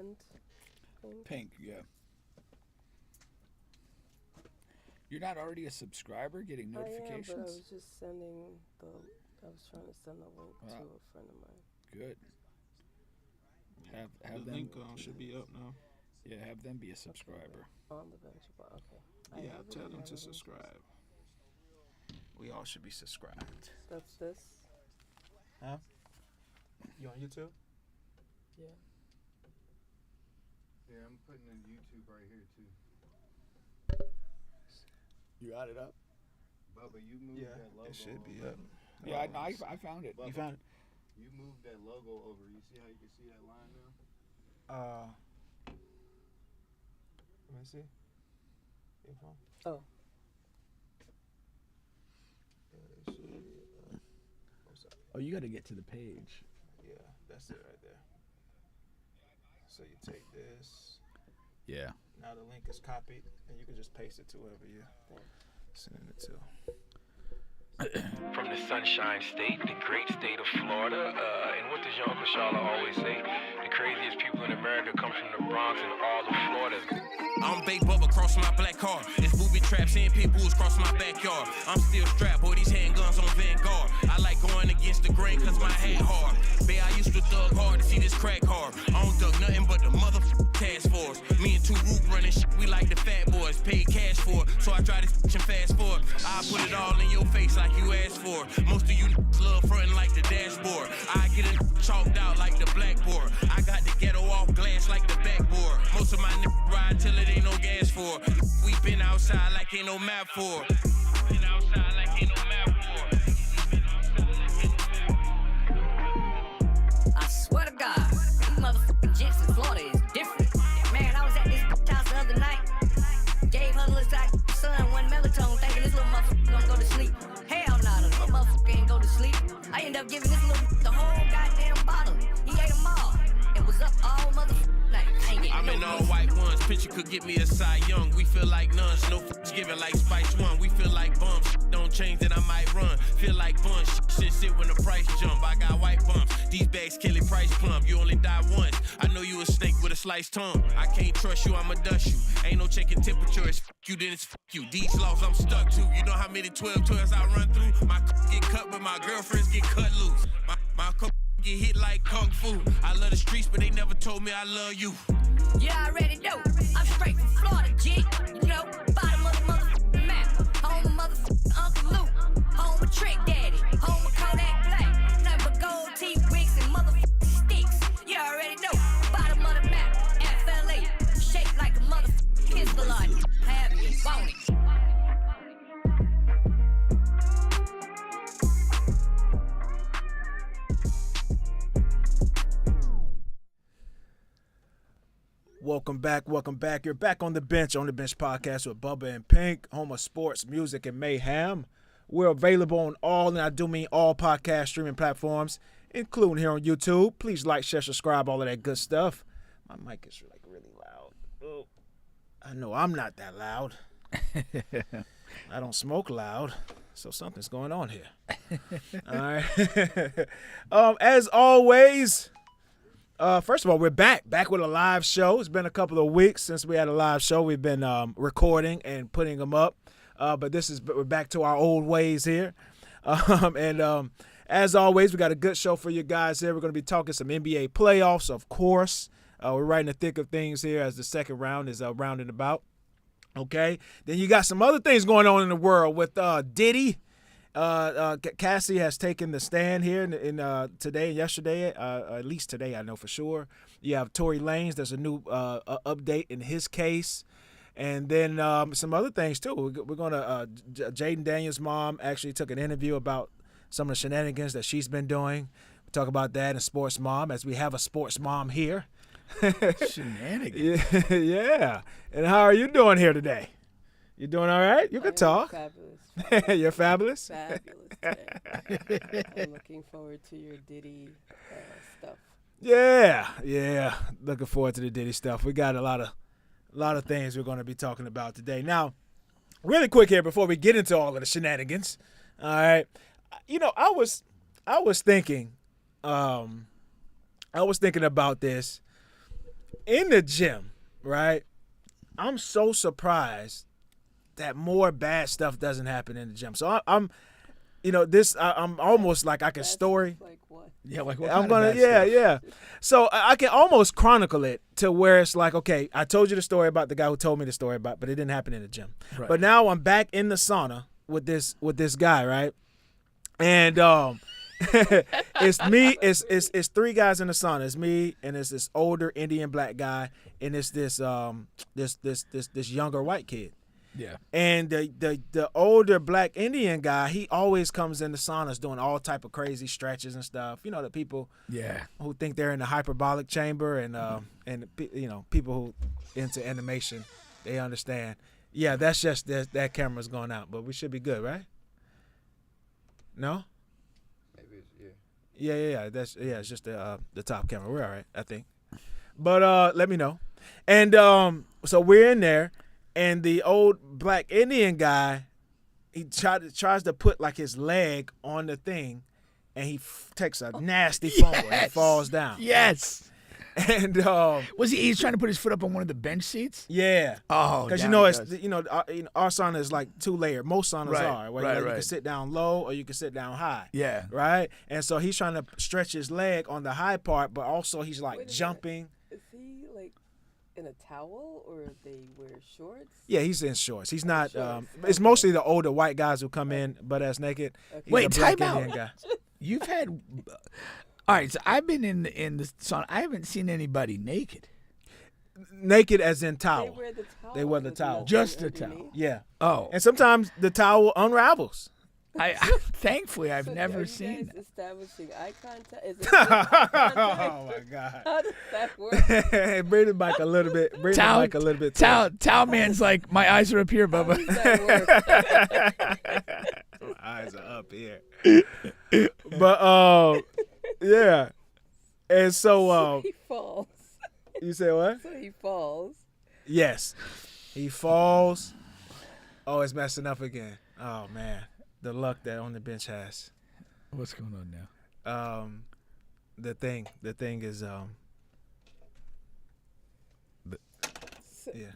send thing? Pink, yeah. You're not already a subscriber getting notifications? I am, but I was just sending I was trying to send a link to a friend of mine. Good. Have the them, link should be up now. Yeah, have them be a subscriber. Okay. On the bench, okay. Yeah, tell them to subscribe. We all should be subscribed. That's this? Huh? You on YouTube? Yeah. Yeah, I'm putting in YouTube right here too. You got it up? Bubba, you moved that logo. It should be up. Yeah, I found it. Bubba, You found it? You moved that logo over. You see how you can see that line now? Let me see. Oh. Oh, you got to get to the page. Yeah, that's it right there. So you take this. Yeah. Now the link is copied, and you can just paste it to whoever you're sending it to. From the Sunshine State, the great state of Florida, and what does your Uncle Charlotte always say? The craziest people in America come from the Bronx and all of Florida. I'm Big Bubba crossing my black car. It's booby traps and pit bulls crossing my backyard. I'm still strapped, boy, these handguns on Vanguard. I like going against the grain cause my hand hard. Bae, I used to thug hard to see this crack hard. I don't thug nothing but the motherfucking task force. Me and two root running shit, we like the fat boys. Paid cash for it, so I try to and fast forward. I put it all in your face like you asked for. Most of you love frontin' like the dashboard. I get it chalked out like the blackboard. I got the ghetto off glass like the backboard. Most of my niggas ride till it ain't no gas for. We been outside like ain't no map for. Been outside like ain't no map for. I swear to God, these motherfucking jets in Florida is different. Man, I was at this house the other night. Gave her a little son one melatonin, thinking this little motherfucker gonna go to sleep. Hell nah, the little motherfucker ain't go to sleep. I ended up giving this little the whole goddamn bottle. He ate them all. It was up all motherfucking night. I'm in all white ones. Picture could get me a Cy Young. We feel like nuns. No f***s giving like Spice One. We feel like bums. Don't change that I might run. Feel like buns. Shit sit when the price jump. I got white bumps. These bags kill it price plump. You only die once. I know you a snake with a sliced tongue. I can't trust you. I'ma dust you. Ain't no checking temperature. It's f*** you, then it's f*** you. These laws I'm stuck to. You know how many 12-12s I run through? My get cut, but my girlfriends get cut loose. My get hit like kung fu. I love the streets, but they never told me I love you. You already know. I'm straight from Florida, G. You know, bottom of the motherfucking map. Home of motherfucking Uncle Luke. Home of Trick Daddy. Home of Kodak Black. Nothing but gold teeth, wigs, and motherfucking sticks. You already know. Bottom of the map. FLA. Shaped like a motherfucking pistol on you. Have you, won't it? Welcome back. You're back on the bench podcast with Bubba and Pink, home of sports, music, and mayhem. We're available on all, and I do mean all podcast streaming platforms, including here on YouTube. Please like, share, subscribe, all of that good stuff. My mic is like really loud. Oh, I know I'm not that loud. I don't smoke loud, so something's going on here. All right. As always. First of all, we're back with a live show. It's been a couple of weeks since we had a live show. We've been recording and putting them up, but we're back to our old ways here. As always, we got a good show for you guys here. We're going to be talking some NBA playoffs, of course. We're right in the thick of things here as the second round is rounding about. Okay, then you got some other things going on in the world with Diddy. Cassie has taken the stand here in today and yesterday, at least today I know for sure. You have Tory Lanez. There's a new update in his case. And then some other things, too. We're going to Jayden Daniels' mom actually took an interview about some of the shenanigans that she's been doing. We'll talk about that in Sports Mom, as we have a Sports Mom here. Shenanigans. Yeah. And how are you doing here today? You doing all right? You can talk. Fabulous. You're fabulous? Fabulous today. I'm looking forward to your Diddy stuff. Yeah. Looking forward to the Diddy stuff. We got a lot of things we're going to be talking about today. Now, really quick here before we get into all of the shenanigans. All right. You know, I was thinking about this. in the gym, right? I'm so surprised that more bad stuff doesn't happen in the gym. So I'm almost like I can story. Like what? Yeah, like what I'm kind of gonna, bad stuff? yeah. So I can almost chronicle it to where it's like, okay, I told you the story about the guy who told me the story about, but it didn't happen in the gym. Right. But now I'm back in the sauna with this guy, right? And it's me. It's three guys in the sauna. It's me and it's this older Indian black guy and it's this younger white kid. Yeah. And the older black Indian guy, he always comes in the saunas doing all type of crazy stretches and stuff. You know, the people who think they're in the hyperbolic chamber and people who into animation, they understand. Yeah, that's just that camera's going out, but we should be good, right? No? Maybe it's, Yeah. It's just the top camera. We're all right, I think. But let me know. And so we're in there. And the old black Indian guy, he tries to put like his leg on the thing, and he takes a nasty fumble and falls down. Yes. And he's trying to put his foot up on one of the bench seats? Yeah. Oh, because our sauna is like 2 layered. Most saunas are where you can sit down low or you can sit down high. Yeah. Right. And so he's trying to stretch his leg on the high part, but also he's like jumping. Is he like in a towel or they wear shorts? Yeah, he's in shorts. He's not. Shorts. It's mostly the older white guys who come in butt ass naked. Okay. He's a black Indian guy. You've had. All right, so I've been in the sauna. I haven't seen anybody naked. Naked as in They towel. wear the towel. They wear the with towel. nothing Just the underneath. towel. Yeah. Oh, And sometimes the towel unravels. thankfully I've So are never you seen. guys establishing eye contact? Is it eye contact? Oh my God. How does that work? Bring the mic a little bit. Bring the mic a little bit. Towel man's like, my eyes are up here, How Bubba. does that work? My eyes are up here. But yeah. And so He falls. you say what? So he falls. Yes. He falls. Oh, it's messing up again. Oh man. The luck that on the bench has. What's going on now? The thing is yeah.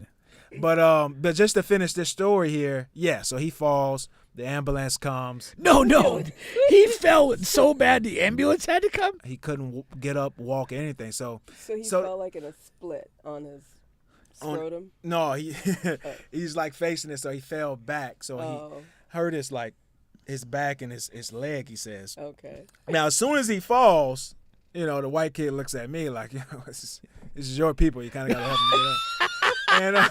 But just to finish this story here, yeah, so he falls, the ambulance comes. No. He fell so bad the ambulance had to come? He couldn't get up, walk, anything. So he fell like in a split on his scrotum. no, he's like facing it, so he fell back. So he hurt his back and his leg, he says. Okay. Now, as soon as he falls, the white kid looks at me like, this is your people. You kind of got to help him get up. And I'm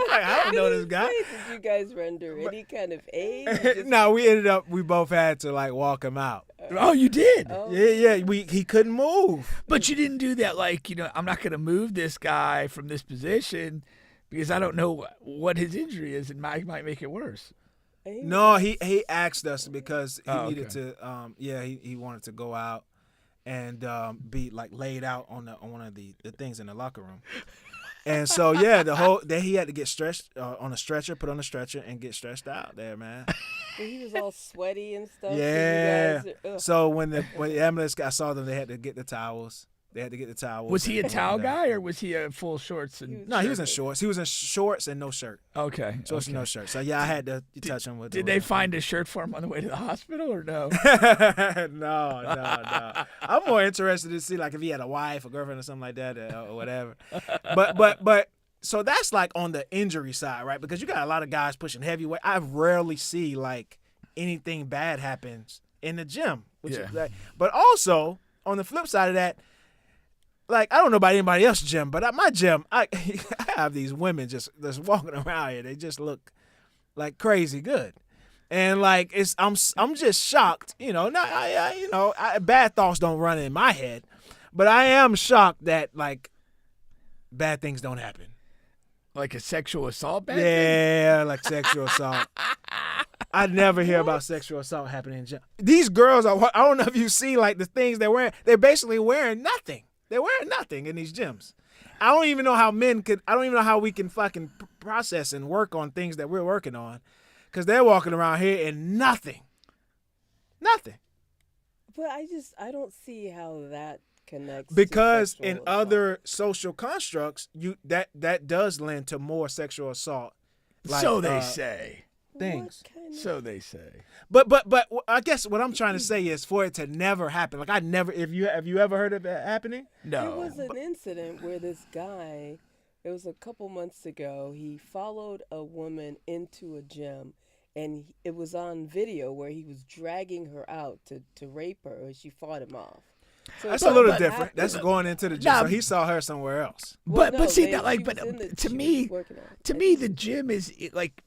like, I don't know this guy. Did you guys render any kind of aid? No, we both had to like walk him out. Oh, you did? Oh. Yeah, he couldn't move. But you didn't do that like, I'm not going to move this guy from this position because I don't know what his injury is and might make it worse. No, he asked us because he Oh, needed to. He wanted to go out and be like laid out on one of the things in the locker room. And so he had to get stretched on a stretcher, put on a stretcher, and get stretched out there, man. He was all sweaty and stuff. Yeah. So So when the ambulance I saw them, they had to get the towels. Was he a towel guy or was he a full shorts? No, he was in shorts. He was in shorts and no shirt. Okay. Shorts and no shirt. So yeah, I had to touch him with. Did they find a shirt for him on the way to the hospital or no? No. I'm more interested to see like if he had a wife, a girlfriend, or something like that, or whatever. But so that's like on the injury side, right? Because you got a lot of guys pushing heavyweight. I rarely see like anything bad happens in the gym. Is like, but also on the flip side of that. Like, I don't know about anybody else's gym, but at my gym, I have these women just walking around here. They just look like crazy good. And like I'm just shocked, bad thoughts don't run in my head, but I am shocked that like bad things don't happen. Like a sexual assault bad thing? Like sexual assault. I never hear about sexual assault happening in gym. These girls, I don't know if you see like the things they're wearing. They're basically wearing nothing. They're wearing nothing in these gyms. I don't even know how we can fucking process and work on things that we're working on. Because they're walking around here in nothing. Nothing. But I don't see how that connects to because sexual in assault. other social constructs, that does lend to more sexual assault. So they say. Things. What kind of- So they say. But I guess what I'm trying to say is for it to never happen. Like I never, have you ever heard of that happening? No. There was an incident where this guy, it was a couple months ago, he followed a woman into a gym, and it was on video where he was dragging her out to rape her, and she fought him off. So That's it a little happened different. after- That's going into the gym. Nah, So he saw her somewhere else. Well, but no, see they- that like she but was in the- to she me was working out. to I me just- the gym is like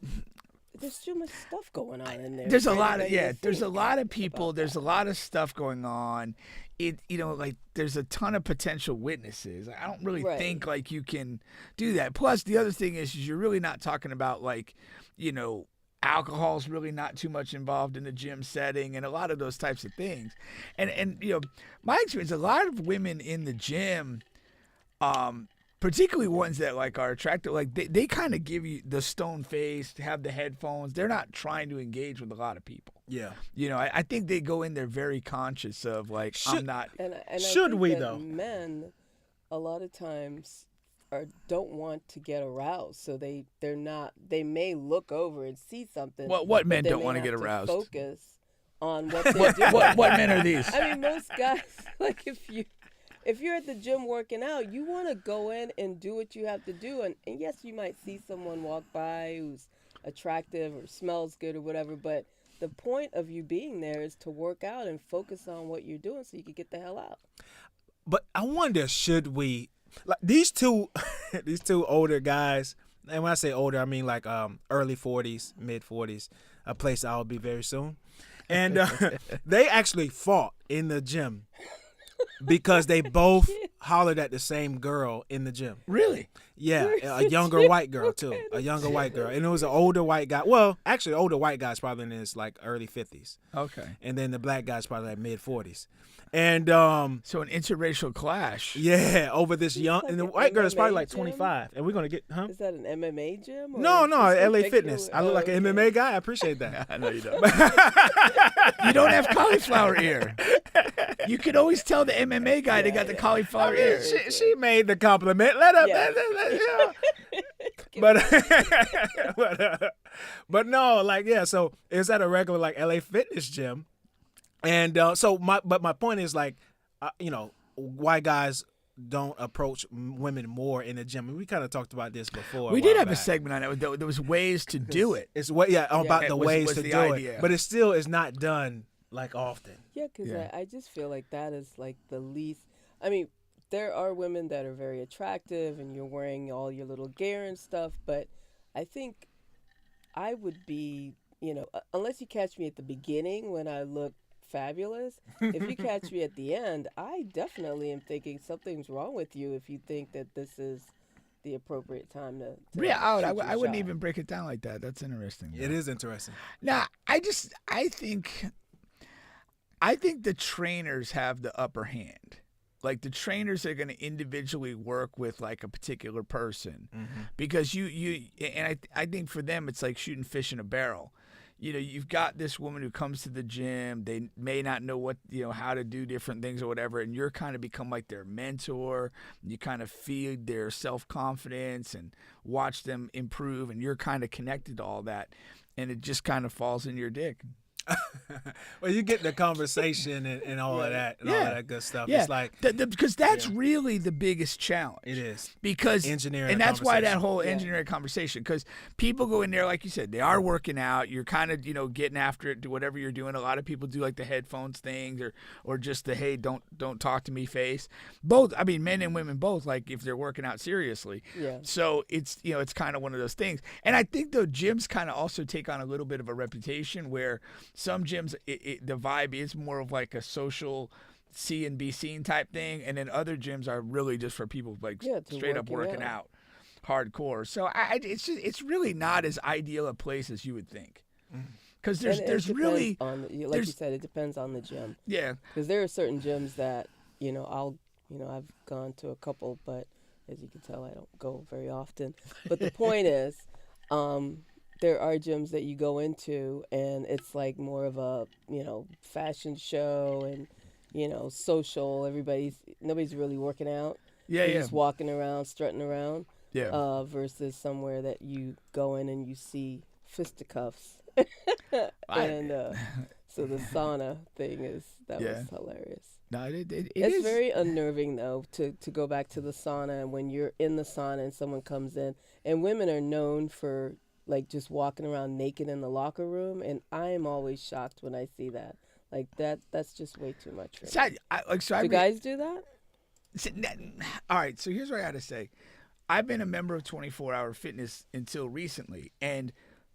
there's too much stuff going on in there. there's a for lot of anybody to there's a think lot of people about there's that. a lot of stuff going on. It like there's a ton of potential witnesses. I don't really Right. think like you can do that. Plus the other thing is you're really not talking about like alcohol's really not too much involved in the gym setting and a lot of those types of things. And my experience, a lot of women in the gym, particularly ones that like are attractive, like they kind of give you the stone face, have the headphones. They're not trying to engage with a lot of people. Yeah. I think they go in there very conscious of like I'm not. And I Should think we, that though? Men, a lot of times, don't want to get aroused, so they're not. They may look over and see something. What but men they don't may want to have get aroused? Focus on what they're doing. What men are these? I mean, most guys, like if you're at the gym working out, you want to go in and do what you have to do, and yes, you might see someone walk by who's attractive or smells good or whatever, but the point of you being there is to work out and focus on what you're doing so you can get the hell out. But I wonder, should we, like these two older guys, and when I say older, I mean like early 40s, mid 40s, a place I'll be very soon, and they actually fought in the gym because they both hollered at the same girl in the gym. Really? Yeah, a younger white girl too, and it was an older white guy. Well, actually, older white guy's probably in his like early 50s. Okay. And then the black guy's probably like mid 40s, and So an interracial clash. yeah, over this young, like and the an white girl is probably MMA like gym? 25, and we're gonna get, huh? Is that an MMA gym? Or No, just a LA regular- Fitness. I look like an okay. MMA guy. I appreciate that. I know you don't. You don't have cauliflower ear. You can always tell the MMA guy they got the cauliflower ear. She made the compliment. Let her. Yeah. But no, like yeah. So it's at a regular like LA Fitness gym, and my point is like, white guys don't approach women more in the gym. And we kind of talked about this before. We a did while have a back. segment on it. There was ways to do it. It's about Yeah, the was ways to the do idea. it, but it still is not done like often. Yeah, because Yeah. I just feel like that is like the least. I mean, there are women that are very attractive and you're wearing all your little gear and stuff, but I think I would be, unless you catch me at the beginning when I look fabulous, if you catch me at the end, I definitely am thinking something's wrong with you if you think that this is the appropriate time to Yeah, shoot your I wouldn't shot. even break it down like that. That's interesting. It is interesting. Nah, I think the trainers have the upper hand. Like the trainers are going to individually work with like a particular person because I think for them it's like shooting fish in a barrel. You've got this woman who comes to the gym. They may not know what, how to do different things or whatever. And you're kind of become like their mentor. You kind of feed their self-confidence and watch them improve. And you're kind of connected to all that. And it just kind of falls in your dick. Well, you get the conversation and all of that and all of that good stuff. It's like because that's really the biggest challenge. it is. Because Engineering and a that's why that conversation. whole engineering conversation, because people go in there, like you said, they are working out, you're kind of getting after it, do whatever you're doing. A lot of people do like the headphones things or just the hey, don't talk to me face. Both, I mean, men and women both, like if they're working out seriously. Yeah. So it's it's kind of one of those things. And I think the gyms kind of also take on a little bit of a reputation where some gyms the vibe is more of like a social see and be seen type thing, and then other gyms are really just for people like straight up working out hardcore. So it's really not as ideal a place as you would think, because there's really you said, it depends on the gym. Yeah, Because there are certain gyms that I've gone to a couple, but as you can tell, I don't go very often. But the point is, there are gyms that you go into and it's like more of a fashion show, and social. Nobody's really working out. Yeah, You're yeah. just walking around, strutting around. Yeah. Versus somewhere that you go in and you see fisticuffs. And so the sauna thing was hilarious. No, it It's is. very unnerving though to go back to the sauna, and when you're in the sauna and someone comes in, and women are known for like just walking around naked in the locker room, and I am always shocked when I see that. Like that's just way too much for me. Do guys do that? All right, so here's what I got to say. I've been a member of 24 Hour Fitness until recently, and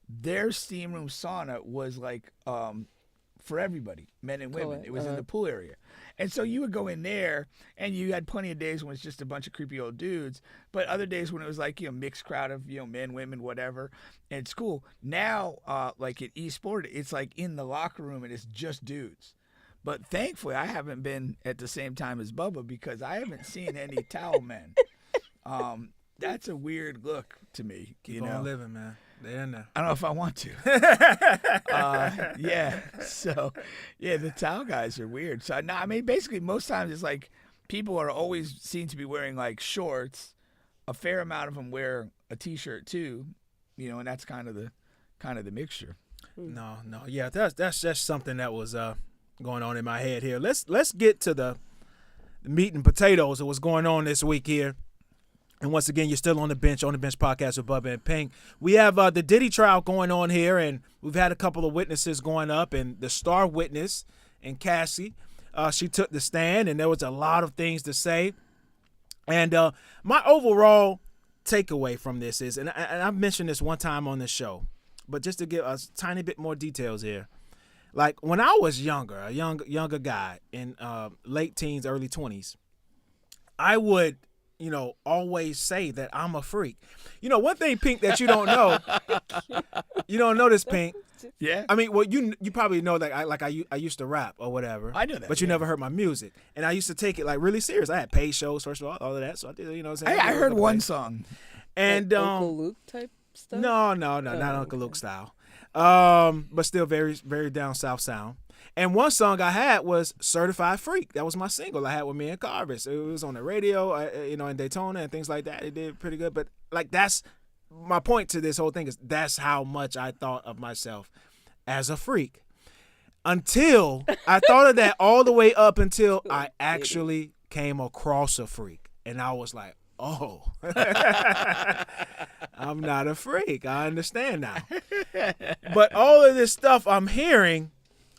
their steam room sauna was like for everybody, men and women. Correct. It was in the pool area. And so you would go in there, and you had plenty of days when it's just a bunch of creepy old dudes, but other days when it was like, mixed crowd of, men, women, whatever, and it's cool. Now, like at eSport, it's like in the locker room, and it's just dudes. But thankfully, I haven't been at the same time as Bubba because I haven't seen any towel men. That's a weird look to me. Keep on living, man. They're in there. I don't know if I want to. Yeah. So, yeah, the towel guys are weird. So, no, I mean, basically, most times it's like people are always seem to be wearing like shorts. A fair amount of them wear a t-shirt too, and that's kind of the mixture. No, yeah, that's just something that was going on in my head here. Let's get to the meat and potatoes of what's going on this week here. And once again, you're still on the bench podcast with Bubba and Pink. We have the Diddy trial going on here, and we've had a couple of witnesses going up, and the star witness and Cassie, she took the stand, and there was a lot of things to say. And my overall takeaway from this is, and I've mentioned this one time on the show, but just to give us a tiny bit more details here. Like when I was younger, a younger guy in late teens, early 20s, I would, always say that I'm a freak. One thing, Pink, that you don't know, you don't know this, Pink. Yeah. I mean, well, you probably know that I used to rap or whatever. I know that. But you never heard my music, and I used to take it like really serious. I had paid shows, first of all of that. So I did, what I'm saying. I heard one song. And like Uncle Luke type stuff. No, not Uncle Luke style. But still very, very down south sound. And one song I had was Certified Freak. That was my single I had with me and Carvis. It was on the radio, in Daytona and things like that. It did pretty good. But, like, that's my point to this whole thing is that's how much I thought of myself as a freak. Until I thought of that all the way up until I actually came across a freak. And I was like, oh, I'm not a freak. I understand now. But all of this stuff I'm hearing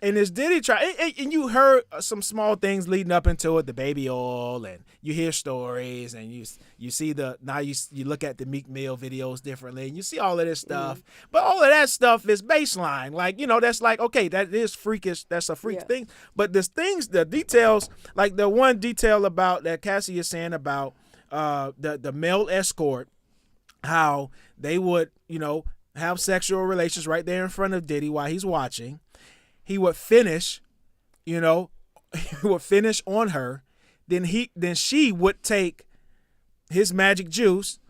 in this Diddy trial, and you heard some small things leading up into it, the baby oil, and you hear stories, and you see you look at the Meek Mill videos differently, and you see all of this stuff. But all of that stuff is baseline. Like, that's like, okay, that is freakish. That's a freak thing. But the details, like the one detail about that Cassie is saying about the male escort, how they would, have sexual relations right there in front of Diddy while he's watching. He would finish, he would finish on her. Then she would take his magic juice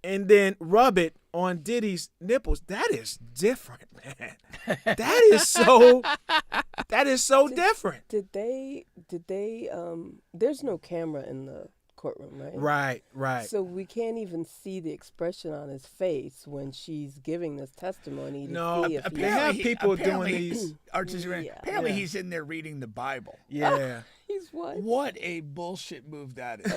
and then rub it on Diddy's nipples. That is different, man. That is so different. Did they there's no camera in the courtroom, right? Right. So we can't even see the expression on his face when she's giving this testimony. No, see if they have people doing these. Apparently he's in there reading the Bible. Yeah. He's what? What a bullshit move that is.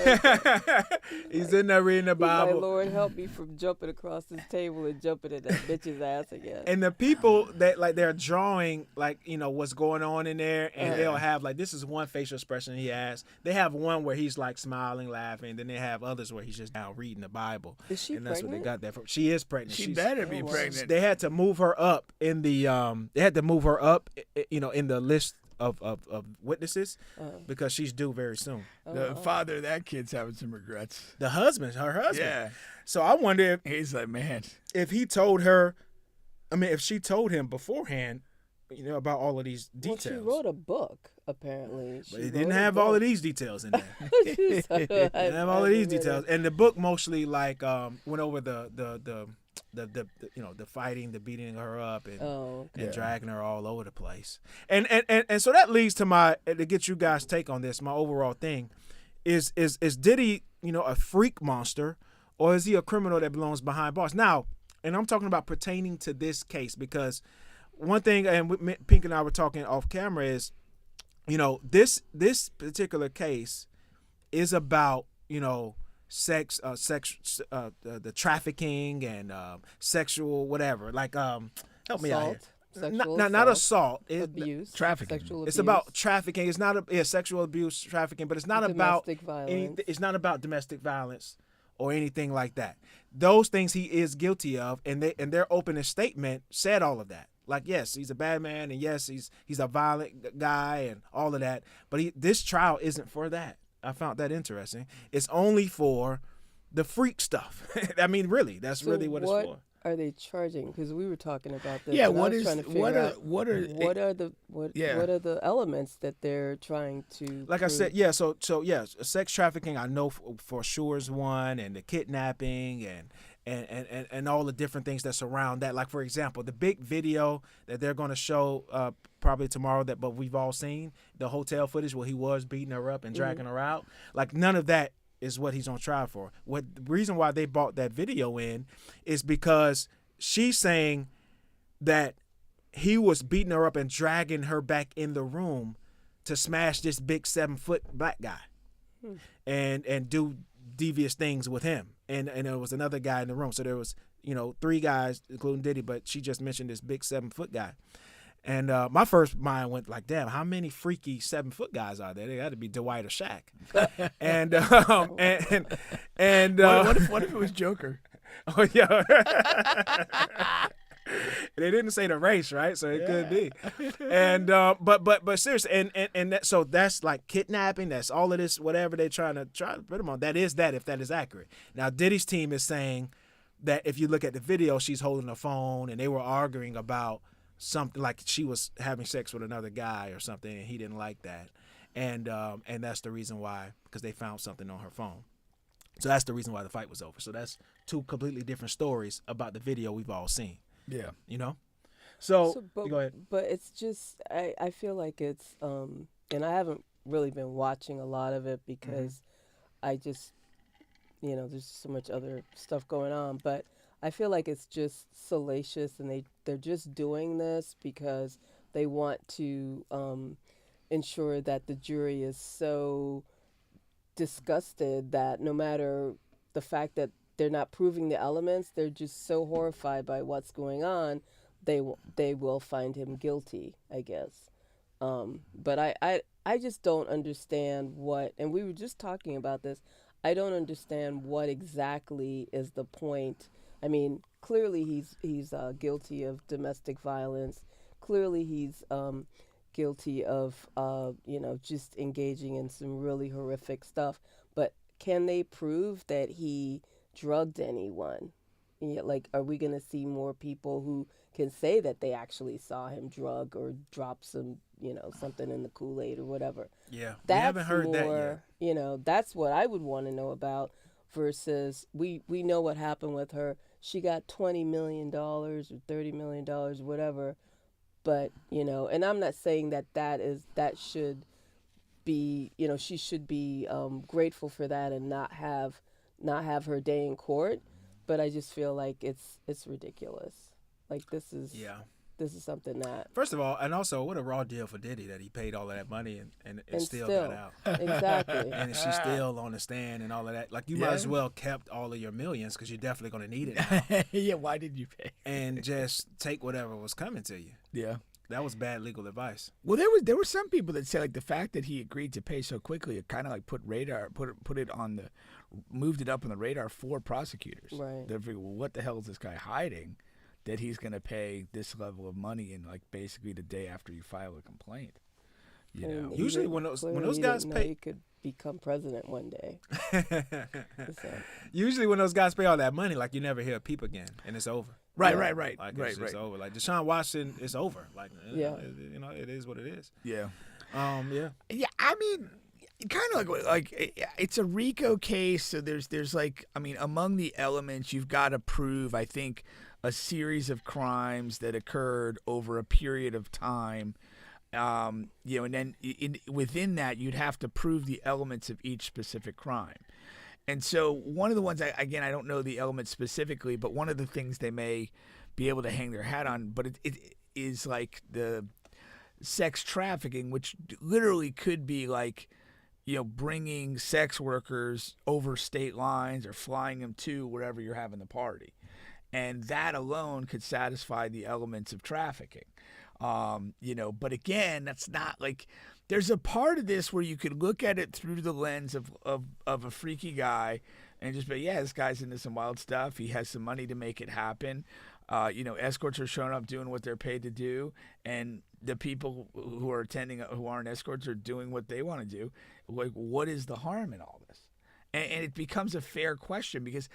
He's in there reading the Bible. My Lord, help me from jumping across this table and jumping at that bitch's ass again. And the people that, like, they're drawing, like, what's going on in there, and they'll have, like, this is one facial expression he has. They have one where he's, like, smiling, laughing. Then they have others where he's just now reading the Bible. Is she and that's pregnant? what they got that from. She is pregnant. She better be pregnant. They had to move her up in the, in the list of witnesses because she's due very soon. The father of that kid's having some regrets. Her husband. Yeah. So I wonder He's like, man. if he told her, if she told him beforehand, about all of these details. Well, she wrote a book, apparently. But it didn't have all of these details in there. It didn't have all of these details. And the book mostly, like, went over the the fighting, the beating her up, and Okay. and dragging her all over the place. And so that leads to to get you guys' take on this. My overall thing is Diddy, a freak monster, or is he a criminal that belongs behind bars? Now, and I'm talking about pertaining to this case, because one thing, and Pink and I were talking off camera, is this particular case is about sex, the trafficking and sexual whatever. Like help me out here. Sexual Not assault, assault. abuse, trafficking. sexual It's abuse, about trafficking. It's not sexual abuse, trafficking, but it's not about domestic violence. it's not about domestic violence or anything like that. Those things he is guilty of, and their opening statement said all of that. Like, yes, he's a bad man, and yes, he's a violent guy, and all of that. But this trial isn't for that. I found that interesting. It's only for the freak stuff. I mean, really, that's really what it's for. Are they charging? Because we were talking about this. Yeah, and I what was is trying to figure what are out what are what are the elements that they're trying to? Like I prove? said, yeah. So yeah, sex trafficking I know for sure is one, and the kidnapping and all the different things that surround that. Like, for example, the big video that they're going to show probably tomorrow, but we've all seen the hotel footage where he was beating her up and dragging her out. Like, none of that is what he's on trial for. What the reason why they brought that video in is because she's saying that he was beating her up and dragging her back in the room to smash this big 7-foot black guy and do devious things with him. And there was another guy in the room. So there was, 3 guys, including Diddy, but she just mentioned this big 7-foot guy. And my first mind went like, damn, how many freaky 7-foot guys are there? They got to be Dwight or Shaq. And what if it was Joker? Oh yeah. They didn't say the race, right? So it could be. And but seriously, and so that's like kidnapping. That's all of this, whatever they're trying to put him on. That is if that is accurate. Now Diddy's team is saying that if you look at the video, she's holding a phone, and they were arguing about something like she was having sex with another guy or something, and he didn't like that, and that's the reason why, because they found something on her phone. So that's the reason why the fight was over. So that's 2 completely different stories about the video we've all seen. Yeah. So go ahead. But it's just I feel like it's and I haven't really been watching a lot of it because I just there's so much other stuff going on, but I feel like it's just salacious, and they're just doing this because they want to ensure that the jury is so disgusted that no matter the fact that they're not proving the elements, they're just so horrified by what's going on, they will find him guilty, I guess. But I just don't understand what, and we were just talking about this, I don't understand what exactly is the point. I mean, clearly he's guilty of domestic violence. Clearly he's guilty of just engaging in some really horrific stuff. But can they prove that he drugged anyone? Like, are we going to see more people who can say that they actually saw him drug or drop some, something in the Kool-Aid or whatever? Yeah, that's we haven't heard more, that yet. That's what I would want to know about. Versus we know what happened with her. She got $20 million or $30 million, whatever. But, and I'm not saying that should be, she should be grateful for that and not have her day in court. But I just feel like it's ridiculous. Like, this is something that. First of all, and also, what a raw deal for Diddy that he paid all of that money and still got out. Exactly. And she's still on the stand and all of that. Like, you might as well kept all of your millions, because you're definitely going to need it now. Yeah, why did you pay? And just take whatever was coming to you. Yeah. That was bad legal advice. Well, there were some people that said, like, the fact that he agreed to pay so quickly, it kind of like moved it up on the radar for prosecutors. Right. They're thinking, well, what the hell is this guy hiding that he's going to pay this level of money in, like, basically the day after you file a complaint? Usually when those guys pay, he could become president one day. So. Usually when those guys pay all that money, like, you never hear a peep again, and it's over. Right. Like, it's just over. Like, Deshaun Watson, it's over. Like, yeah, it is what it is. Yeah. Yeah. Yeah, I mean, kind of like it's a RICO case. So there's like, I mean, among the elements, you've got to prove, I think, a series of crimes that occurred over a period of time. And then within that, you'd have to prove the elements of each specific crime. And so one of the ones, I don't know the elements specifically, but one of the things they may be able to hang their hat on, but it is like the sex trafficking, which literally could be like, bringing sex workers over state lines or flying them to wherever you're having the party. And that alone could satisfy the elements of trafficking. But again, that's not like, there's a part of this where you could look at it through the lens of a freaky guy and just be, yeah, this guy's into some wild stuff. He has some money to make it happen. Escorts are showing up doing what they're paid to do, and the people who are attending, who aren't escorts, are doing what they want to do. Like, what is the harm in all this? And it becomes a fair question because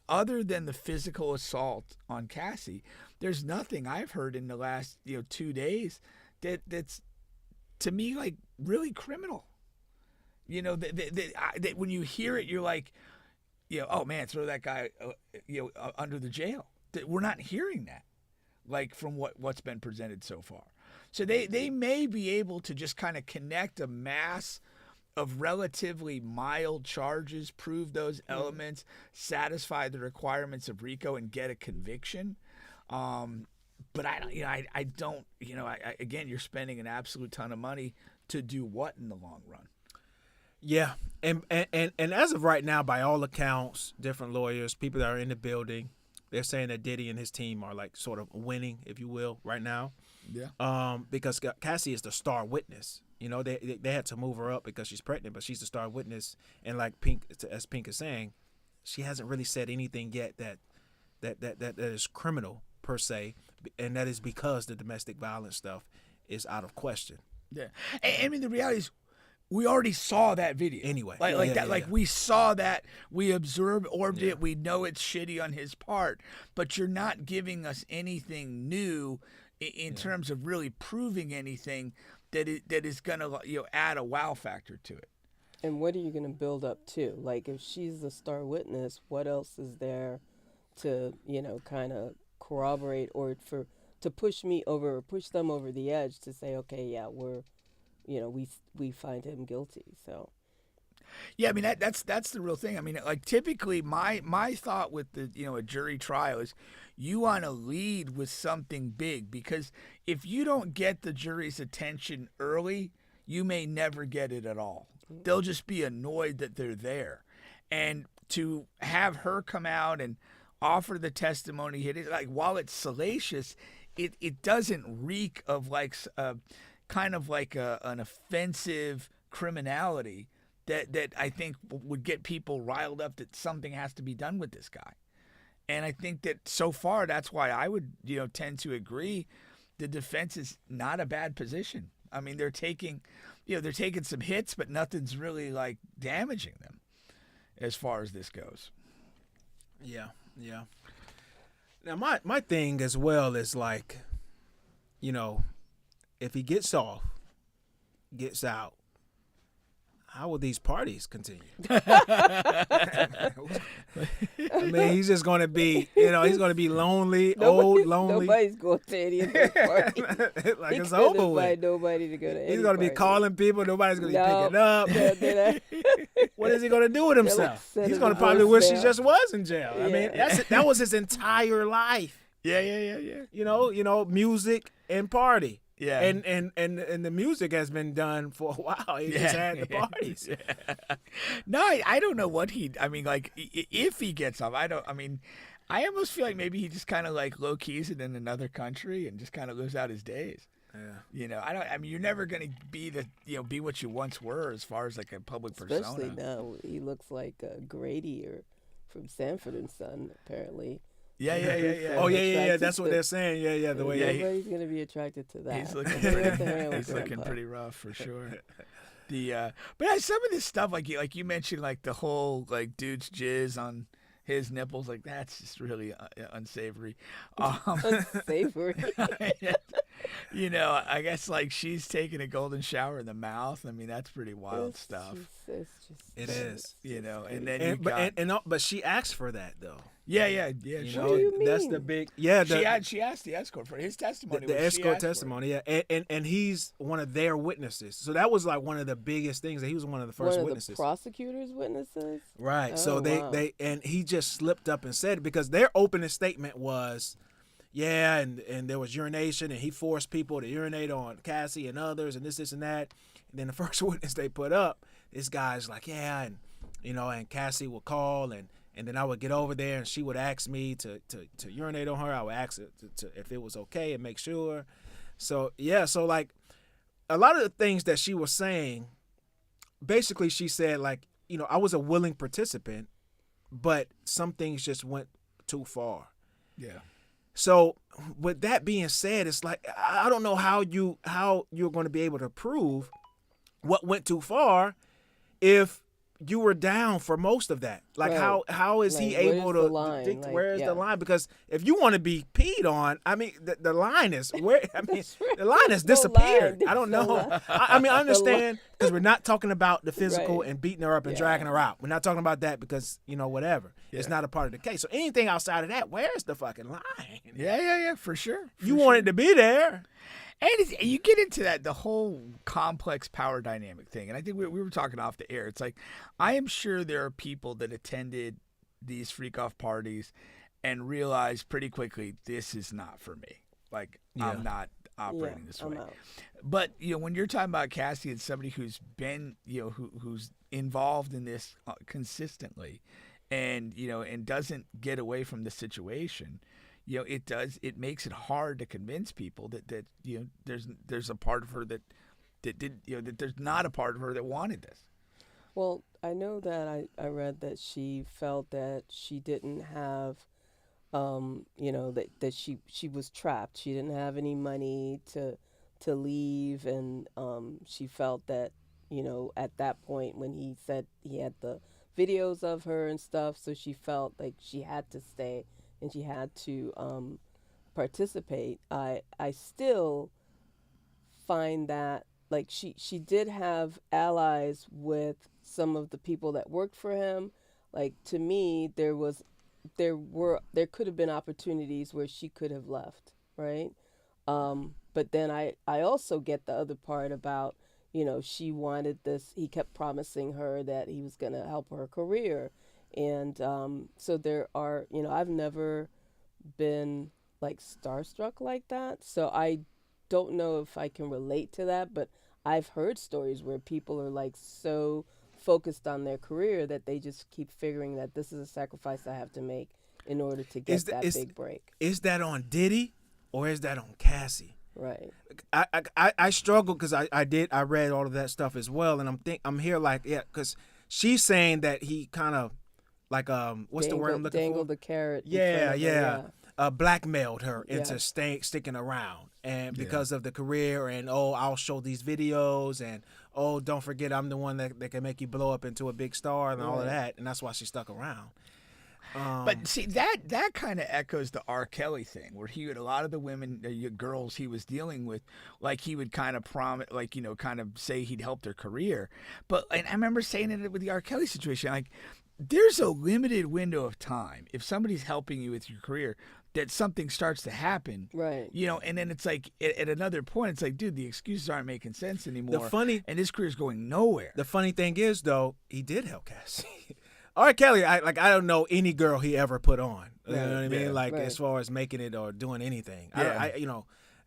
other than the physical assault on Cassie, there's nothing I've heard in the last 2 days that's to me like really criminal. That when you hear it, you're like, oh man, throw that guy under the jail. We're not hearing that, like from what's been presented so far. So they may be able to just kind of connect a mass of relatively mild charges, prove those elements, satisfy the requirements of RICO, and get a conviction. But I don't. Again, you're spending an absolute ton of money to do what in the long run? Yeah, and as of right now, by all accounts, different lawyers, people that are in the building, they're saying that Diddy and his team are like sort of winning, if you will, right now. Yeah. Because Cassie is the star witness. They had to move her up because she's pregnant, but she's the star witness. And like as Pink is saying, she hasn't really said anything yet that is criminal per se, and that is because the domestic violence stuff is out of question. Yeah, I mean the reality is, we already saw that video anyway. We saw that, we observed it, we know it's shitty on his part, but you're not giving us anything new in terms of really proving anything that is gonna add a wow factor to it. And what are you gonna build up to? Like, if she's the star witness, what else is there to kind of corroborate or to push them over the edge to say, okay, yeah, we're we find him guilty. So yeah, I mean that's the real thing. I mean, like, typically my thought with the a jury trial is you want to lead with something big, because if you don't get the jury's attention early, you may never get it at all. They'll just be annoyed that they're there. And to have her come out and offer the testimony, like, while it's salacious, it doesn't reek of like kind of like an offensive criminality that I think would get people riled up that something has to be done with this guy. And I think that so far, that's why I would tend to agree the defense is not a bad position. I mean, they're taking some hits, but nothing's really like damaging them as far as this goes. Yeah. Now my thing as well is like, if he gets out, how will these parties continue? I mean, he's just going to be, he's going to be lonely, lonely. Nobody's going to any of those parties. Like, it's over with. Nobody to go to any He's going to be party. calling people. Nobody's going to be picking up. What is he going to do with himself? He's going to probably wish he just was in jail. Yeah. I mean, that was his entire life. Yeah. Music and party. Yeah. And the music has been done for a while. He just had the parties. Yeah. No, I don't know what if he gets off, I almost feel like maybe he just kind of like low keys it in another country and just kind of lives out his days. Yeah. You're never going to be what you once were as far as like a public persona. Especially now, he looks like Grady or from Sanford and Son, apparently. Yeah. Oh, yeah. That's what they're saying. Yeah. The way nobody's going to be attracted to that. He's looking pretty rough for sure. But some of this stuff, like you mentioned, like the whole like dude's jizz on his nipples, like that's just really unsavory. Unsavory. I guess like she's taking a golden shower in the mouth. I mean, that's pretty wild stuff. It's just It is. And then you got But she asked for that though. yeah. What do Sure. you That's mean? the big She asked the escort for his testimony. the was she escort asked for it. testimony, yeah, and he's one of their witnesses. So that was like one of the biggest things that he was one of the first One of witnesses. the prosecutors' witnesses. Right. Oh, So wow. they and he just slipped up and said it because their opening statement was, yeah, and there was urination and he forced people to urinate on Cassie and others and this and that. And then the first witness they put up, this guy's like, yeah, and and Cassie would call and then I would get over there and she would ask me to urinate on her. I would ask her to if it was okay and make sure. So yeah, so like a lot of the things that she was saying, basically she said like, I was a willing participant, but some things just went too far. Yeah. So with that being said, it's like I don't know how you're going to be able to prove what went too far if you were down for most of that. Like Right. how is he Like, where's able the to line? think Like, where's yeah. the line? Because if you want to be peed on, I mean the line is where I mean the line has There's no disappeared. line. I don't There's no know. line. I mean I understand because we're not talking about the physical Right. and beating her up and Yeah. dragging her out. We're not talking about that because whatever. It's not a part of the case. So anything outside of that, where's the fucking line? Yeah, for sure. You wanted to be there. And you get into the whole complex power dynamic thing. And I think we were talking off the air. It's like, I am sure there are people that attended these freak-off parties and realized pretty quickly, this is not for me. Like, I'm not operating this way. I'm out. But, when you're talking about Cassie and somebody who's been, who's involved in this consistently and, and doesn't get away from the situation, it makes it hard to convince people that there's a part of her that did that there's not a part of her that wanted this. Well, I know that I read that she felt that she didn't have, that she was trapped. She didn't have any money to leave, and she felt that, at that point when he said he had the videos of her and stuff, so she felt like she had to stay and she had to participate. I still find that like she did have allies with some of the people that worked for him. Like to me, there could have been opportunities where she could have left, right? But then I also get the other part about, she wanted this. He kept promising her that he was going to help her career. And so there are, I've never been like starstruck like that. So I don't know if I can relate to that, but I've heard stories where people are like so focused on their career that they just keep figuring that this is a sacrifice I have to make in order to get that big break. Is that on Diddy or is that on Cassie? Right. I struggle because I read all of that stuff as well, and I'm here like because she's saying that he kind of like what's the word I'm looking for? Dangled the carrot. in Yeah, front of her, yeah. Blackmailed her into Yeah. sticking around, and because of the career, and I'll show these videos, and don't forget I'm the one that can make you blow up into a big star and all of Right. that, and that's why she stuck around. But see, that kind of echoes the R. Kelly thing, where he would a lot of the women, girls he was dealing with, like he would kind of promise, like kind of say he'd helped their career. But and I remember saying it with the R. Kelly situation, like there's a limited window of time if somebody's helping you with your career that something starts to happen, Right. and then it's like at another point, it's like, dude, the excuses aren't making sense anymore. And his career's going nowhere. The funny thing is, though, he did help Cassie. R. Kelly, I don't know any girl he ever put on. You know what I mean? Yeah. Like Right. as far as making it or doing anything. Yeah.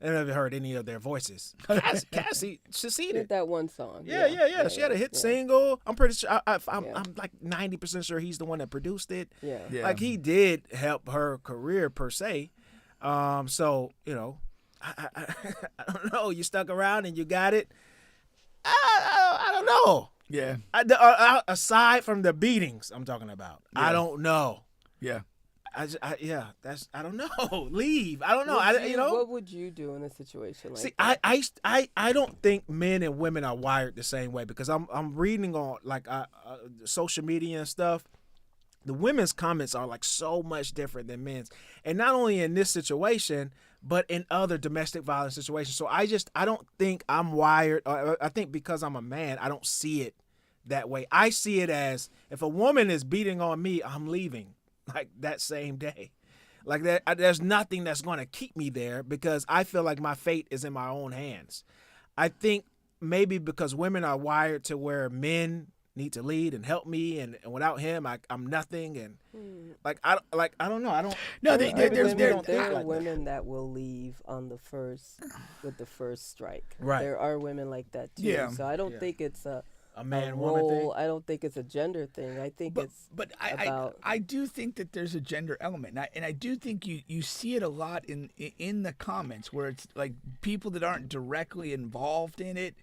I never heard any of their voices. Cassie Did succeeded. that one song. Yeah. She had a hit single. I'm pretty sure. I'm Yeah. like 90% sure he's the one that produced it. Yeah. Yeah. Like he did help her career per se. So I don't know. You stuck around and you got it. I don't know. Yeah. Aside from the beatings I'm talking about, Yeah. I don't know. Yeah. I don't know. Leave. I don't know. What would you do in a situation like See, that? I don't think men and women are wired the same way because I'm reading on like social media and stuff. The women's comments are like so much different than men's, and not only in this situation, but in other domestic violence situations. So I don't think I'm wired. Or I think because I'm a man, I don't see it that way. I see it as if a woman is beating on me, I'm leaving like that same day. Like that, there's nothing that's going to keep me there because I feel like my fate is in my own hands. I think maybe because women are wired to where men need to lead and help me, and without him, I'm nothing. And I don't know. I don't. No, there are women that will leave on with the first strike. Right. There are women like that too. Yeah. So I don't think it's a man role. woman thing. I don't think it's a gender thing. I think I do think that there's a gender element, and I do think you see it a lot in the comments where it's like people that aren't directly involved in it.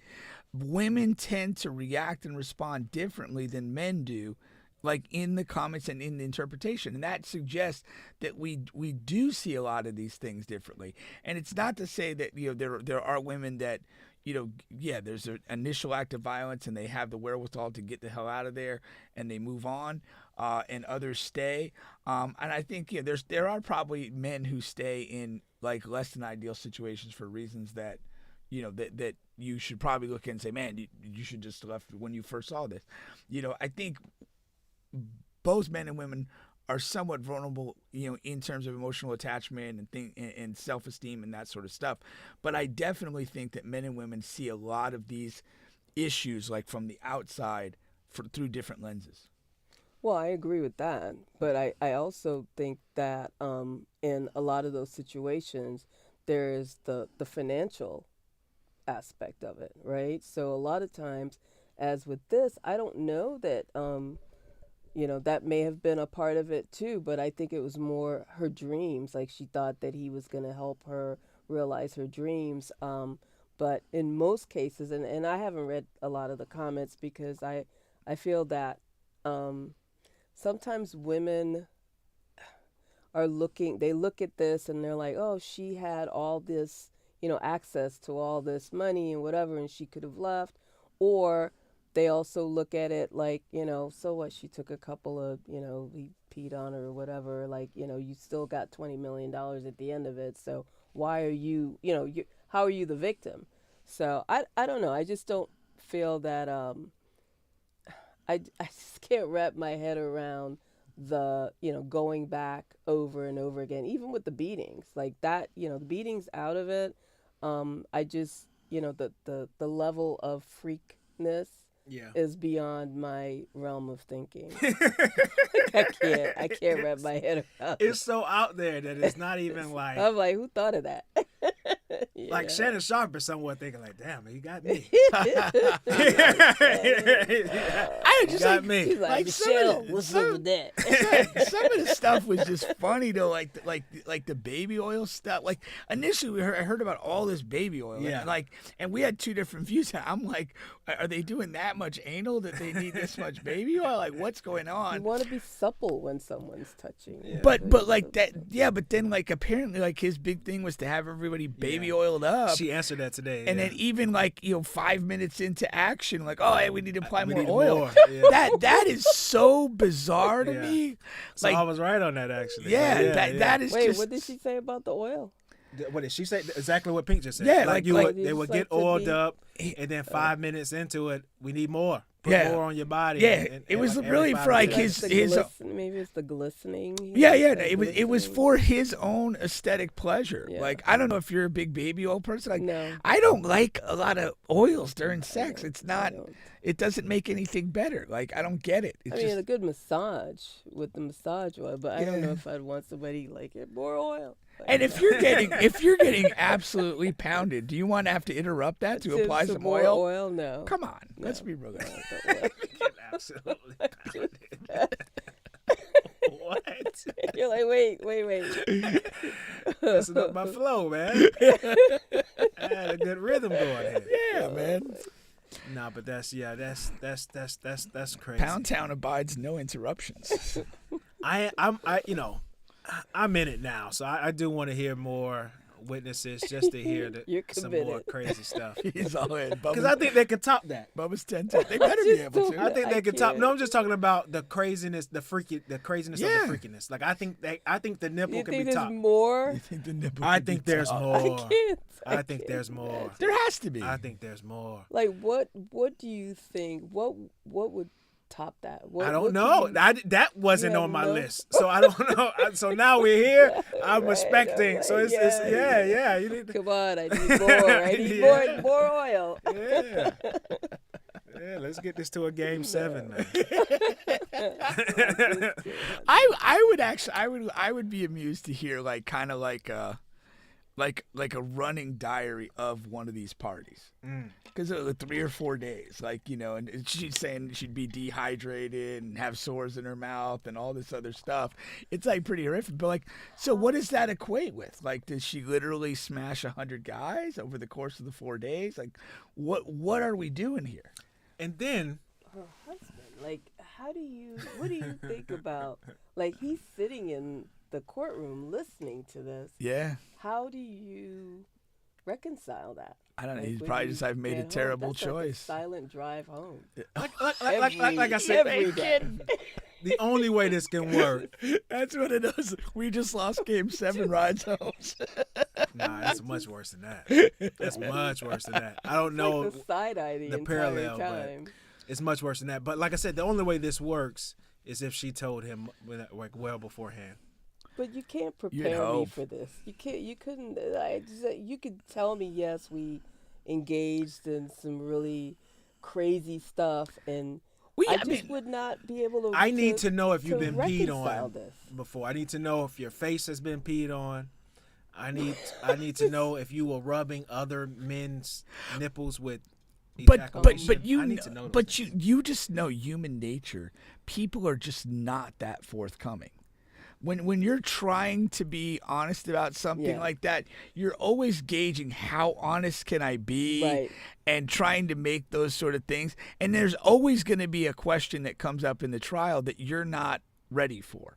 Women tend to react and respond differently than men do, like in the comments and in the interpretation, and that suggests that we do see a lot of these things differently. And it's not to say that there are women that there's an initial act of violence and they have the wherewithal to get the hell out of there and they move on, and others stay. And I think there are probably men who stay in like less than ideal situations for reasons that that you should probably look at and say, man, you should just have left when you first saw this. I think both men and women are somewhat vulnerable, in terms of emotional attachment and self-esteem and that sort of stuff. But I definitely think that men and women see a lot of these issues like from the outside through different lenses. Well, I agree with that, but I also think that in a lot of those situations, there is the financial aspect of it, right? So a lot of times, as with this, I don't know that that may have been a part of it too, but I think it was more her dreams. Like she thought that he was going to help her realize her dreams. But in most cases, and I haven't read a lot of the comments because I feel that sometimes women they look at this and they're like, oh, she had all this, access to all this money and whatever, and she could have left. Or they also look at it like, so what, she took a couple of, he peed on her or whatever, like, you still got $20 million at the end of it. So why are you, how are you the victim? So I don't know. I just don't feel that, I just can't wrap my head around the, going back over and over again, even with the beatings like that, the beatings out of it. I just, the level of freakness is beyond my realm of thinking. I can't wrap my head around it. It's so out there that it's not even like. I'm like, who thought of that? Like Shannon Sharp is somewhat thinking like, damn, he got me. I just got me. He's like, Michelle, what's up with that? Some of the stuff was just funny though, like the baby oil stuff. Like initially, I heard about all this baby oil, and we had two different views. I'm like, are they doing that much anal that they need this much baby oil? Like, what's going on? You want to be supple when someone's touching. Yeah. But like that, yeah. But then like apparently like his big thing was to have everybody baby oiled up. She answered that today. And then even like 5 minutes into action, like, oh, hey, we need to apply more oil. More. Yeah. That is so bizarre to me. So like, I was right on that actually. That is. Wait, just... what did she say about the oil? What did she say? Exactly what Pink just said. Yeah, they would get oiled up, and then 5 minutes into it, we need more. Put more on your body. Yeah, it was really for like his maybe it's the glistening. It was for his own aesthetic pleasure. Yeah. Like I don't know if you're a big baby oil person. Like no. I don't like a lot of oils during sex. It's not. It doesn't make anything better. Like I don't get it. It's I mean, a good massage with the massage oil, but I don't know if I'd want somebody like it more oil. And if you're getting absolutely pounded, do you want to have to interrupt that to apply some oil? Oil, no. Come on, let's be real. Absolutely pounded. What? You're like, wait. Messing up my flow, man. I had a good rhythm going here. Yeah, man. Nah, but that's crazy. Pound Town abides no interruptions. I'm in it now, so I do want to hear more witnesses just to hear You're some more committed. crazy stuff. He's all in. Because I think they can top that. Bubba's 10-10. They better be able to. I think they can top. can't. No, I'm just talking about the craziness, the craziness Yeah. of the freakiness. Like I think the nipple You can think be there's top. more? You think the nipple I could be think there's top? more. I can't. I think can't there's more. imagine. There has to be. I think there's more. Like what do you think? What would top that? What, I don't what know. could you- That wasn't Yeah, on my no. list, so I don't know. So now we're here. I'm Right, respecting. right, So it's yeah. You need to, Come on, I need more. I need Yeah. more oil. yeah. Yeah, let's get this to a game 7, man. I would be amused to hear like kind of like a running diary of one of these parties. Because it was 3 or 4 days, like, you know, and she's saying she'd be dehydrated and have sores in her mouth and all this other stuff. It's like pretty horrific. But like, so what does that equate with? Like, does she literally smash 100 guys over the course of the 4 days? Like, what are we doing here? And then Her husband, like, what do you think about, like, he's sitting in the courtroom listening to this. Yeah. How do you reconcile that? I don't know. Like, He's when probably you just I've made a get home, terrible that's like a choice. silent drive home. like I said, every day. the only way this can work. That's what it is. We just lost game 7 rides home. Nah, that's much worse than that. That's much worse than that. I don't know Like the side eye the entire parallel, time. but it's much worse than that. But like I said, the only way this works is if she told him like well beforehand. But you can't You'd prepare me hope. for this. You can't. You couldn't. You could tell me yes, we engaged in some really crazy stuff, and I just would not be able to. I need to know if you've been peed reconcile on this. before. I need to know if your face has been peed on. I need to know if you were rubbing other men's nipples with ejaculation. But you I need to know those but things. you just know human nature. People are just not that forthcoming. When you're trying to be honest about something Yeah. like that, you're always gauging how honest can I be, Right. and trying to make those sort of things. And there's always going to be a question that comes up in the trial that you're not ready for,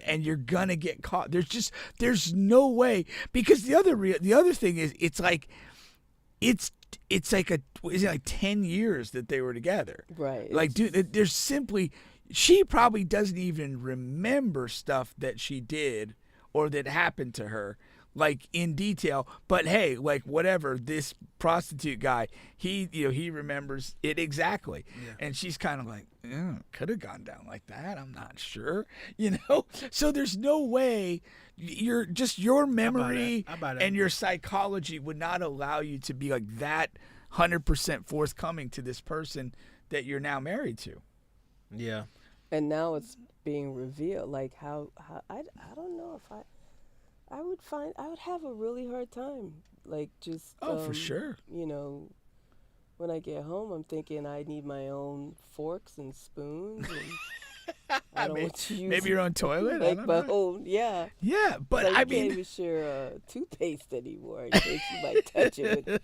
and you're gonna get caught. There's no way, because the other thing is it's like 10 years that they were together. Right. Like, dude, there's simply, she probably doesn't even remember stuff that she did or that happened to her, like, in detail. But hey, like, whatever, this prostitute guy, he remembers it exactly. Yeah. And she's kind of like, could have gone down like that. I'm not sure, So there's no way your memory How about that? and your psychology would not allow you to be like that 100% forthcoming to this person that you're now married to. Yeah. And now it's being revealed. Like how I don't know if I would have a really hard time. Like just For sure. When I get home, I'm thinking I need my own forks and spoons. And I don't want to use Maybe your own toilet. I like don't my know. own, yeah. Yeah, but Like, I you can't mean, even share toothpaste anymore in case you might touch it with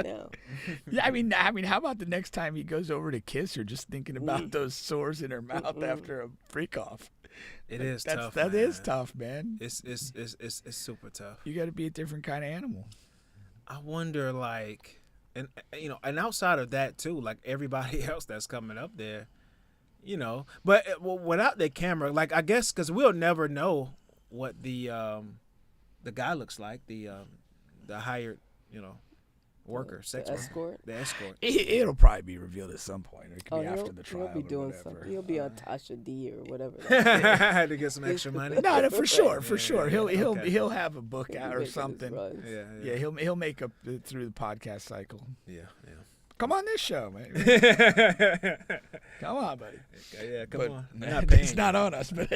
no. yeah, I mean, how about the next time he goes over to kiss her, just thinking about those sores in her mouth after a freak off? It is tough. That man. is tough, man. It's super tough. You got to be a different kind of animal. I wonder, like, and outside of that too, like everybody else that's coming up there, but without the camera, like I guess because we'll never know what the guy looks like, the hired worker, sex The worker, escort? the escort. It'll probably be revealed at some point. It could be after the trial. He'll be doing or whatever. something. He'll be on Tasha D or whatever. Had to get some extra money. No, for sure. Okay. He'll have a book out or Making his something. runs. Yeah, he'll make up through the podcast cycle. Yeah. Come on this show, man. Come on, buddy. Yeah, come But on. it's not on us, but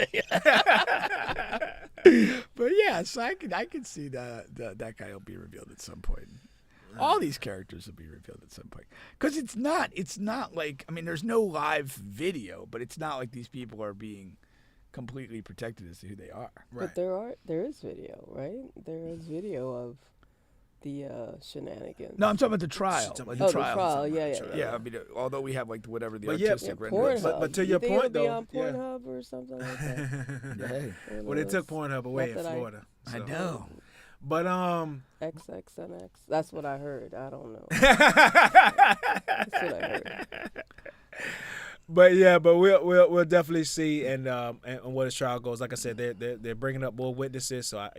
but yeah, so I can see that guy will be revealed at some point. All these characters will be revealed at some point, because it's not like, I mean, there's no live video, but it's not like these people are being completely protected as to who they are. Right. But there is video, right? There is video of the shenanigans. No, I'm talking about the trial. Talking Like about the trial, yeah. Yeah, I mean, although we have like whatever the But yeah, artistic Yeah, rendering. Pornhub. But to You your think point, it'll be though, on yeah. Pornhub or something like that. Hey, One of Well, they took those- Pornhub away in not that Florida. I so- know. But XXNX. That's what I heard. I don't know. That's what I heard. But yeah, but we'll definitely see and what his trial goes. Like I said, they're bringing up more witnesses, so I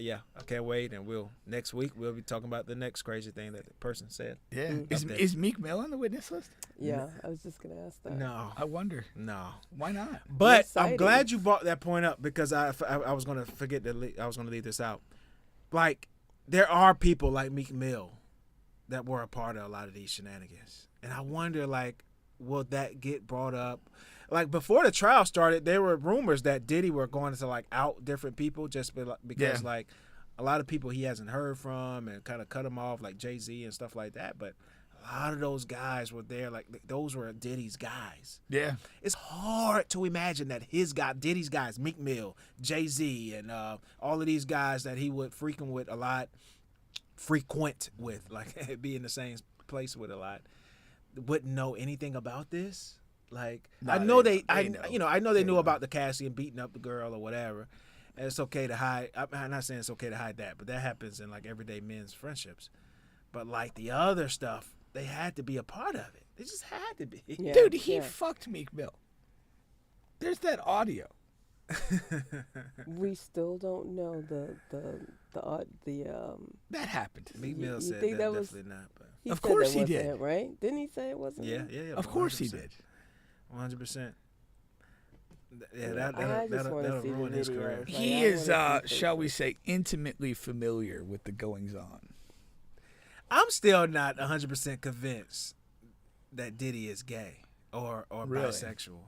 can't wait. And next week we'll be talking about the next crazy thing that the person said. Yeah, is Meek Mill on the witness list? Yeah, I was just gonna ask that. No, I wonder. no. Why not? But Exciting. I'm glad you brought that point up because I was gonna I was gonna leave this out. Like there are people like Meek Mill that were a part of a lot of these shenanigans, and I wonder like. Will that get brought up? Like before the trial started, there were rumors that Diddy were going to like out different people just because like a lot of people he hasn't heard from and kind of cut him off, like Jay-Z and stuff like that. But a lot of those guys were there, like those were Diddy's guys. Yeah, it's hard to imagine that Diddy's guys, Meek Mill, Jay-Z, and all of these guys that he would frequent with, like be in the same place with a lot. Wouldn't know anything about this. Like I know they knew about the Cassie and beating up the girl or whatever. And it's okay to hide. I'm not saying it's okay to hide that, but that happens in like everyday men's friendships. But like the other stuff, they had to be a part of it. They just had to be. Yeah, dude, he fucked Meek Mill. There's that audio. We still don't know the that happened. Meek Mill you said think that was, definitely not. But he Of said course that he wasn't did. him, right? Didn't he say it wasn't him? yeah. Of course he did. 100%. Yeah, I just wanna that'll see the ruin his videos. career. Like, He I is, wanna see shall we pictures. say, intimately familiar with the goings on. I'm still not 100% convinced that Diddy is gay or Really? bisexual.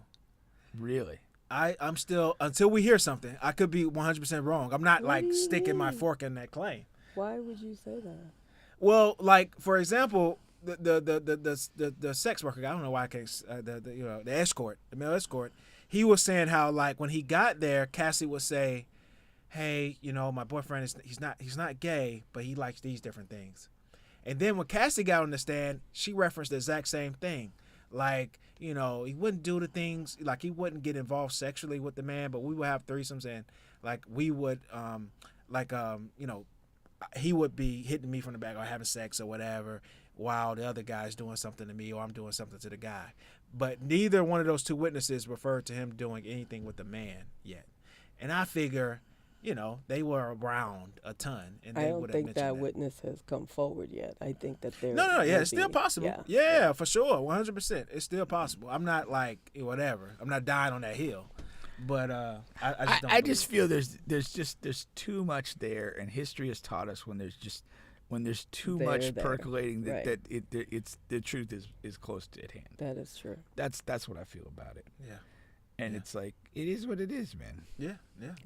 Really? I'm still, until we hear something, I could be 100% wrong. I'm not What like do you sticking my mean? fork in that claim. Why would you say that? Well, like for example, the sex worker, I don't know why I can't, the escort, the male escort, he was saying how like when he got there, Cassie would say, "Hey, my boyfriend he's not gay, but he likes these different things." And then when Cassie got on the stand, she referenced the exact same thing. Like, he wouldn't do the things, like he wouldn't get involved sexually with the man, but we would have threesomes and like we would, he would be hitting me from the back or having sex or whatever while the other guy's doing something to me or I'm doing something to the guy. But neither one of those two witnesses referred to him doing anything with the man yet. And I figure, they were around a ton. And I they don't would have think mentioned that witness has come forward yet. I think that they're No, yeah, it's still possible. Yeah. Yeah, for sure, 100%. It's still possible. I'm not like whatever. I'm not dying on that hill, but I just don't. I just feel there's too much there, and history has taught us when there's too much There. percolating Right. that it's the truth is close to at hand. That is true. That's what I feel about it. Yeah, And it's like it is what it is, man. yeah.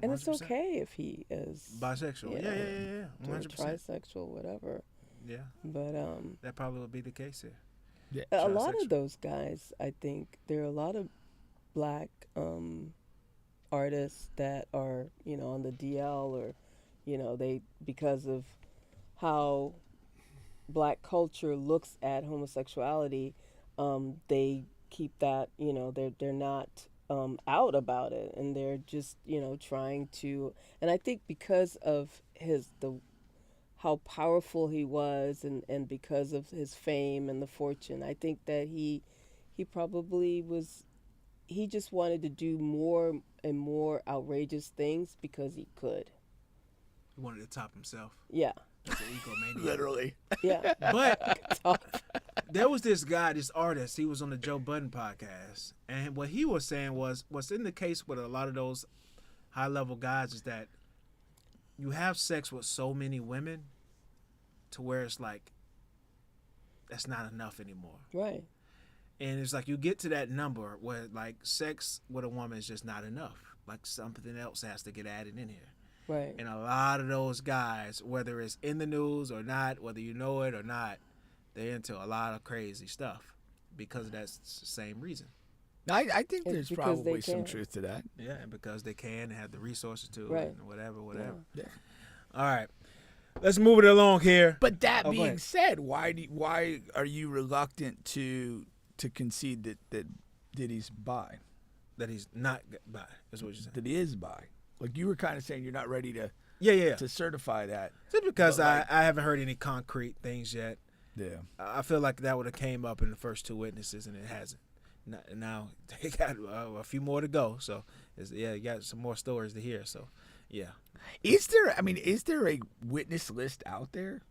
And it's 100%. okay if he is Bisexual. Yeah. or 100%. trisexual, whatever. Yeah, But that probably would be the case here. Yeah. a lot Trisexual. of those guys, I think there are a lot of black artists that are on the DL or they, because of how black culture looks at homosexuality, they keep that, they're not out about it, and they're just trying to, and I think because of how powerful he was, and because of his fame and the fortune, I think that he probably he just wanted to do more and more outrageous things because he could. He wanted to top himself. Yeah. That's an egomaniac. Literally. Yeah. But there was this guy, this artist, he was on the Joe Budden podcast. And what he was saying was, what's in the case with a lot of those high level guys is that you have sex with so many women to where it's like, that's not enough anymore. Right. And it's like you get to that number where like sex with a woman is just not enough. Like something else has to get added in here. Right. And a lot of those guys, whether it's in the news or not, whether you know it or not, they're into a lot of crazy stuff because of that same reason. I think It's there's because they probably some can. truth to that. Yeah, and because they can and have the resources to Right. and whatever. Yeah. All right. Let's move it along here. But that Oh, go being ahead. said, why are you reluctant to concede that Diddy's That he's not bi, is what you're saying. that he is bi? Like you were kind of saying, you're not ready to Yeah. to certify that. Just because But, I haven't heard any concrete things yet. Yeah. I feel like that would have came up in the first two witnesses, and it hasn't. Now they got a few more to go. So, you got some more stories to hear. So, yeah. Is there a witness list out there?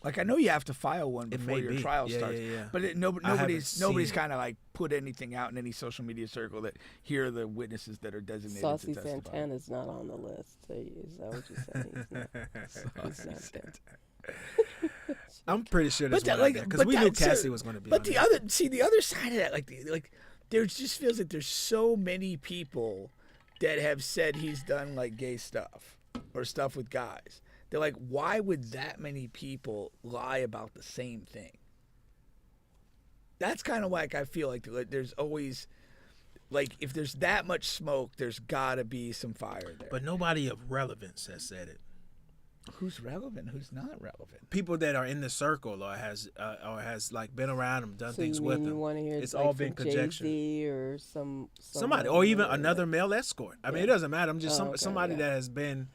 Like, I know you have to file one before your trial starts. Yeah. But nobody's kind of like put anything out in any social media circle that here are the witnesses that are designated Saucy to testify. Santana's not on the list. Is that what you're saying? He's not there. I'm pretty sure that's But because but we knew that- Cassie was going to be. But on the there. other side of that, like there just feels like there's so many people that have said he's done like gay stuff or stuff with guys. They're like, why would that many people lie about the same thing? That's kind of like I feel like there's always, like, if there's that much smoke, there's got to be some fire there. But nobody of relevance has said it. Who's relevant? Who's not relevant? People that are in the circle or has like been around them, done So things you with mean you them. want to hear It's like all been from conjecture. Jay-Z or Somebody, or even another male escort. I mean, it doesn't matter. I'm just Oh, okay, somebody yeah. that has been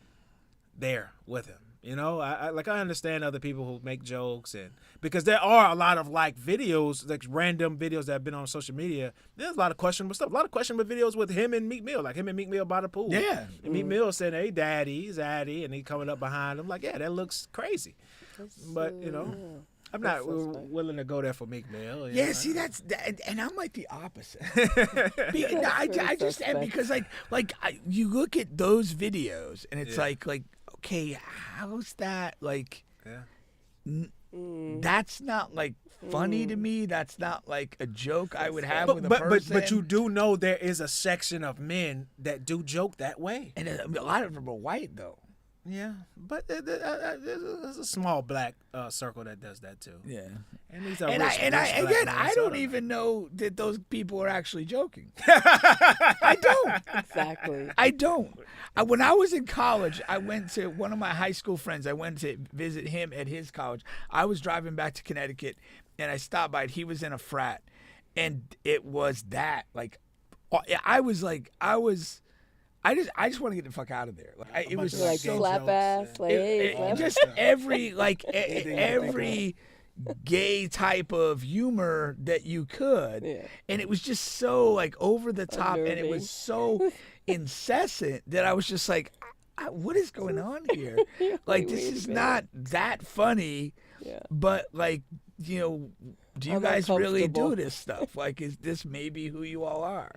there with him. You know, I understand other people who make jokes, and because there are a lot of like videos, like random videos that have been on social media. There's a lot of questionable stuff. A lot of questionable videos with him and Meek Mill, like him and Meek Mill by the pool. Yeah. And Meek Mill saying, "Hey, daddy, he's Addy," and he coming up behind him like, "Yeah, that looks crazy." But you know, I'm not willing to go there for Meek Mill. you Yeah, know. see, and I'm like the opposite. That's I very just am suspect. because you look at those videos and it's like okay, how's that like? Yeah. That's not like funny to me. That's not like a joke I would have with a But person. you do know there is a section of men that do joke that way. and a lot of them are white though. Yeah, but there's a small black circle that does that too. Yeah. And these are And rich black again, men, I so don't even know that those people are actually joking. I don't. Exactly. I don't. When I was in college, I went to one of my high school friends. I went to visit him at his college. I was driving back to Connecticut, and I stopped by it. He was in a frat, and it was that. Like, I just want to get the fuck out of there. Like, it was bunch of, Like so slap jokes, ass, yeah. like hey, slap just every every gay type of humor that you could, Yeah. and it was just so like over the top, and it Unnerving. was so incessant that I was just like, what is going on here? Like, this wait a is minute. not that funny, Yeah. but like, you know, do you I'm guys really do uncomfortable. this stuff? Like, is this maybe who you all are?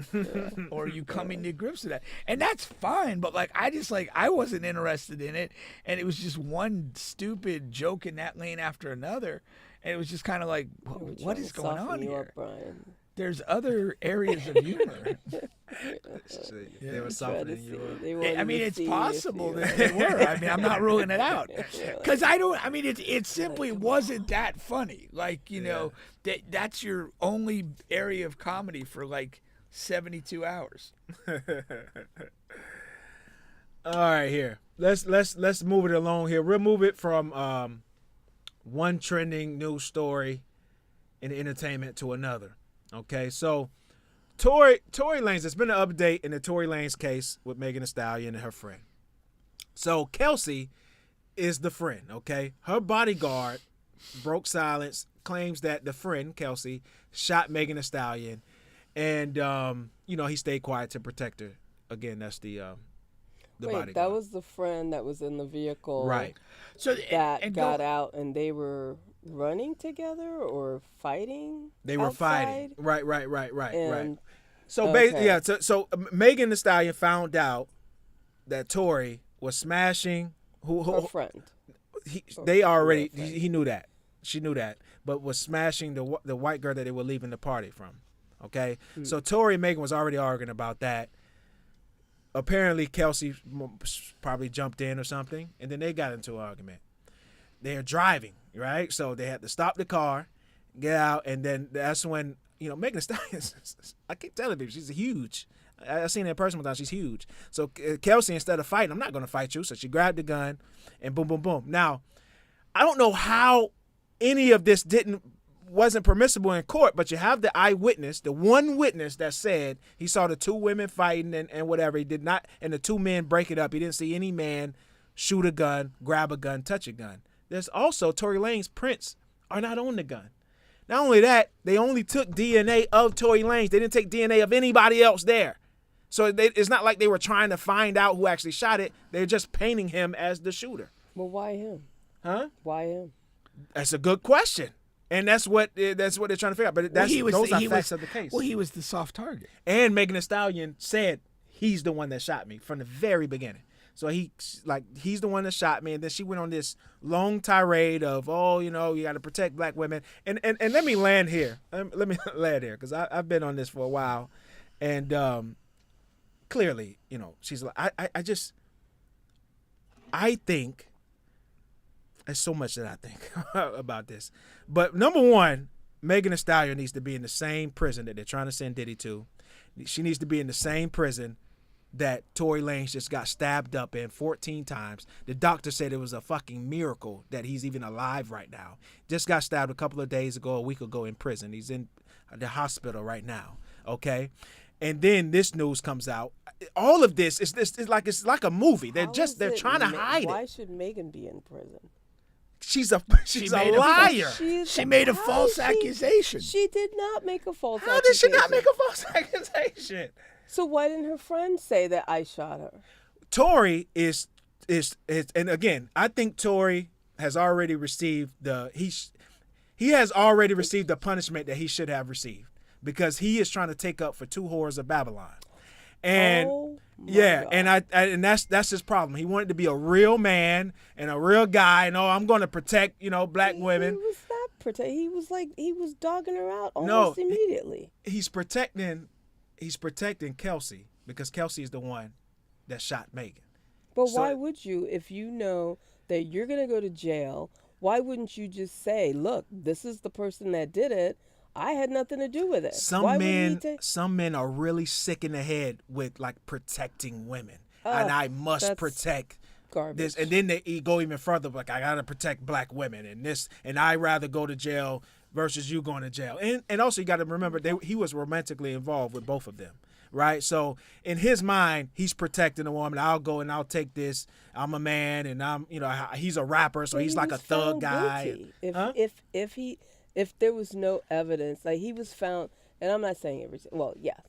Or are you coming to grips with that? And that's fine, but like, I wasn't interested in it, and it was just one stupid joke in that lane after another, and it was just kind of like, We're what trying is to going soften on you here? up, Brian. There's other areas of humor. They were Try to softening see. you up. They I wanted mean, to it's see if possible you- that they were. I mean, I'm not ruling it out. Because it simply wasn't that funny. Like, you know, that's your only area of comedy for like 72 hours. All right, here. Let's move it along here. We'll move it from one trending news story in entertainment to another. Okay, so Tory Lanez. There's been an update in the Tory Lanez case with Megan Thee Stallion and her friend. So Kelsey is the friend. Okay, her bodyguard broke silence, claims that the friend Kelsey shot Megan Thee Stallion, and he stayed quiet to protect her. Again, that's the Wait, bodyguard. that was the friend that was in the vehicle. Right. So That got out, and they were running together or fighting. They were fighting. outside? Right. And So okay. So Megan Thee Stallion found out that Tory was smashing her friend. He knew that. She knew that, but was smashing the white girl that they were leaving the party from. Okay? So Tory and Megan was already arguing about that. Apparently Kelsey probably jumped in or something, and then they got into an argument. They're driving, right? So they had to stop the car, get out, and then that's when, Megan Thee Stallion, I keep telling people, she's huge. I've seen her in person one time. She's huge. So Kelsey, instead of fighting, I'm not going to fight you. So she grabbed the gun and boom, boom, boom. Now, I don't know how any of this wasn't permissible in court, but you have the eyewitness, the one witness that said he saw the two women fighting and whatever. He did not, and the two men break it up. He didn't see any man shoot a gun, grab a gun, touch a gun. There's also Tory Lanez prints are not on the gun. Not only that, they only took DNA of Tory Lanez. They didn't take DNA of anybody else there. So it's not like they were trying to find out who actually shot it. They're just painting him as the shooter. Well, why him? Huh? Why him? That's a good question. And that's what they're trying to figure out. But those are facts of the case. Well, he was the soft target. And Megan Thee Stallion said he's the one that shot me from the very beginning. So he's the one that shot me, and then she went on this long tirade of, you got to protect black women. And let me land here. Let me land here because I've been on this for a while, and clearly, she's like, I think there's so much that I think about this, but number one, Megan Thee Stallion needs to be in the same prison that they're trying to send Diddy to. She needs to be in the same prison that Tory Lanez just got stabbed up in 14 times. The doctor said it was a fucking miracle that he's even alive right now. Just got stabbed a couple of days ago, a week ago in prison. He's in the hospital right now, okay? And then this news comes out. All of this is like a movie. They're trying to hide it. Why should Megan be in prison? She's a liar. She made a false accusation. She did not make a false accusation. How did she not make a false accusation? So why didn't her friend say that I shot her? Tory is and again, I think Tory has already received he has already received the punishment that he should have received because he is trying to take up for 2 whores of Babylon. And God. and that's his problem. He wanted to be a real man and a real guy and I'm going to protect, black women. He was not protect. He was dogging her out almost immediately. He's protecting Kelsey because Kelsey is the one that shot Megan. But why would you, if you know that you're going to go to jail, why wouldn't you just say, look, this is the person that did it. I had nothing to do with it. Some men are really sick in the head with like protecting women. And I must protect garbage. This. And then they go even further, like I got to protect black women and I'd rather go to jail versus you going to jail. And also you got to remember he was romantically involved with both of them, right? So in his mind, he's protecting a woman. I'll go and I'll take this. I'm a man and I'm, he's a rapper, so he's like a thug guy. If there was no evidence, like he was found, and I'm not saying everything. Well, yeah,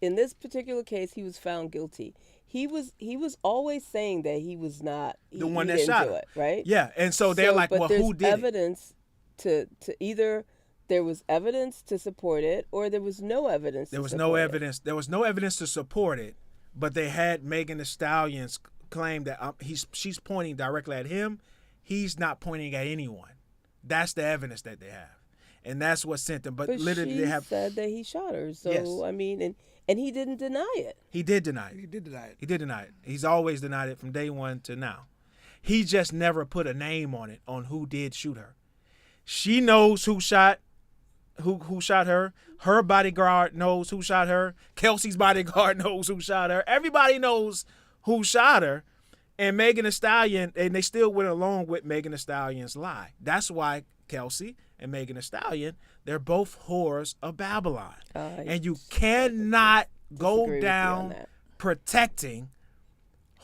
in this particular case, he was found guilty. He was always saying that he was not the one that shot it, right? Yeah, and so they're like, well, who did evidence to either there was evidence to support it or there was no evidence. There was no evidence. There was no evidence to support it, but they had Megan Thee Stallion's claim that she's pointing directly at him. He's not pointing at anyone. That's the evidence that they have. And that's what sent them. But literally, she they have said that he shot her. So yes. I mean, and he didn't deny it. He did deny it. He's always denied it from day one to now. He just never put a name on it on who did shoot her. She knows who shot her. Her bodyguard knows who shot her. Kelsey's bodyguard knows who shot her. Everybody knows who shot her. And Megan Thee Stallion, and they still went along with Megan Thee Stallion's lie. That's why Kelsey and Megan Thee Stallion, they're both whores of Babylon. And you cannot go down protecting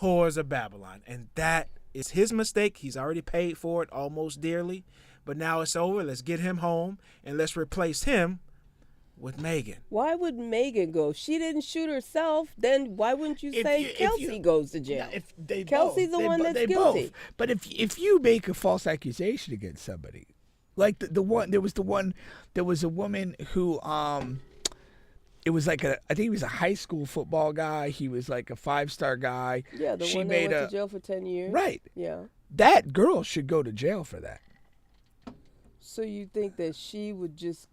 whores of Babylon. And that is his mistake. He's already paid for it almost dearly. But now it's over. Let's get him home and let's replace him with Megan. Why would Megan go? If she didn't shoot herself, then why wouldn't you say Kelsey goes to jail? Kelsey's the one that's guilty. But if you make a false accusation against somebody, like there was a woman who it was like I think he was a high school football guy. He was like a 5-star guy. Yeah, the one that went to jail for 10 years. Right. Yeah. That girl should go to jail for that. So you think that she would just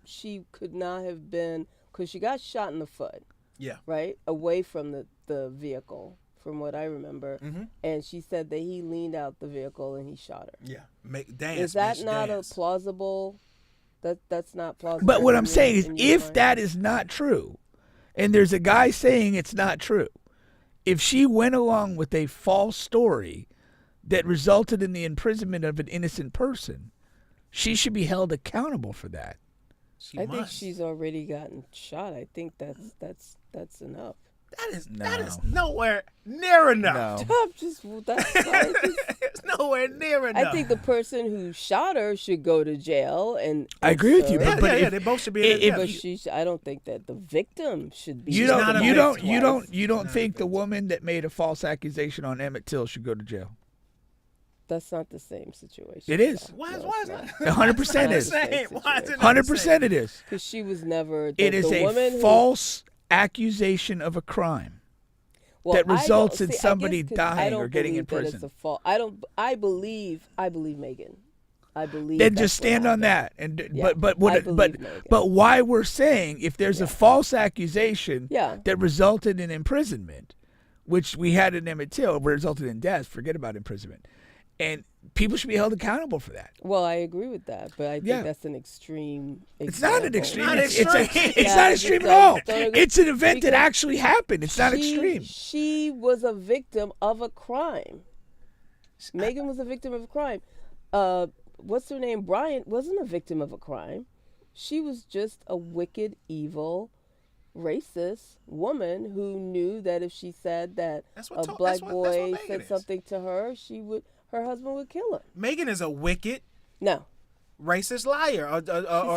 she could not have been, because she got shot in the foot. Yeah. Right? Away from the vehicle, from what I remember. Mm-hmm. And she said that he leaned out the vehicle and he shot her. Yeah. Dance. Is that not a plausible? That's not plausible. But what I'm saying is, if that is not true, and there's a guy saying it's not true, if she went along with a false story that resulted in the imprisonment of an innocent person, she should be held accountable for that. I think she's already gotten shot. I think that's enough. That is nowhere near enough. No. I'm just that's I just- It's nowhere near enough. I think the person who shot her should go to jail, and I agree with you, serve. but yeah, if- they both should be in if- there. But I don't think that the victim should be. You She's not don't. a You don't. victim. You don't think the woman that made a false accusation on Emmett Till should go to jail? That's not the same situation. It is. Why is it's that? 100% is. Why is it not the 100% same? it is. Because she was never. It is the woman a false accusation of a crime. that I don't- results in see, I guess somebody 'cause dying I don't or getting in believe that prison. It's a fault. I don't. I believe Megan. I believe. Then that's just what stand on happened. that. And Yeah, but I believe Megan. but why we're saying if there's a false accusation Yeah. that resulted in imprisonment, which we had in Emmett Till, resulted in death. Forget about imprisonment, and people should be held accountable for that. Well, I agree with that, but I think Yeah. that's an extreme. It's not an example. extreme. Not It's extreme. it's Yeah, not I extreme just at all. don't agree. It's an event that Because actually happened. It's not extreme. She was a victim of a crime. Megan was a victim of a crime. What's her name? Bryant wasn't a victim of a crime. She was just a wicked, evil, racist woman who knew that if she said that That's what a to- black that's what boy Megan said is. something to her, her husband would kill her. Megan is a wicked, No. racist liar, or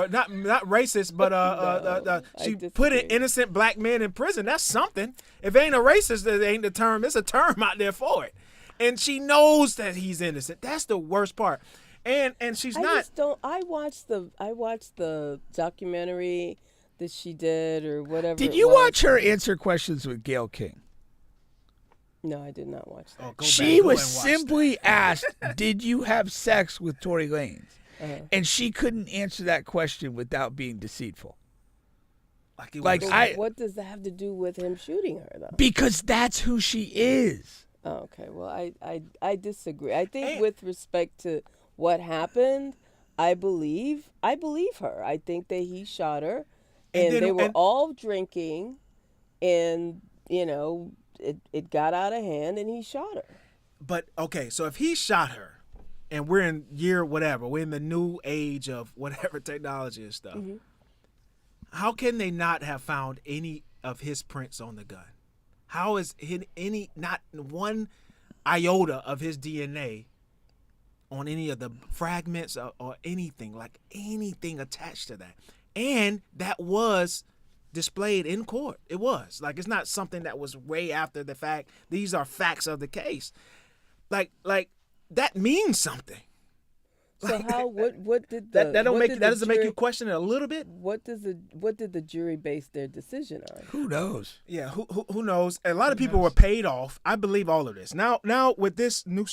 not racist, but No, she I put an disagree. innocent black man in prison. That's something. If it ain't a racist, that ain't the term. It's a term out there for it, and she knows that he's innocent. That's the worst part, and she's I not. just don't. I watched the documentary that she did or whatever. Did it you was. watch her answer questions with Gayle King? No, I did not watch that. Oh, go She back, go was and watch simply asked, "Did you have sex with Tory Lanez?" Uh-huh. And she couldn't answer that question without being deceitful. that. like, Was- But what does that have to do with him shooting her, though? Because that's who she is. Oh, okay. Well, I disagree. I think And- with respect to what happened, I believe her. I think that he shot her, And and then- they were and- all drinking, and it got out of hand, and he shot her. But okay, so if he shot her, and we're in year whatever, we're in the new age of whatever technology and stuff. Mm-hmm. How can they not have found any of his prints on the gun? How is not one iota of his DNA on any of the fragments or anything, like anything attached to that? And that was displayed in court. It was like, it's not something that was way after the fact. These are facts of the case. Like that means something. So how? What did the That don't what make did that the doesn't make you jury- question it a little bit. What did the jury base their decision on? Who knows? Yeah, who knows? A lot of people were paid off. I believe all of this. Now with this new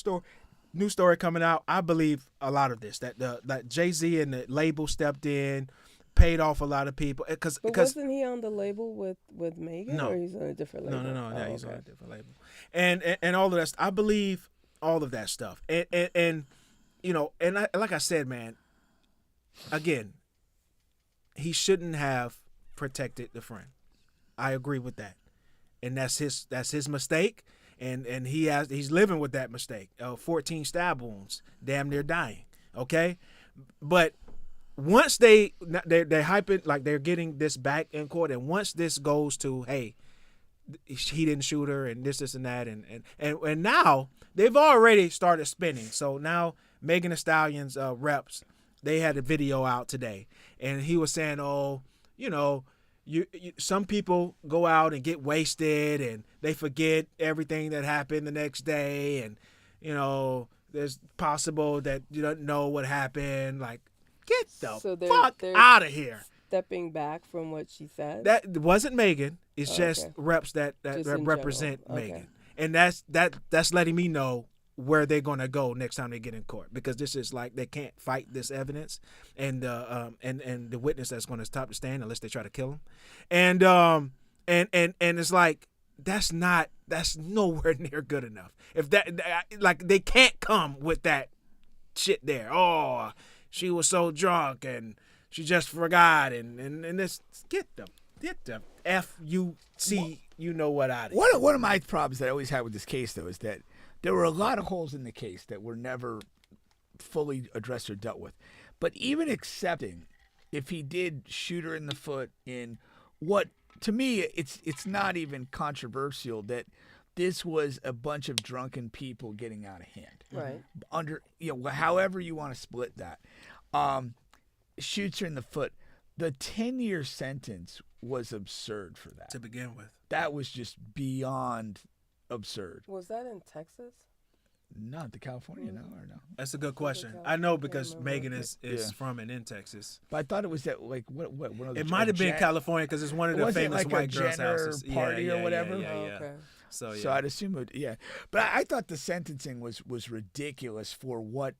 story coming out, I believe a lot of this. That Jay-Z and the label stepped in, paid off a lot of people because But wasn't he on the label with Megan, No. or he's on a different label? no, Oh, he's on okay. a different label, and all of that. I believe all of that stuff, and like I said, man, again, he shouldn't have protected the friend. I agree with that, and that's his mistake, and he's living with that mistake. 14 stab wounds, damn near dying. Okay, but once they're hyping, like they're getting this back in court, and once this goes to, hey, he didn't shoot her and this and that, and now they've already started spinning. So now Megan Thee Stallion's reps, they had a video out today, and he was saying, you some people go out and get wasted and they forget everything that happened the next day, and there's possible that you don't know what happened. Like, get the So fuck they're out of here. Stepping back from what she said. That wasn't Megan. It's Oh, just okay. reps that Just in represent general. Okay. Megan, and that's letting me know where they're gonna go next time they get in court, because this is like they can't fight this evidence and the witness that's gonna stop the stand unless they try to kill him, and it's like that's nowhere near good enough. If like they can't come with that shit there. Oh, she was so drunk and she just forgot and this get the F-U-C, you know what out of here. One of my problems that I always had with this case, though, is that there were a lot of holes in the case that were never fully addressed or dealt with. But even accepting if he did shoot her in the foot in what to me, it's not even controversial that this was a bunch of drunken people getting out of hand. Right. Under however you want to split that, shoots her in the foot. The 10-year sentence was absurd for that. To begin with. That was just beyond absurd. Was that in Texas? Not the California, no, or no? That's a good question. California. I know because Yeah, Megan is Yeah. from and in Texas. But I thought it was that one of the. It might have been California because it's one of the Was it famous like a white girls' Jenner houses. party or whatever? Yeah. Oh, okay. So yeah. So I'd assume it, yeah. But I thought the sentencing was ridiculous for what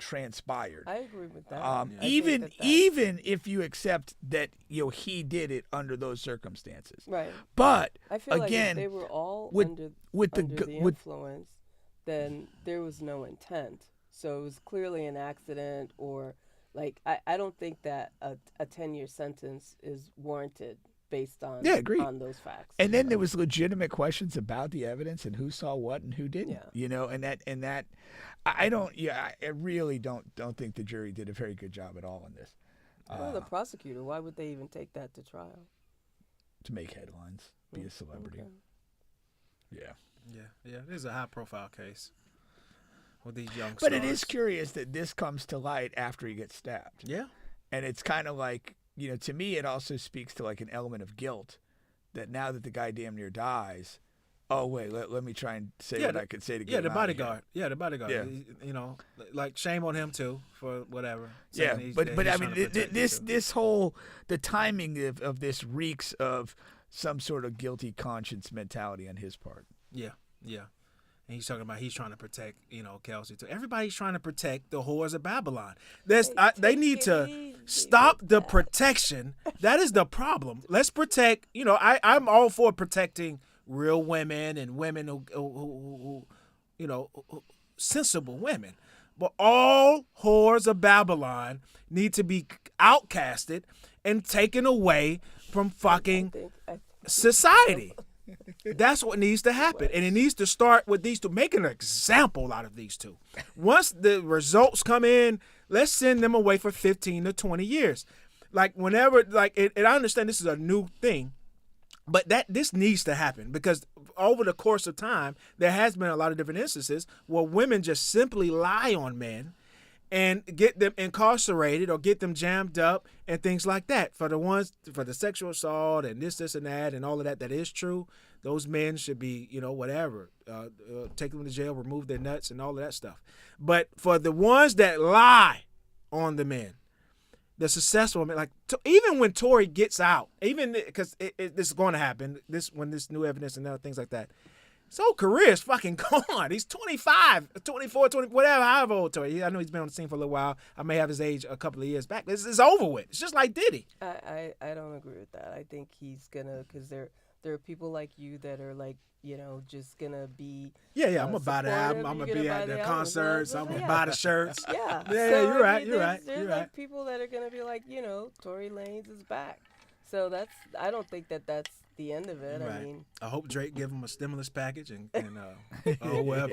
transpired. I agree with that. I think Even that even if you accept that he did it under those circumstances. right. But I feel like again, if they were all with- under with the under gu- the with- influence, then there was no intent. So it was clearly an accident, or like I don't think that a 10-year sentence is warranted based on agreed. on those facts. And then there was legitimate questions about the evidence and who saw what and who didn't. Yeah. And that I don't. Yeah, I really don't think the jury did a very good job at all in this. Well, the prosecutor, why would they even take that to trial? To make headlines, be a celebrity. Okay. Yeah. Yeah. This is a high-profile case with these young But stars. it is curious that this comes to light after he gets stabbed. Yeah. And it's kind of like, to me, it also speaks to like an element of guilt that now that the guy damn near dies, oh, wait, let me try and say what I could say to get Yeah, him the out of here. bodyguard. Yeah, the bodyguard. Yeah. Like shame on him too for whatever. Yeah, saying but he's I trying mean, to protect this him, too. this whole the timing of this reeks of some sort of guilty conscience mentality on his part. Yeah. And he's talking about he's trying to protect, Kelsey too. Everybody's trying to protect the whores of Babylon. They need to stop the protection. That is the problem. Let's protect. I'm all for protecting real women and women who sensible women. But all whores of Babylon need to be outcasted and taken away from fucking society. That's what needs to happen. And it needs to start with these two. Make an example out of these two. Once the results come in, let's send them away for 15 to 20 years. Like whenever, and I understand this is a new thing, but this needs to happen because over the course of time, there has been a lot of different instances where women just simply lie on men and get them incarcerated or get them jammed up and things like that. For the sexual assault and this and that and all of that is true. Those men should be, whatever, take them to jail, remove their nuts and all of that stuff. But for the ones that lie on the men, the successful men, even when Tory gets out, even because this is going to happen, when this new evidence and other things like that, his whole career is fucking gone. He's 25, 24, 20, whatever, however old Tory. I know he's been on the scene for a little while. I may have his age a couple of years back. It's over with. It's just like Diddy. I don't agree with that. I think he's gonna, because there are people like you that are like, just gonna be. Yeah. I'm gonna buy the album. I'm gonna be at the concerts. I'm gonna buy the shirts. Yeah. Yeah, So, you're right. I mean, You're right. There's You're like right. people that are gonna be like, Tory Lanez is back. So I don't think that's the end of it. Right. I mean, I hope Drake give him a stimulus package and whoever.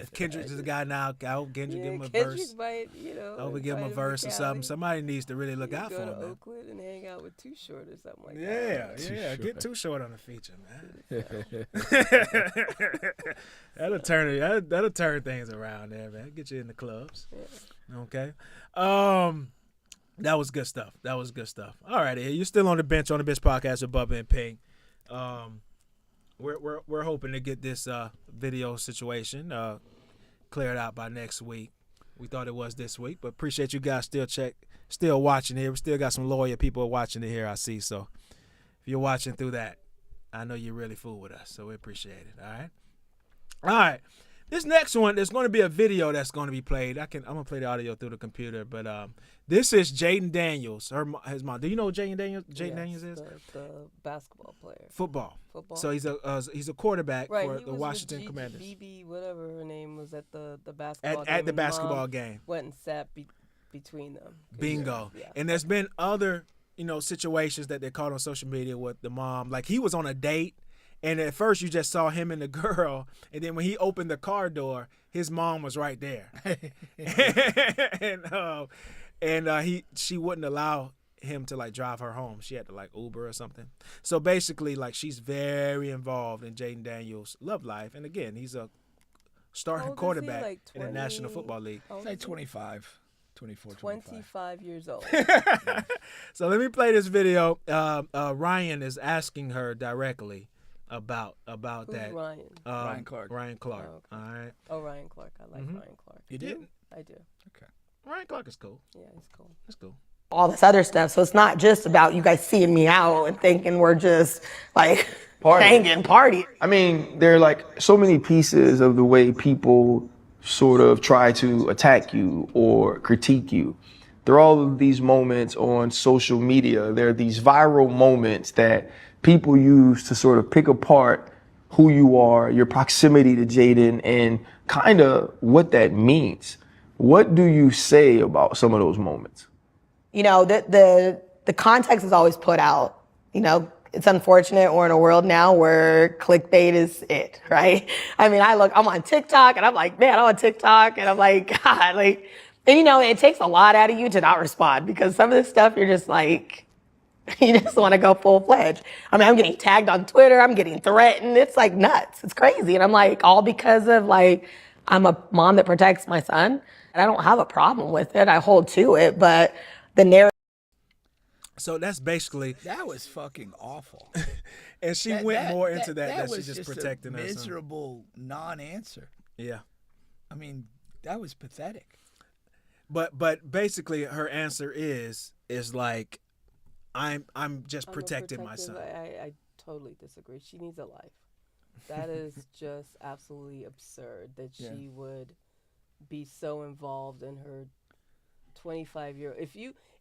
If Kendrick is the guy now, I hope Kendrick give him a Kendrick verse. might, I hope we give him a invite verse to or Cali. something. Somebody needs to really look out Go for to him, man. Oakland and hang out with Too Short or something like Yeah, that. yeah. Get Too Short on the feature, man. That'll turn things around there, man. Get you in the clubs. Okay. That was good stuff. All right, you're still on the bench podcast with Bubba and Pink. We're hoping to get this video situation cleared out by next week. We thought it was this week, but appreciate you guys still watching here. We still got some loyal people watching it here, I see. So if you're watching through that, I know you really fool with us, so we appreciate it. All right. This next one, there's going to be a video that's going to be played. I'm going to play the audio through the computer, but this is Jayden Daniels, his mom. Do you know who Jayden Daniels is? The basketball player. Football. Football. So he's a quarterback Right, for he the was Washington with Commanders. BB, whatever her name was, at the basketball game. At the and mom basketball game. Went and sat between them. Bingo. Yeah. And there's been other, situations that they caught on social media with the mom. Like he was on a date, and at first you just saw him and the girl, and then when he opened the car door, his mom was right there. and she wouldn't allow him to like drive her home. She had to like Uber or something. So basically, like she's very involved in Jayden Daniels' love life. And again, he's a starting old is he, quarterback like in the 20? National Football League. How old It's like is he? 25, 24, 25. 25 years old. So let me play this video. Ryan is asking her directly about Who's that. Ryan? Ryan Clark. Ryan Clark. Oh, okay. All right. Oh, Ryan Clark. I like Mhm. Ryan Clark. You did? I do. Ryan Clark is cool. Yeah, he's cool. That's cool. all this other stuff. So it's not just about you guys seeing me out and thinking we're just like hanging, party. I mean, there are like so many pieces of the way people sort of try to attack you or critique you. There are all of these moments on social media. There are these viral moments that people use to sort of pick apart who you are, your proximity to Jayden, and kind of what that means. What do you say about some of those moments? You know, the context is always put out. You know, it's unfortunate we're in a world now where clickbait is it, right? I mean, I'm on TikTok and I'm like, man, I'm on TikTok and I'm like, God, like, and you know, it takes a lot out of you to not respond because some of this stuff you're just like, you just want to go full fledged. I mean, I'm getting tagged on Twitter. I'm getting threatened. It's like nuts. It's crazy. And I'm like, all because of like, I'm a mom that protects my son and I don't have a problem with it. I hold to it, but the narrative. So that's basically, That was fucking awful. and she went more into that she's just protecting a her son. miserable non-answer. Yeah. I mean, that was pathetic. But basically her answer is like, I'm just I'm a protecting my protective- son. I totally disagree. She needs a life. That is just absolutely absurd that she would be so involved in her 25-year.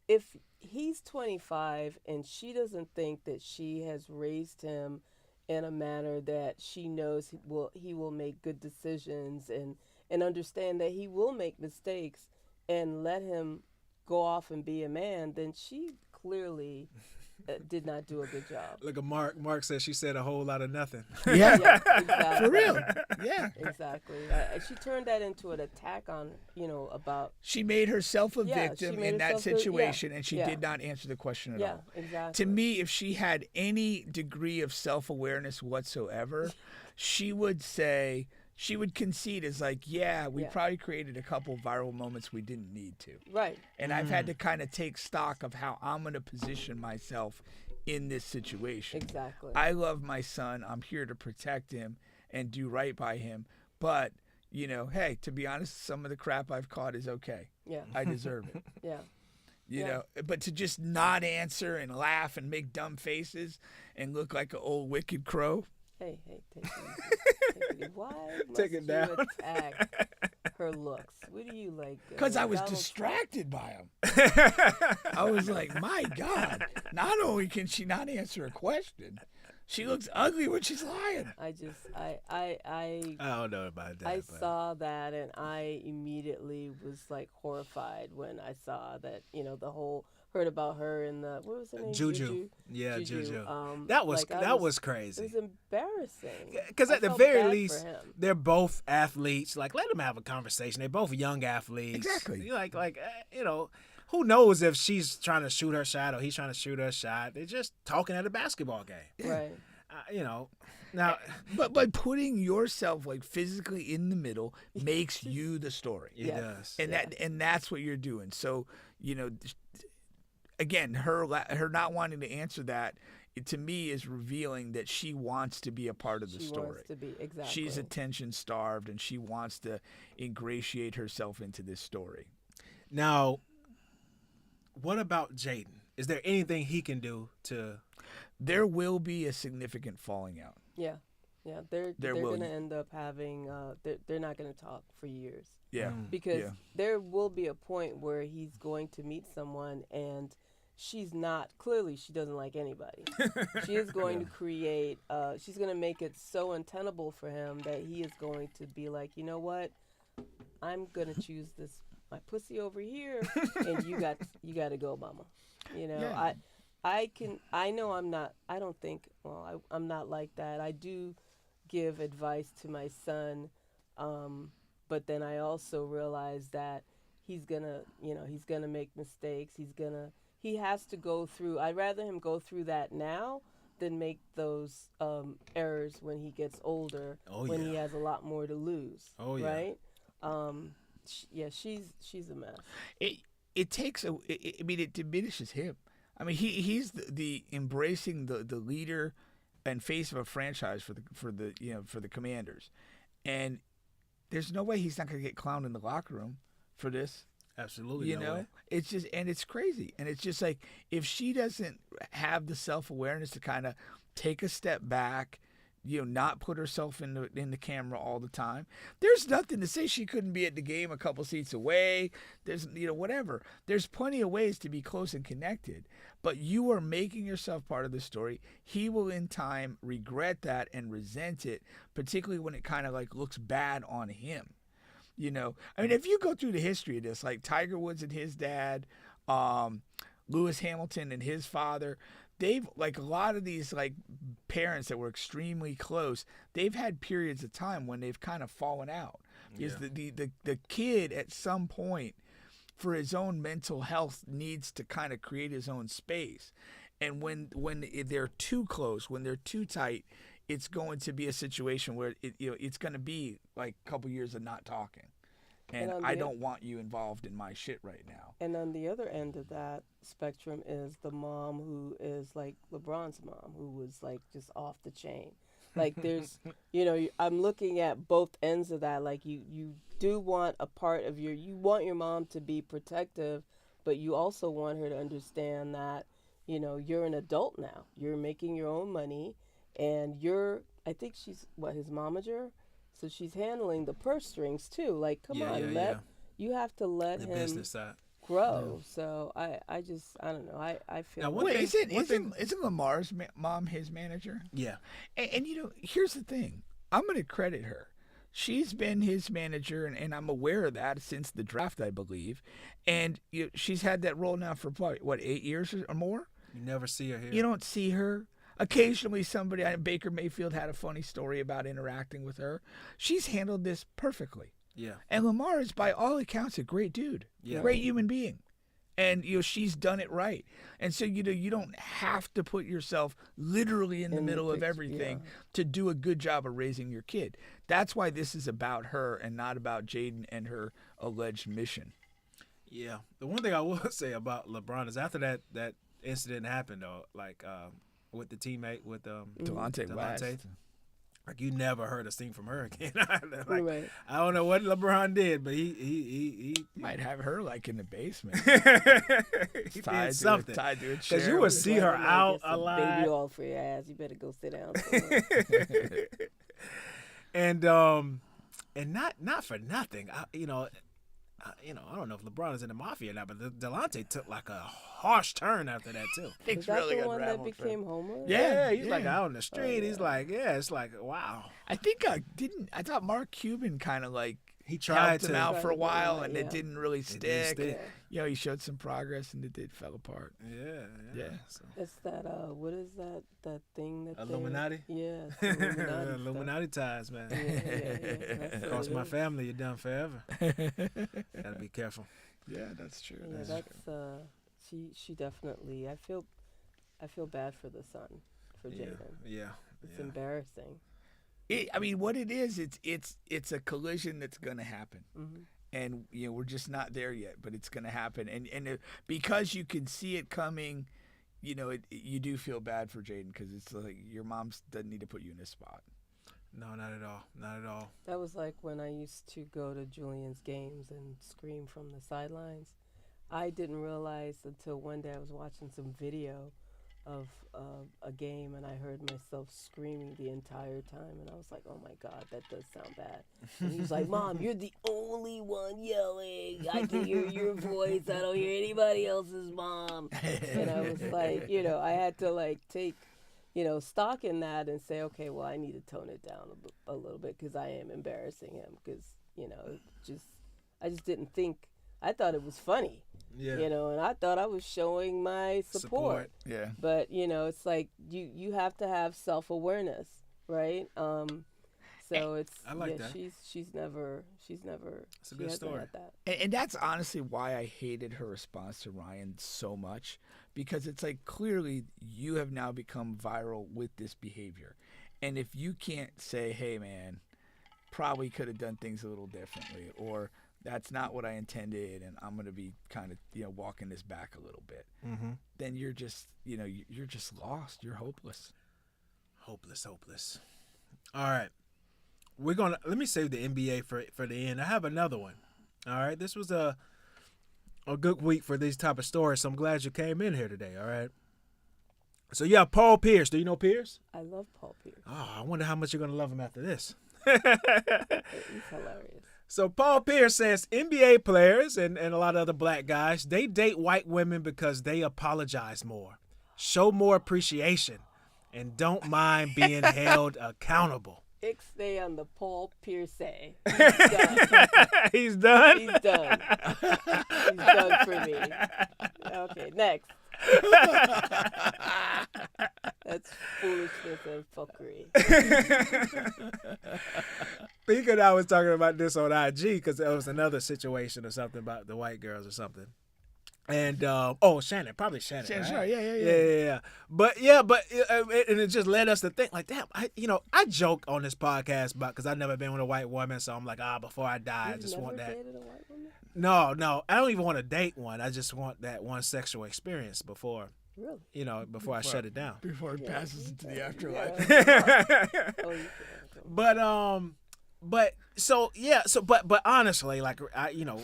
If he's 25 and she doesn't think that she has raised him in a manner that she knows he will make good decisions and understand that he will make mistakes and let him go off and be a man, then she clearly did not do a good job. Look at Mark. Mark says she said a whole lot of nothing. Yeah, Yeah, exactly. for real. Yeah. Exactly. She turned that into an attack on, about. She made herself a Yeah, victim she made in that herself situation, and she yeah. did not answer the question at Yeah, all. exactly. To me, if she had any degree of self-awareness whatsoever, she would concede as like, yeah, we probably created a couple viral moments we didn't need to. Right. And I've had to kind of take stock of how I'm going to position myself in this situation. Exactly. I love my son. I'm here to protect him and do right by him. But, hey, to be honest, some of the crap I've caught is okay. Yeah. I deserve it. Yeah. You know, but to just not answer and laugh and make dumb faces and look like an old wicked crow. Hey, take it easy. Take it easy. Why must Take it you down. attack her looks? What do you like? Because I was Donald distracted by him. I was like, my God, not only can she not answer a question, she looks ugly when she's lying. I don't know about that. I but- saw that and I immediately was like horrified when I saw that, the whole heard about her and the what was her name? Juju. Yeah, Juju. That That was crazy. It was embarrassing. Because I at the felt very bad least, for him. they're both athletes. Like, let them have a conversation. They're both young athletes. Exactly. Who knows if she's trying to shoot her shot or he's trying to shoot her shot. They're just talking at a basketball game. Right. Now, But putting yourself like physically in the middle makes you the story. it Yes. does. And that's what you're doing. So, again, her not wanting to answer that, to me, is revealing that she wants to be a part of the She story. wants to be exactly. She's attention starved, and she wants to ingratiate herself into this story. Now, what about Jayden? Is there anything he can do to... There will be a significant falling out. Yeah. They're will. gonna end up having. They're not gonna talk for years. Yeah. Because Yeah. there will be a point where he's going to meet someone and she's not, clearly she doesn't like anybody. She is going to create, she's going to make it so untenable for him that he is going to be like, you know what, I'm going to choose my pussy over here and you got to go, mama. Yeah. I know I'm not like that. I do give advice to my son, but then I also realize that he's gonna make mistakes. He's he has to go through. I'd rather him go through that now than make those errors when he gets older, when he has a lot more to lose. Oh yeah. Right? She's a mess. It takes it diminishes him. I mean, he's the embracing the leader and face of a franchise for the Commanders, and there's no way he's not gonna get clowned in the locker room for this. Absolutely, You know, it's just, and it's crazy, and it's just like, if she doesn't have the self-awareness to kind of take a step back, not put herself in the camera all the time. There's nothing to say she couldn't be at the game a couple seats away. There's whatever. There's plenty of ways to be close and connected, but you are making yourself part of the story. He will in time regret that and resent it, particularly when it kind of like looks bad on him. I mean, if you go through the history of this, like Tiger Woods and his dad, Lewis Hamilton and his father, they've, like, a lot of these like parents that were extremely close, they've had periods of time when they've kind of fallen out. Because the kid at some point, for his own mental health, needs to kind of create his own space. And when they're too close, when they're too tight, it's going to be a situation where it's going to be like a couple years of not talking. And I don't want you involved in my shit right now. And on the other end of that spectrum is the mom who is like LeBron's mom, who was like just off the chain. Like there's, I'm looking at both ends of that. Like you do want a part of you want your mom to be protective, but you also want her to understand that, you're an adult now. You're making your own money. And I think she's his momager, so she's handling the purse strings too. Like, come on, you have to let the him business side grow. So I don't know. I feel. Now, isn't Lamar's mom his manager? Yeah. And here's the thing. I'm going to credit her. She's been his manager, and I'm aware of that since the draft, I believe. And she's had that role now for 8 years or more. You never see her here. You don't see her. Occasionally somebody, Baker Mayfield had a funny story about interacting with her. She's handled this perfectly. Yeah. And Lamar is, by all accounts, a great dude. Yeah. Great human being. And, she's done it right. And so, you don't have to put yourself literally in the middle of everything to do a good job of raising your kid. That's why this is about her and not about Jayden and her alleged mission. Yeah. The one thing I will say about LeBron is after that incident happened, though, like, with the teammate, with Delonte West. Like, you never heard a thing from her again. Right. I don't know what LeBron did, but he might have her like in the basement. He did something. Tied to a chair. Because you would see her out a lot. Baby all for your ass. You better go sit down. And not for nothing. I don't know if LeBron is in the mafia now, but Delonte took like a harsh turn after that too. Was that the one that became homeless? Yeah, he's like out on the street. He's like, it's like, wow. I think I thought Mark Cuban kind of like he tried helped him out for a while, and it didn't really stick. stick. He showed some progress, and it fell apart. Yeah. So. It's that what is that thing that Illuminati? Yeah, Illuminati. Illuminati ties, man. Yeah. Cost my family, you're done forever. Gotta be careful. Yeah, that's true. Yeah, that's she definitely. I feel bad for the son, for Jayden. Yeah. It's embarrassing. What it is, it's a collision that's going to happen. Mm-hmm. And, we're just not there yet, but it's going to happen. And because you can see it coming, you do feel bad for Jayden, because it's like your mom doesn't need to put you in this spot. No, not at all. Not at all. That was like when I used to go to Julian's games and scream from the sidelines. I didn't realize until one day I was watching some video of a game, and I heard myself screaming the entire time, and I was like, oh my God, that does sound bad. And he was like, Mom, you're the only one yelling. I can hear your voice. I don't hear anybody else's mom. And I was like, I had to like take, stock in that and say, okay, well, I need to tone it down a little bit, because I am embarrassing him, because, I just didn't think, I thought it was funny. Yeah. And I thought I was showing my support. Yeah. But, it's like you have to have self-awareness, right? So it's I like yeah, that. she's never It's a she good hasn't story. had that. And that's honestly why I hated her response to Ryan so much, because it's like clearly you have now become viral with this behavior. And if you can't say, hey, man, probably could have done things a little differently, or that's not what I intended, and I'm going to be kind of, walking this back a little bit, then you're just, you're just lost. You're hopeless. Hopeless. All right. Let me save the NBA for the end. I have another one. All right. This was a good week for these type of stories, so I'm glad you came in here today. All right. So you have Paul Pierce. Do you know Pierce? I love Paul Pierce. Oh, I wonder how much you're gonna love him after this. He's hilarious. So Paul Pierce says NBA players and a lot of other black guys, they date white women because they apologize more, show more appreciation, and don't mind being held accountable. Ixnay on the Paul Pierce. He's done? He's done. He's done for me. Okay, next. That's foolishness and fuckery. Speaking, I was talking about this on IG because there was another situation or something about the white girls or something. And Shannon, probably Shannon. Shannon, right? sure, Yeah. But and it just led us to think like, damn, I joke on this podcast about because I've never been with a white woman, so I'm like, before I die, I just want that. Dated a white woman? No, I don't even want to date one. I just want that one sexual experience before. Really? Before I shut it down. Before it passes into the afterlife. Oh, you But honestly, like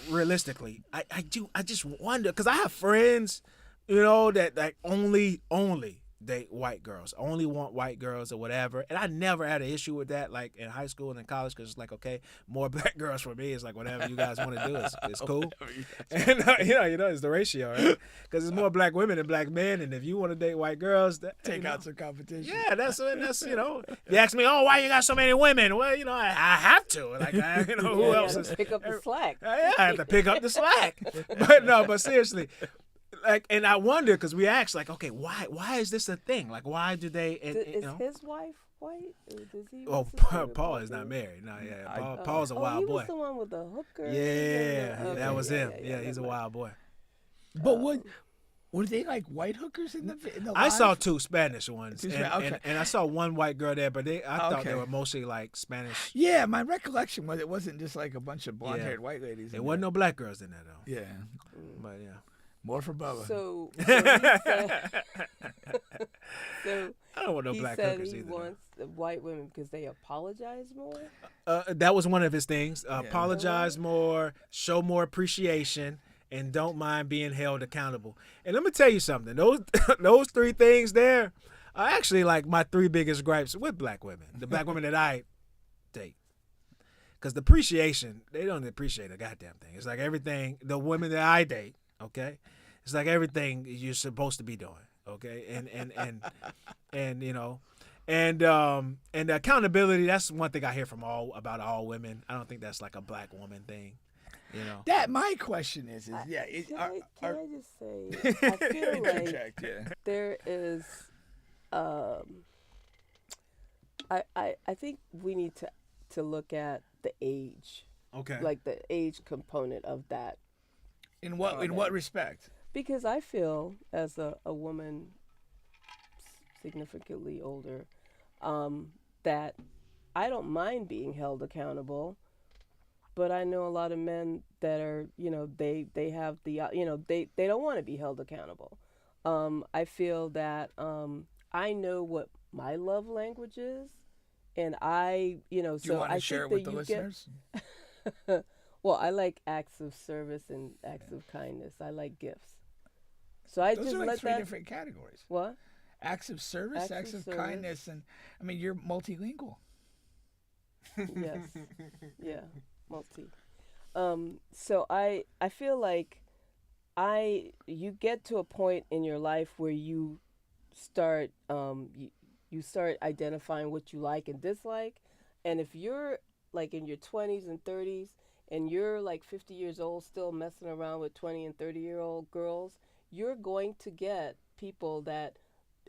realistically, I just wonder because I have friends, that like only date white girls, only want white girls or whatever, and I never had an issue with that, like in high school and in college, because it's like, okay, more black girls for me. It's like whatever you guys want to do, it's cool, and it's the ratio, right? Because it's more black women than black men, and if you want to date white girls, Take out some competition. yeah, that's if you ask me, oh, why you got so many women? Well, I have to, like, who else is pick up the slack? yeah, I have to pick up the slack. But seriously, like, and I wonder because we asked, like, okay, why is this a thing? Like, why do they? Is his wife white? Or does he? Oh, what's his name? Paul is not married. No, yeah, Paul's a wild he boy. was the one with the hooker. Yeah, Okay, that was him. Yeah, He's a wild boy. But were they like white hookers in the I live? saw two Spanish ones, Okay. and I saw one white girl there, but I thought they Okay. were mostly like Spanish. Yeah, my recollection was it wasn't just like a bunch of blonde-haired Yeah. white ladies. There wasn't no black girls in there though. Yeah, But yeah. more for Bubba. So I don't want no he black said hookers he either. wants the white women because they apologize more. That was one of his things. Apologize more, show more appreciation, and don't mind being held accountable. And let me tell you something. Those three things there are actually like my three biggest gripes with black women. The black women that I date. Because the appreciation, they don't appreciate a goddamn thing. It's like everything, the women that I date, okay? It's like everything you're supposed to be doing, okay? And the accountability, that's one thing I hear from about all women. I don't think that's like a black woman thing, That my question is Can I just say, I feel like Interject, yeah. there is, I think we need to look at the age, Okay. like the age component of that. In what respect? Because I feel, as a woman significantly older, that I don't mind being held accountable, but I know a lot of men that are, they have the, they don't want to be held accountable. I feel that I know what my love language is, and I, Do you so want I to share it think with that the you listeners? Well, I like acts of service and acts of kindness. I like gifts. So I Those just are like let three that. different categories. What? Acts of service, acts of kindness, and I mean you're multilingual. Yes. Yeah. Multi. So I feel like you get to a point in your life where you start you start identifying what you like and dislike, and if you're like in your 20s and 30s and you're like 50 years old still messing around with 20 and 30-year-old girls, you're going to get people that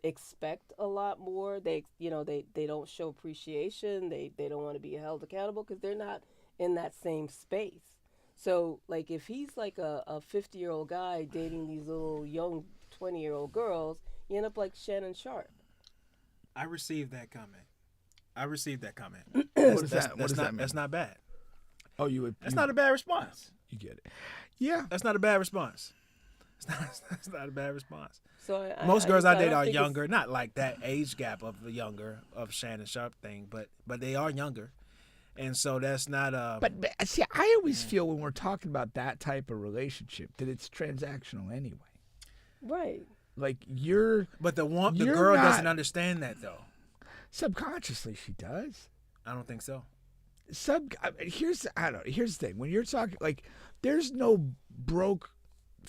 expect a lot more. They they don't show appreciation. They don't want to be held accountable because they're not in that same space. So like if he's like a 50-year-old guy dating these little young 20-year-old girls, you end up like Shannon Sharp. I received that comment. What does that mean? That's not bad. Oh, you would. That's not a bad response. You get it. Yeah. That's not a bad response. It's not a bad response. So Most girls I date don't are think younger, not like that age gap of the younger of Shannon Sharp thing, but they are younger, and so that's not But see, I always feel when we're talking about that type of relationship that it's transactional anyway. Right. Like But the you're girl not- doesn't understand that though. subconsciously she does. I don't think so. Here's the thing. When you're talking like, there's no broke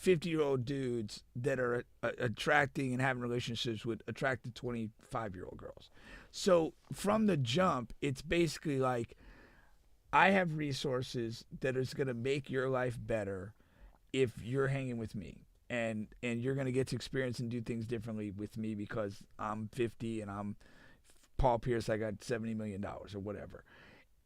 50-year-old dudes that are attracting and having relationships with attractive 25-year-old girls. So from the jump, it's basically like, I have resources that is going to make your life better if you're hanging with me. And you're going to get to experience and do things differently with me because I'm 50 and I'm Paul Pierce, I got $70 million or whatever.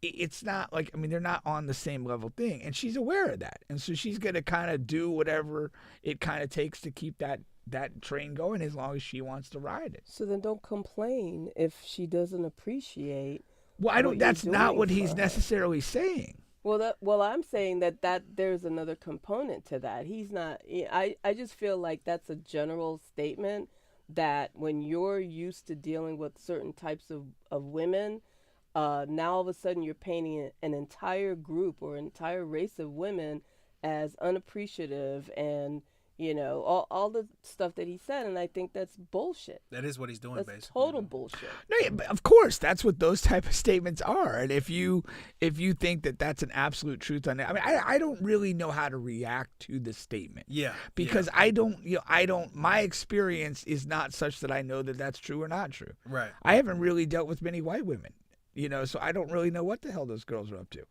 It's not like, I mean, they're not on the same level thing. And she's aware of that. And so she's going to kind of do whatever it kind of takes to keep that train going as long as she wants to ride it. So then don't complain if she doesn't appreciate. Well, that's not what he's her. necessarily saying. Well, I'm saying that there's another component to that. He's not. I just feel like that's a general statement that when you're used to dealing with certain types of women, now all of a sudden you're painting an entire group or entire race of women as unappreciative and all the stuff that he said, and I think that's bullshit. That is what he's doing, That's basically. total bullshit. No, yeah, but of course, that's what those type of statements are. And if you think that that's an absolute truth on it, I mean, I don't really know how to react to the statement. Yeah. Because I don't. My experience is not such that I know that that's true or not true. Right. I haven't really dealt with many white women, so I don't really know what the hell those girls are up to.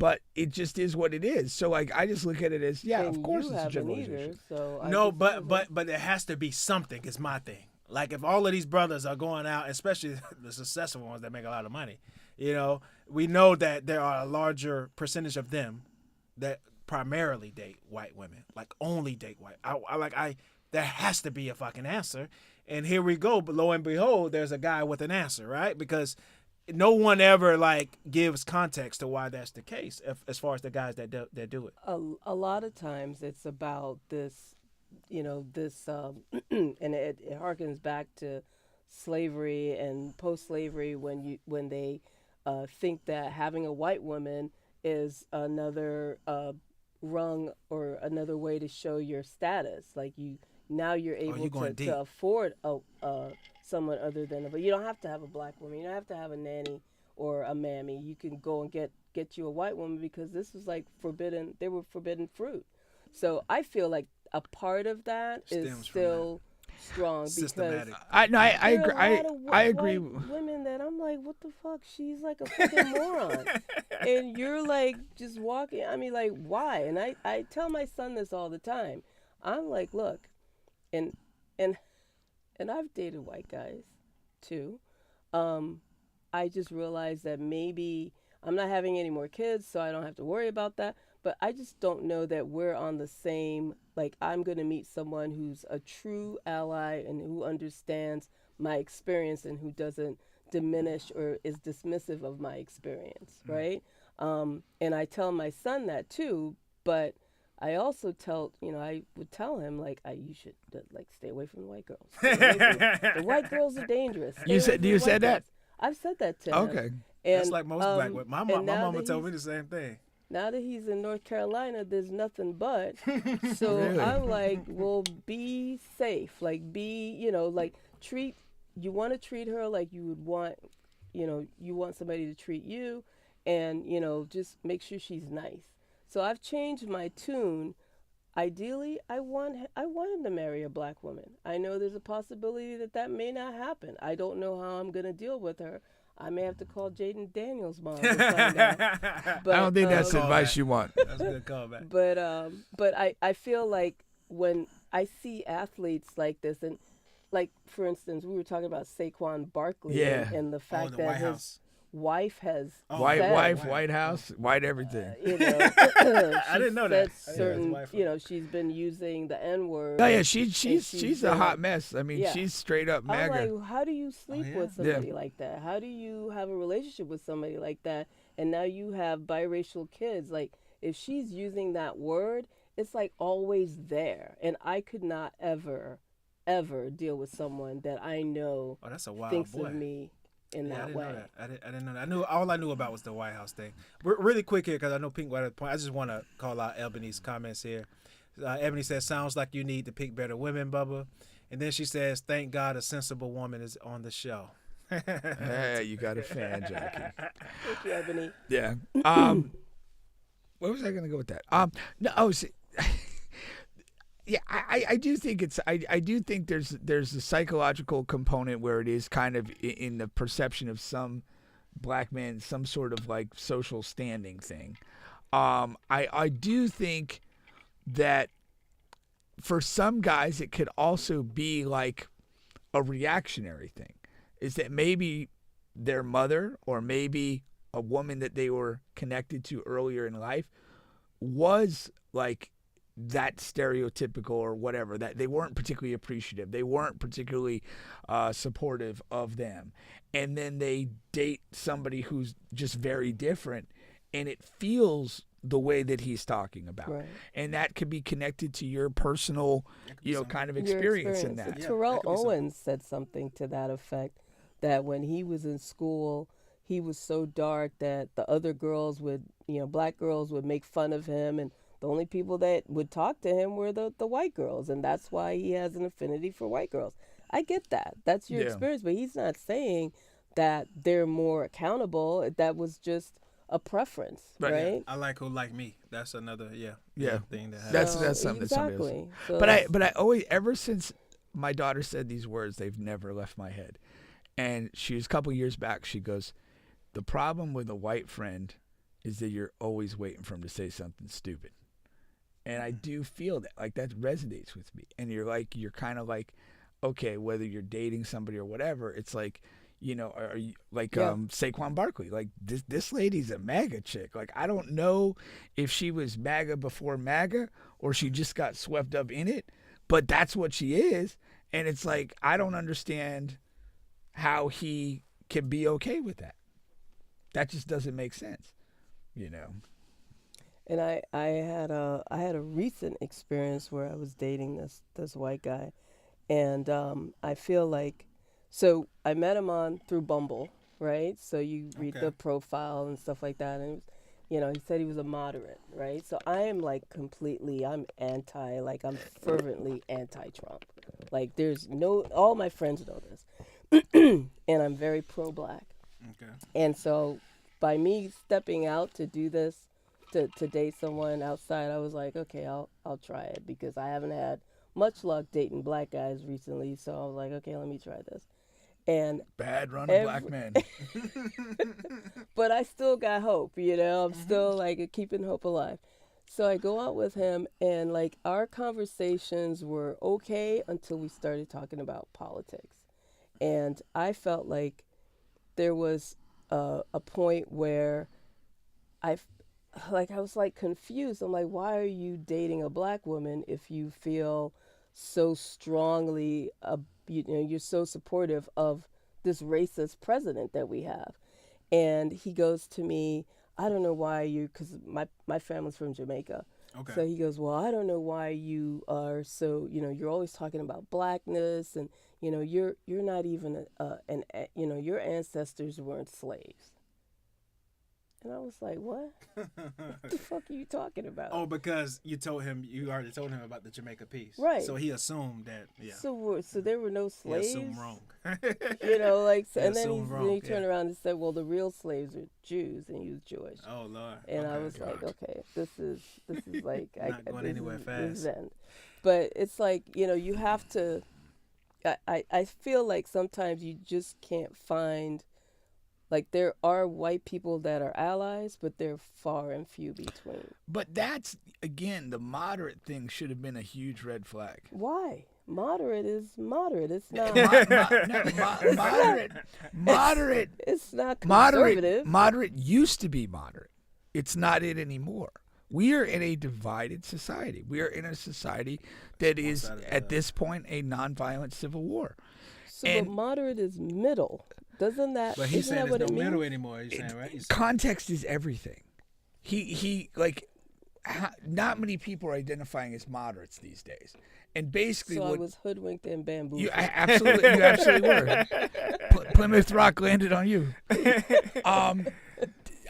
But it just is what it is. So like, I just look at it as, yeah, And of course you it's a haven't generalization. either, so I No, just- but there has to be something. Is my thing. Like if all of these brothers are going out, especially the successful ones that make a lot of money, we know that there are a larger percentage of them that primarily date white women, like only date white. There has to be a fucking answer, and here we go. But lo and behold, there's a guy with an answer, right? Because no one ever gives context to why that's the case, as far as the guys that do it. A lot of times it's about this, and it harkens back to slavery and post-slavery when they think that having a white woman is another rung or another way to show your status. Like you're able to afford someone other than but you don't have to have a black woman. You don't have to have a nanny or a mammy. You can go and get you a white woman because this was like forbidden. They were forbidden fruit. So I feel like a part of that is still strong Systematic. because I agree. I agree. Women that I'm like, what the fuck? She's like a fucking moron, and you're like just walking. I mean, like, why? And I tell my son this all the time. I'm like, look, and I've dated white guys too. I just realized that maybe I'm not having any more kids, so I don't have to worry about that. But I just don't know that we're on the same, like, I'm going to meet someone who's a true ally and who understands my experience and who doesn't diminish or is dismissive of my experience, right? And I tell my son that too, but I also I would tell him, like, you should, stay away from the white girls. The white girls are dangerous. You said that? Girls. I've said that to him. Okay. And, That's like most black women. My mama told me the same thing. Now that he's in North Carolina, there's nothing but. So Really? I'm like, well, be safe. Like, you want to treat her like you would want, you want somebody to treat you. And, just make sure she's nice. So I've changed my tune. Ideally, I want him to marry a black woman. I know there's a possibility that may not happen. I don't know how I'm going to deal with her. I may have to call Jayden Daniels' mom to find out. But, I don't think that's advice you want. That's a good callback. But I feel like when I see athletes like this, and like for instance, we were talking about Saquon Barkley Yeah. and the fact the that White his House. wife has White said, wife, White House, white everything. you know, I didn't know that. said Yeah, certain, his wife- you know, she's been using the N-word. Oh yeah, she's she's a been- hot mess. I mean, Yeah. she's straight up I'm MAGA. like, how do you sleep yeah? with somebody like that? How do you have a relationship with somebody like that? And now you have biracial kids. Like, if she's using that word, it's like always there. And I could not ever deal with someone that I know Oh, that's a wild thinks boy. of me in Yeah, I that didn't way. know that. I didn't know that. All I knew about was the White House thing. Really quick here, because I know Pink right at the point. I just want to call out Ebony's comments here. Ebony says, "Sounds like you need to pick better women, Bubba." And then she says, "Thank God a sensible woman is on the show." Hey, you got a fan, Jackie. Thank you, Ebony. Yeah. Where was I going to go with that? No. Oh, see, yeah. I do think it's. I do think there's a psychological component where it is kind of in the perception of some black men, some sort of like social standing thing. I do think that for some guys it could also be like a reactionary thing. Is that maybe their mother or maybe a woman that they were connected to earlier in life was like that stereotypical or whatever, that they weren't particularly appreciative. They weren't particularly supportive of them. And then they date somebody who's just very different and it feels the way that he's talking about. Right. And that could be connected to your personal, kind of Your experience in that. And Yeah, Terrell that could be something. Owens said something to that effect, that when he was in school, he was so dark that the other girls would, black girls would make fun of him, and the only people that would talk to him were the white girls, and that's why he has an affinity for white girls. I get that. That's your Yeah. experience, but he's not saying that they're more accountable. That was just a preference, Right. right? I like who like me. That's another Yeah. thing that That's happens. something that somebody else. exactly. So But I always, ever since my daughter said these words, they've never left my head. And she was a couple years back. She goes, "The problem with a white friend is that you're always waiting for him to say something stupid." And I do feel that, like, that resonates with me. And you're kind of like, okay, whether you're dating somebody or whatever, it's like, are you like Saquon Barkley? Like this lady's a MAGA chick. Like, I don't know if she was MAGA before MAGA or she just got swept up in it, but that's what she is. And it's like, I don't understand how he can be okay with that. That just doesn't make sense, And I had a recent experience where I was dating this white guy, and I feel like, so I met him through Bumble, right? So you read Okay. the profile and stuff like that, and he said he was a moderate, right? So I am like I'm I'm fervently anti-Trump. Like, there's all my friends know this, and I'm very pro-black. Okay. And so by me stepping out to do this, to date someone outside, I was like, okay, I'll try it, because I haven't had much luck dating black guys recently. So I was like, okay, let me try this. And bad run of black men. but I still got hope, I'm still like keeping hope alive. So I go out with him, and like our conversations were okay until we started talking about politics. And I felt like there was a point where I was like confused. I'm like, why are you dating a black woman if you feel so strongly, you're so supportive of this racist president that we have? And he goes to me, I don't know why because my family's from Jamaica. Okay. So he goes, well, I don't know why you are so, you're always talking about blackness, and, you're not even, your ancestors weren't slaves. And I was like, what? What the fuck are you talking about? Oh, because you already told him about the Jamaica piece. Right. So he assumed that, yeah. So there were no He slaves? assumed wrong. And He then assumed wrong, he turned around and said, well, the real slaves are Jews, and he was Jewish. Oh, Lord. And I Okay. was like, okay, this is like Not going anywhere fast. Zen. But it's like, you have to. I feel like sometimes you just can't find. Like, there are white people that are allies, but they're far and few between. But that's, again, the moderate thing should have been a huge red flag. Why? Moderate is moderate. It's not. Moderate. It's not conservative. Moderate used to be moderate. It's not it anymore. We are in a divided society. We are in a society that is, at this point, a nonviolent civil war. So, but moderate is middle. Doesn't that? But he's isn't saying that there's what no it middle means? anymore. He's saying, right? Context is everything. He not many people are identifying as moderates these days. And basically, So I was hoodwinked and bamboozled. you absolutely were. Plymouth Rock landed on you.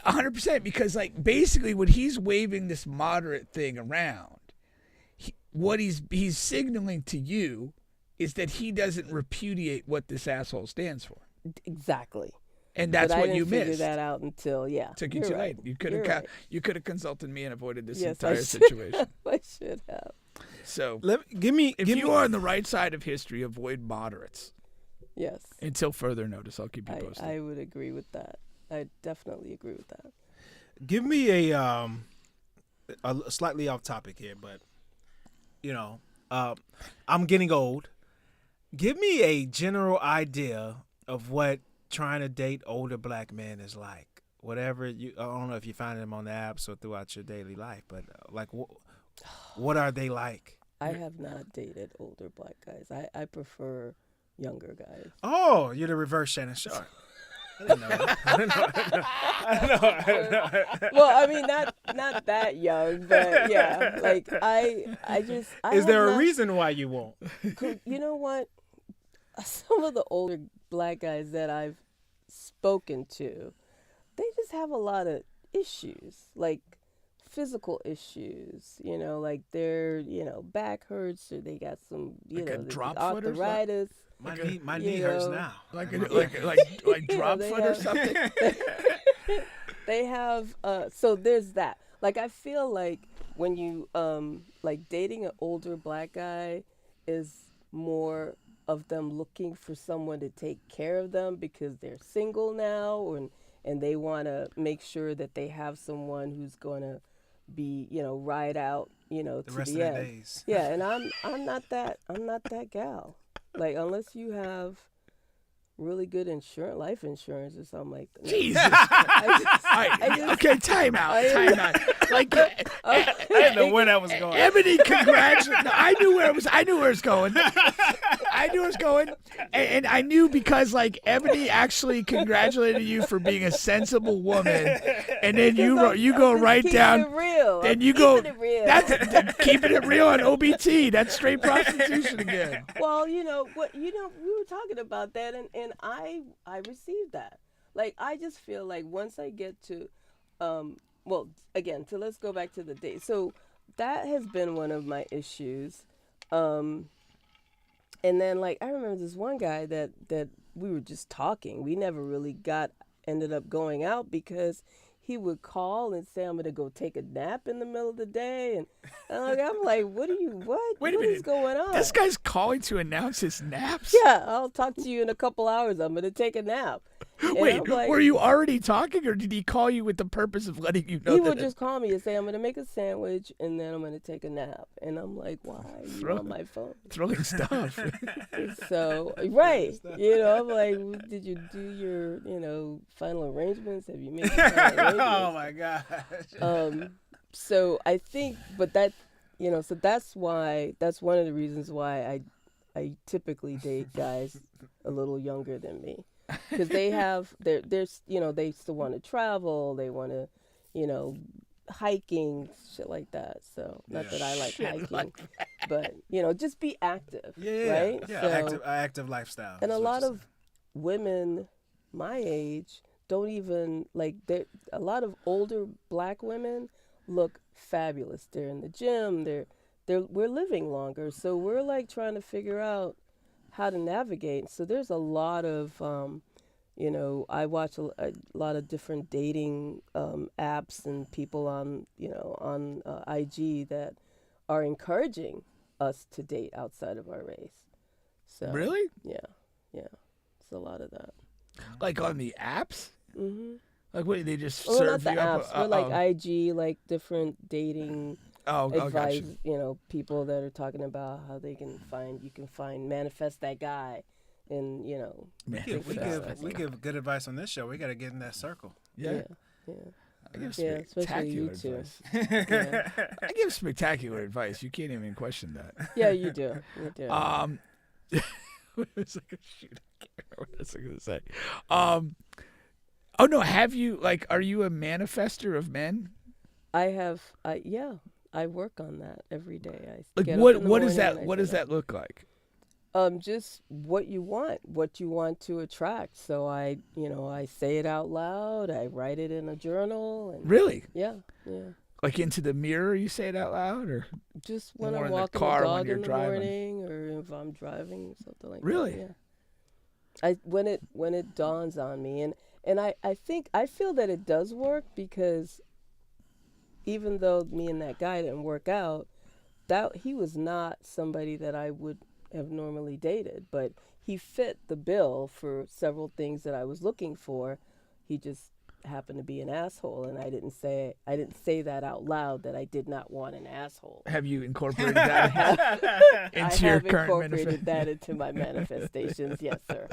100%, because like basically what he's waving this moderate thing around, what he's signaling to you is that he doesn't repudiate what this asshole stands for. Exactly. And that's but what I you didn't figure missed. that out until Took you you're too right. late. You could You're have right. you could have consulted me and avoided this Yes, entire I should situation. I should have. So If you are on the right side of history, avoid moderates. Yes. Until further notice, I'll keep you posted. I would agree with that. I definitely agree with that. Give me a slightly off topic here, but I'm getting old. Give me a general idea of what trying to date older black men is like. Whatever I don't know if you find them on the apps or throughout your daily life, but what are they like? I have not dated older black guys. I prefer younger guys. Oh, you're the reverse Shannon Sharp. I didn't know that. I know. Well, I mean, not that young, but yeah, like I Is there a reason why you won't? You know what? Some of the older black guys that I've spoken to, they just have a lot of issues, like physical issues, like their, back hurts, or they got some, Like a drop foot or arthritis. My knee hurts now. Like drop foot or something. They have so there's that. Like I feel like when you like dating an older black guy is more of them looking for someone to take care of them because they're single now, and they want to make sure that they have someone who's going to be, ride out, to the rest the of end. the days. Yeah, and I'm not that gal. Like unless you have really good life insurance or something like that. Jesus. Okay, time out. Like I didn't know where that was going. Ebony, congratulations. No, I knew where it was going. And I knew because like Ebony actually congratulated you for being a sensible woman, and then you go right down. It real. Then you go. That's keeping it real on OBT. That's straight prostitution again. Well, we were talking about that, and I received that. Like I just feel like once I get to, let's go back to the date. So that has been one of my issues. And then like I remember this one guy that we were just talking. We never really ended up going out because he would call and say, I'm going to go take a nap in the middle of the day. And I'm like, what is going on? This guy's calling to announce his naps? Yeah, I'll talk to you in a couple hours. I'm going to take a nap. And Wait, like, were you already talking, or did he call you with the purpose of letting you know? He would just call me and say, I'm going to make a sandwich and then I'm going to take a nap. And I'm like, why are you on my phone? Thrilling stuff. So, right. I'm like, did you do your, final arrangements? Have you made your final arrangements? Oh, my gosh. So I think, but that, so that's one of the reasons why I typically date guys a little younger than me. Because they have, they still want to travel, they want to, hiking, shit like that. So, not that I like hiking, but, just be active, right? Yeah, so, active lifestyle. And a lot of women my age don't even, a lot of older black women look fabulous. They're in the gym, we're living longer. So we're trying to figure out how to navigate. So there's a lot of, I watch a lot of different dating apps and people on IG that are encouraging us to date outside of our race. So really? Yeah. It's a lot of that. Like on the apps? Mm-hmm. Like what? They just not serve the you apps, up? but IG, different dating. advise, gotcha. People that are talking about how you can manifest that guy, and We give good advice on this show. We got to get in that circle. Yeah. I give especially you spectacular two. advice. I give spectacular advice. You can't even question that. Yeah, you do. You do. What was I gonna shoot? I can't remember what I was gonna say. Oh no, have you are you a manifester of men? I have. I work on that every day. I get What up in the what is morning that? and I What say does that look like? Just what you want to attract. So I say it out loud. I write it in a journal. And Really? Yeah. Like into the mirror, you say it out loud, or Just when more I'm in the walking car the when dog you're in the driving? morning, or if I'm driving, something like Really? that. Yeah. When it dawns on me, and I feel that it does work, because even though me and that guy didn't work out, that he was not somebody that I would have normally dated, but he fit the bill for several things that I was looking for. He just happened to be an asshole, and I didn't say that out loud, that I did not want an asshole. have you incorporated that into I your have current incorporated that into my manifestations. Yes, sir.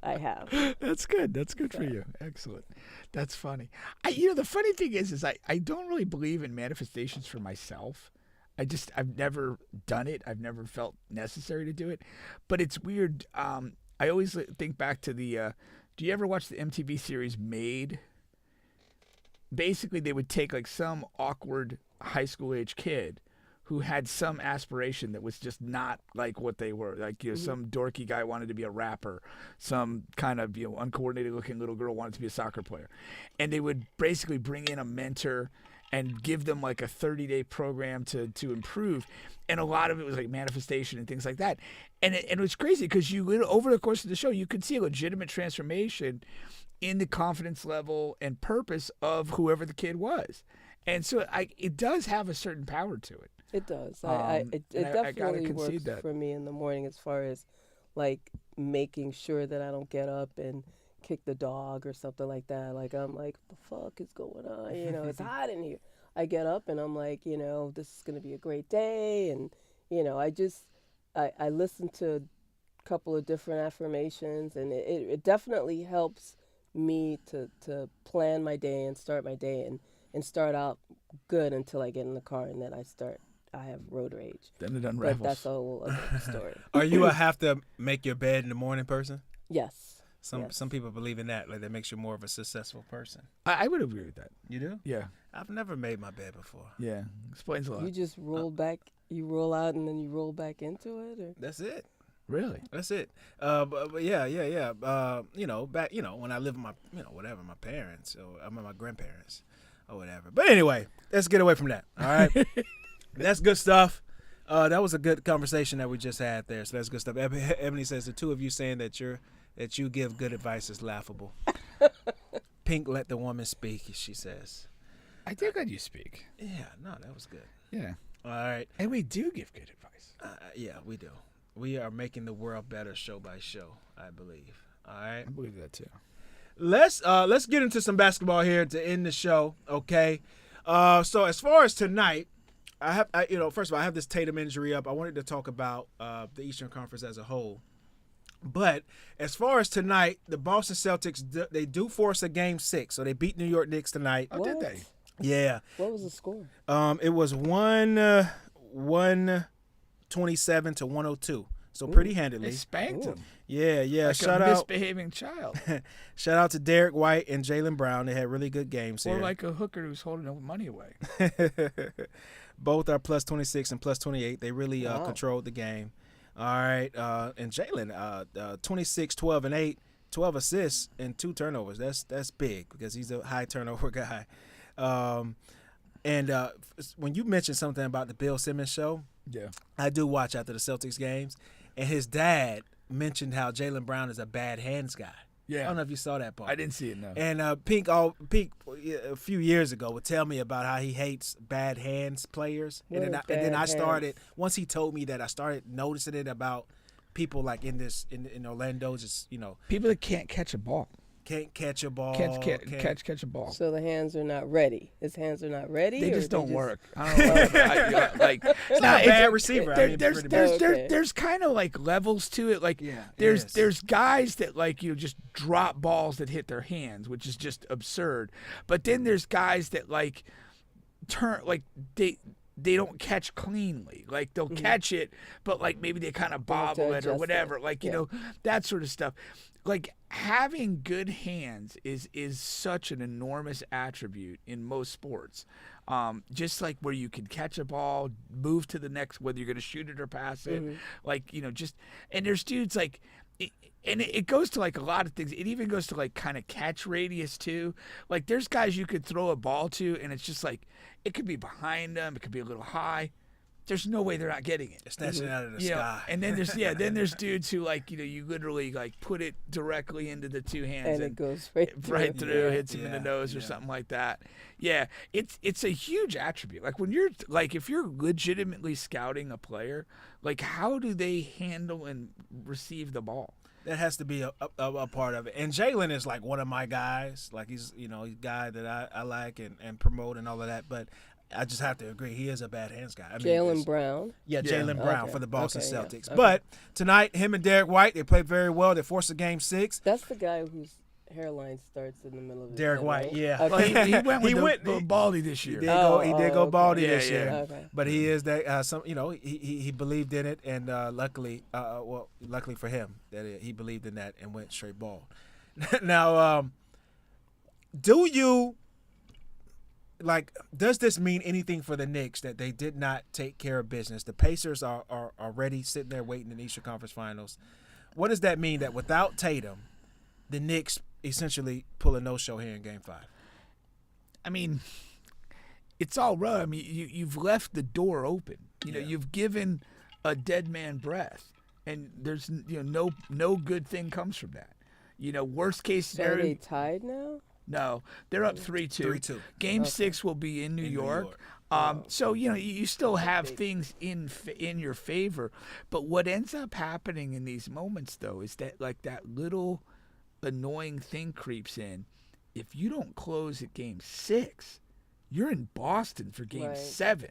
I have. That's good. That's good for you. Excellent. That's funny. The funny thing is I don't really believe in manifestations for myself. I've never done it. I've never felt necessary to do it. But it's weird. I always think back to the, do you ever watch the MTV series Made? Basically, they would take some awkward high school age kid who had some aspiration that was just not like what they were. Some dorky guy wanted to be a rapper. Some kind of, uncoordinated looking little girl wanted to be a soccer player. And they would basically bring in a mentor and give them a 30-day program to improve. And a lot of it was manifestation and things like that. And it was crazy, because over the course of the show, you could see a legitimate transformation in the confidence level and purpose of whoever the kid was. And so it does have a certain power to it. It does. It gotta definitely concede works that. for me in the morning, as far as making sure that I don't get up and kick the dog or something like that. I'm like, what the fuck is going on? It's hot in here. I get up and I'm like, this is going to be a great day. And, I listen to a couple of different affirmations, and it definitely helps me to plan my day and start my day and start out good until I get in the car, and then I have road rage. Then it unravels. But that's a whole other story. Are you a have to make your bed in the morning person? Yes. Some people believe in that, that makes you more of a successful person. I would agree with that. You do? Yeah. I've never made my bed before. Yeah. Explains a lot. You just roll back, you roll out, and then you roll back into it? Or? That's it. Really? That's it. But yeah. Back, when I lived with my parents, or my grandparents, or whatever. But anyway, let's get away from that. All right. That's good stuff. That was a good conversation that we just had there. So that's good stuff. Ebony says the two of you saying that you give good advice is laughable. Pink, let the woman speak, she says. I did let you speak. Yeah, no, that was good. Yeah. All right. And we do give good advice. Yeah, we do. We are making the world better show by show, I believe. All right. I believe that too. Let's get into some basketball here to end the show, okay? So as far as tonight, first of all, I have this Tatum injury up. I wanted to talk about the Eastern Conference as a whole. But as far as tonight, the Boston Celtics, they do force a Game 6. So they beat New York Knicks tonight. Oh, did they? Yeah. What was the score? It was 127 to 102. So pretty handily. They spanked him. Yeah. Like Shout a out, misbehaving child. shout out to Derek White and Jaylen Brown. They had really good games Or here. like a hooker who's holding money away. Both are plus 26 and plus 28. They really controlled the game. All right. And Jaylen, 26, 12, and 8, 12 assists and 2 turnovers. That's big because he's a high turnover guy. And when you mentioned something about the Bill Simmons show, Yeah. I do watch after the Celtics games, and his dad mentioned how Jaylen Brown is a bad hands guy. Yeah. I don't know if you saw that part. I didn't see it, no. And Pink a few years ago would tell me about how he hates bad hands players. And then I started, once he told me that, I started noticing it about people like in Orlando, just, People that can't catch a ball. can't catch a ball. Catch a ball. So the hands are not ready. His hands are not ready. They or just don't just... work. I don't know. Like, It's not a bad receiver. There's kind of like levels to it. Like there's guys that like just drop balls that hit their hands, which is just absurd. But then there's guys that like turn like they don't catch cleanly. Like they'll catch it, but like maybe they kind of bobble it or whatever. It. Like you know that sort of stuff. Like having good hands is such an enormous attribute in most sports. Just like where you can catch a ball, move to the next, whether you're going to shoot it or pass it. Like and there's dudes like. It goes to like a lot of things. It even goes to like kind of catch radius too. Like there's guys you could throw a ball to and it's just like it could be behind them, it could be a little high. There's no way they're not getting it. It's snatching it out of the sky. And then there's dudes who like you literally like put it directly into the two hands and it goes right through, hits him in the nose or something like that. Yeah, it's a huge attribute. Like when you're like if you're legitimately scouting a player, like how do they handle and receive the ball? That has to be a part of it. And Jaylen is like one of my guys. Like he's he's a guy that I like and promote and all of that. But I just have to agree, he is a bad hands guy. Jaylen Brown? Yeah, Jaylen Brown for the Boston Celtics. Yeah. But tonight, him and Derek White, they played very well. They forced a game 6. That's the guy whose hairline starts in the middle of his Derek head, White, right? yeah. Okay. Well, he went baldy this year. He did go baldy this year. Okay. But he is that he believed in it, and luckily for him that he believed in that and went straight bald. Now, do you does this mean anything for the Knicks that they did not take care of business? The Pacers are already sitting there waiting in the Eastern Conference Finals. What does that mean that without Tatum, the Knicks essentially pull a no-show here in Game 5? I mean, it's all right. I mean, you've left the door open. You've given a dead man breath, and there's no good thing comes from that. Worst case scenario. So are they tied now? No, they're up 3-2. 3-2. Game 6 will be in New York. So you still have things in your favor, but what ends up happening in these moments though is that like that little annoying thing creeps in. If you don't close at Game 6, you're in Boston for Game 7,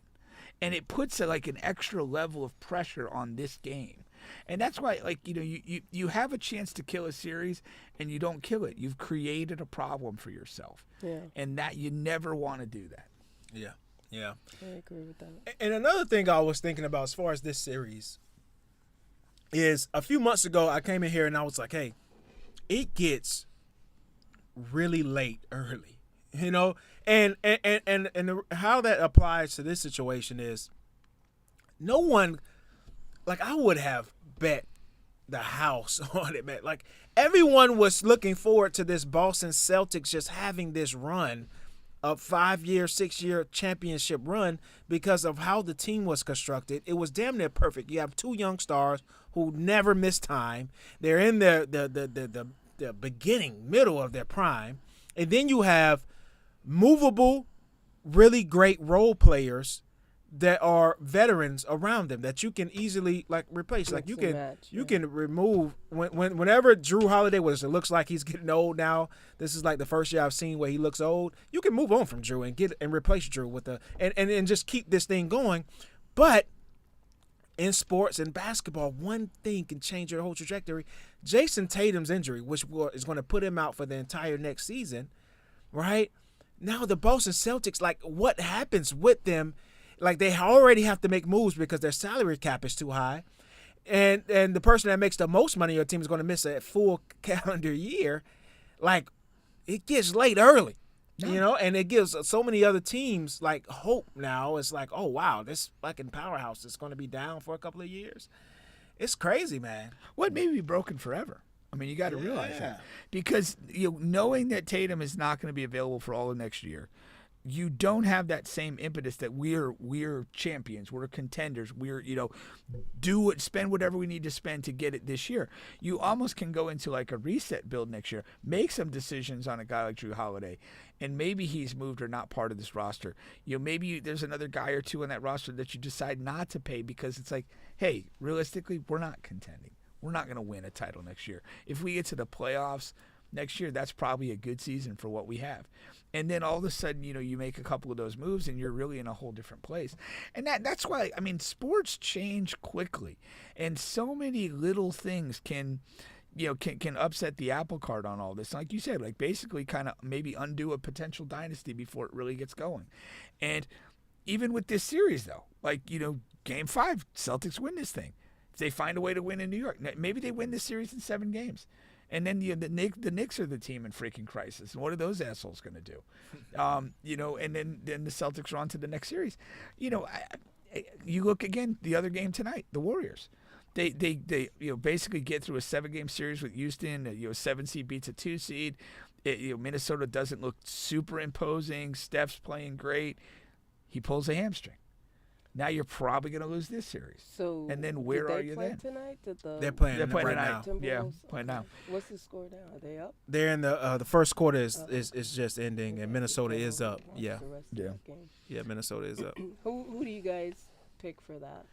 and it puts like an extra level of pressure on this game. And that's why, like, you have a chance to kill a series and you don't kill it. You've created a problem for yourself. Yeah. And that you never want to do that. Yeah. Yeah. I agree with that. And another thing I was thinking about as far as this series is a few months ago I came in here and I was like, hey, it gets really late early. And how that applies to this situation is no one, like I would have bet the house on it, man. Like everyone was looking forward to this Boston Celtics just having this run, a 5-year, 6-year championship run because of how the team was constructed. It was damn near perfect. You have 2 young stars who never miss time. They're in the middle of their prime. And then you have movable, really great role players that are veterans around them that you can easily replace. Like you can remove whenever Drew Holiday it looks like he's getting old now. This is like the first year I've seen where he looks old. You can move on from Drew and replace Drew with and just keep this thing going. But in sports and basketball, one thing can change your whole trajectory. Jason Tatum's injury, which is going to put him out for the entire next season, right? Now the Boston Celtics, what happens with them? They already have to make moves because their salary cap is too high. And the person that makes the most money on your team is going to miss a full calendar year. It gets late early, and it gives so many other teams, hope now. It's like, oh, wow, this fucking powerhouse is going to be down for a couple of years. It's crazy, man. Well, it may be broken forever. I mean, you got to realize that. Because knowing that Tatum is not going to be available for all of next year, you don't have that same impetus that we're champions, we're contenders, spend whatever we need to spend to get it this year. You almost can go into a reset build next year, make some decisions on a guy like Drew Holiday, and maybe he's moved or not part of this roster. Maybe there's another guy or two on that roster that you decide not to pay because it's like, hey, realistically, we're not contending. We're not going to win a title next year. If we get to the playoffs, next year, that's probably a good season for what we have. And then all of a sudden, you make a couple of those moves and you're really in a whole different place. And that's why, sports change quickly. And so many little things can upset the apple cart on all this. Like you said, like basically kind of maybe undo a potential dynasty before it really gets going. And even with this series, though, like, Game 5, Celtics win this thing. If they find a way to win in New York, maybe they win this series in 7 games. And then the Knicks are the team in freaking crisis. And what are those assholes going to do? And then the Celtics are on to the next series. You look again, the other game tonight, the Warriors. They basically get through a 7-game series with Houston. A 7 seed beats a 2 seed. Minnesota doesn't look super imposing. Steph's playing great. He pulls a hamstring. Now you're probably going to lose this series. So and then where are you then? Tonight? They're playing right tonight. now. Yeah, Timberwolves? playing now. What's the score now? Are they up? They're in the first quarter is just ending, and Minnesota is up. Yeah, yeah, Minnesota is up. Who do you guys pick for that?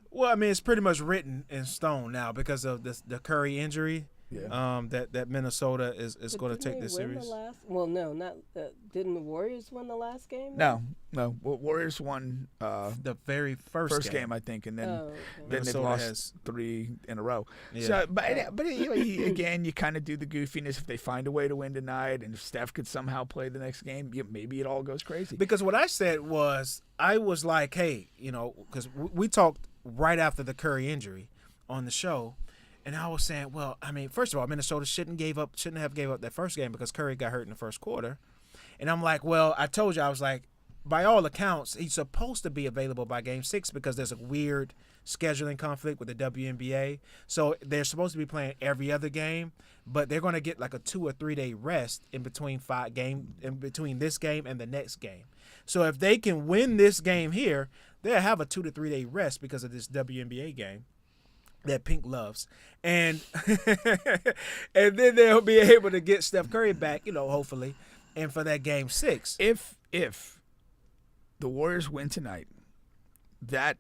Well, it's pretty much written in stone now because of the Curry injury. Yeah. That Minnesota is going to take this series. Didn't the Warriors win the last game? No. Warriors won the very first game, I think, and then then they've lost 3 in a row. Yeah. So, but again, you kind of do the goofiness if they find a way to win tonight, and if Steph could somehow play the next game, maybe it all goes crazy. Because what I said was, I was like, hey, because we talked right after the Curry injury on the show. And I was saying, well, first of all, Minnesota shouldn't have gave up that first game because Curry got hurt in the first quarter. And I'm like, well, I told you, I was like, by all accounts, he's supposed to be available by Game 6 because there's a weird scheduling conflict with the WNBA. So they're supposed to be playing every other game, but they're going to get like a 2 or 3 day rest in between this game and the next game. So if they can win this game here, they'll have a 2 to 3 day rest because of this WNBA game that Pink loves, and and then they'll be able to get Steph Curry back, hopefully, and for that Game 6. If the Warriors win tonight, that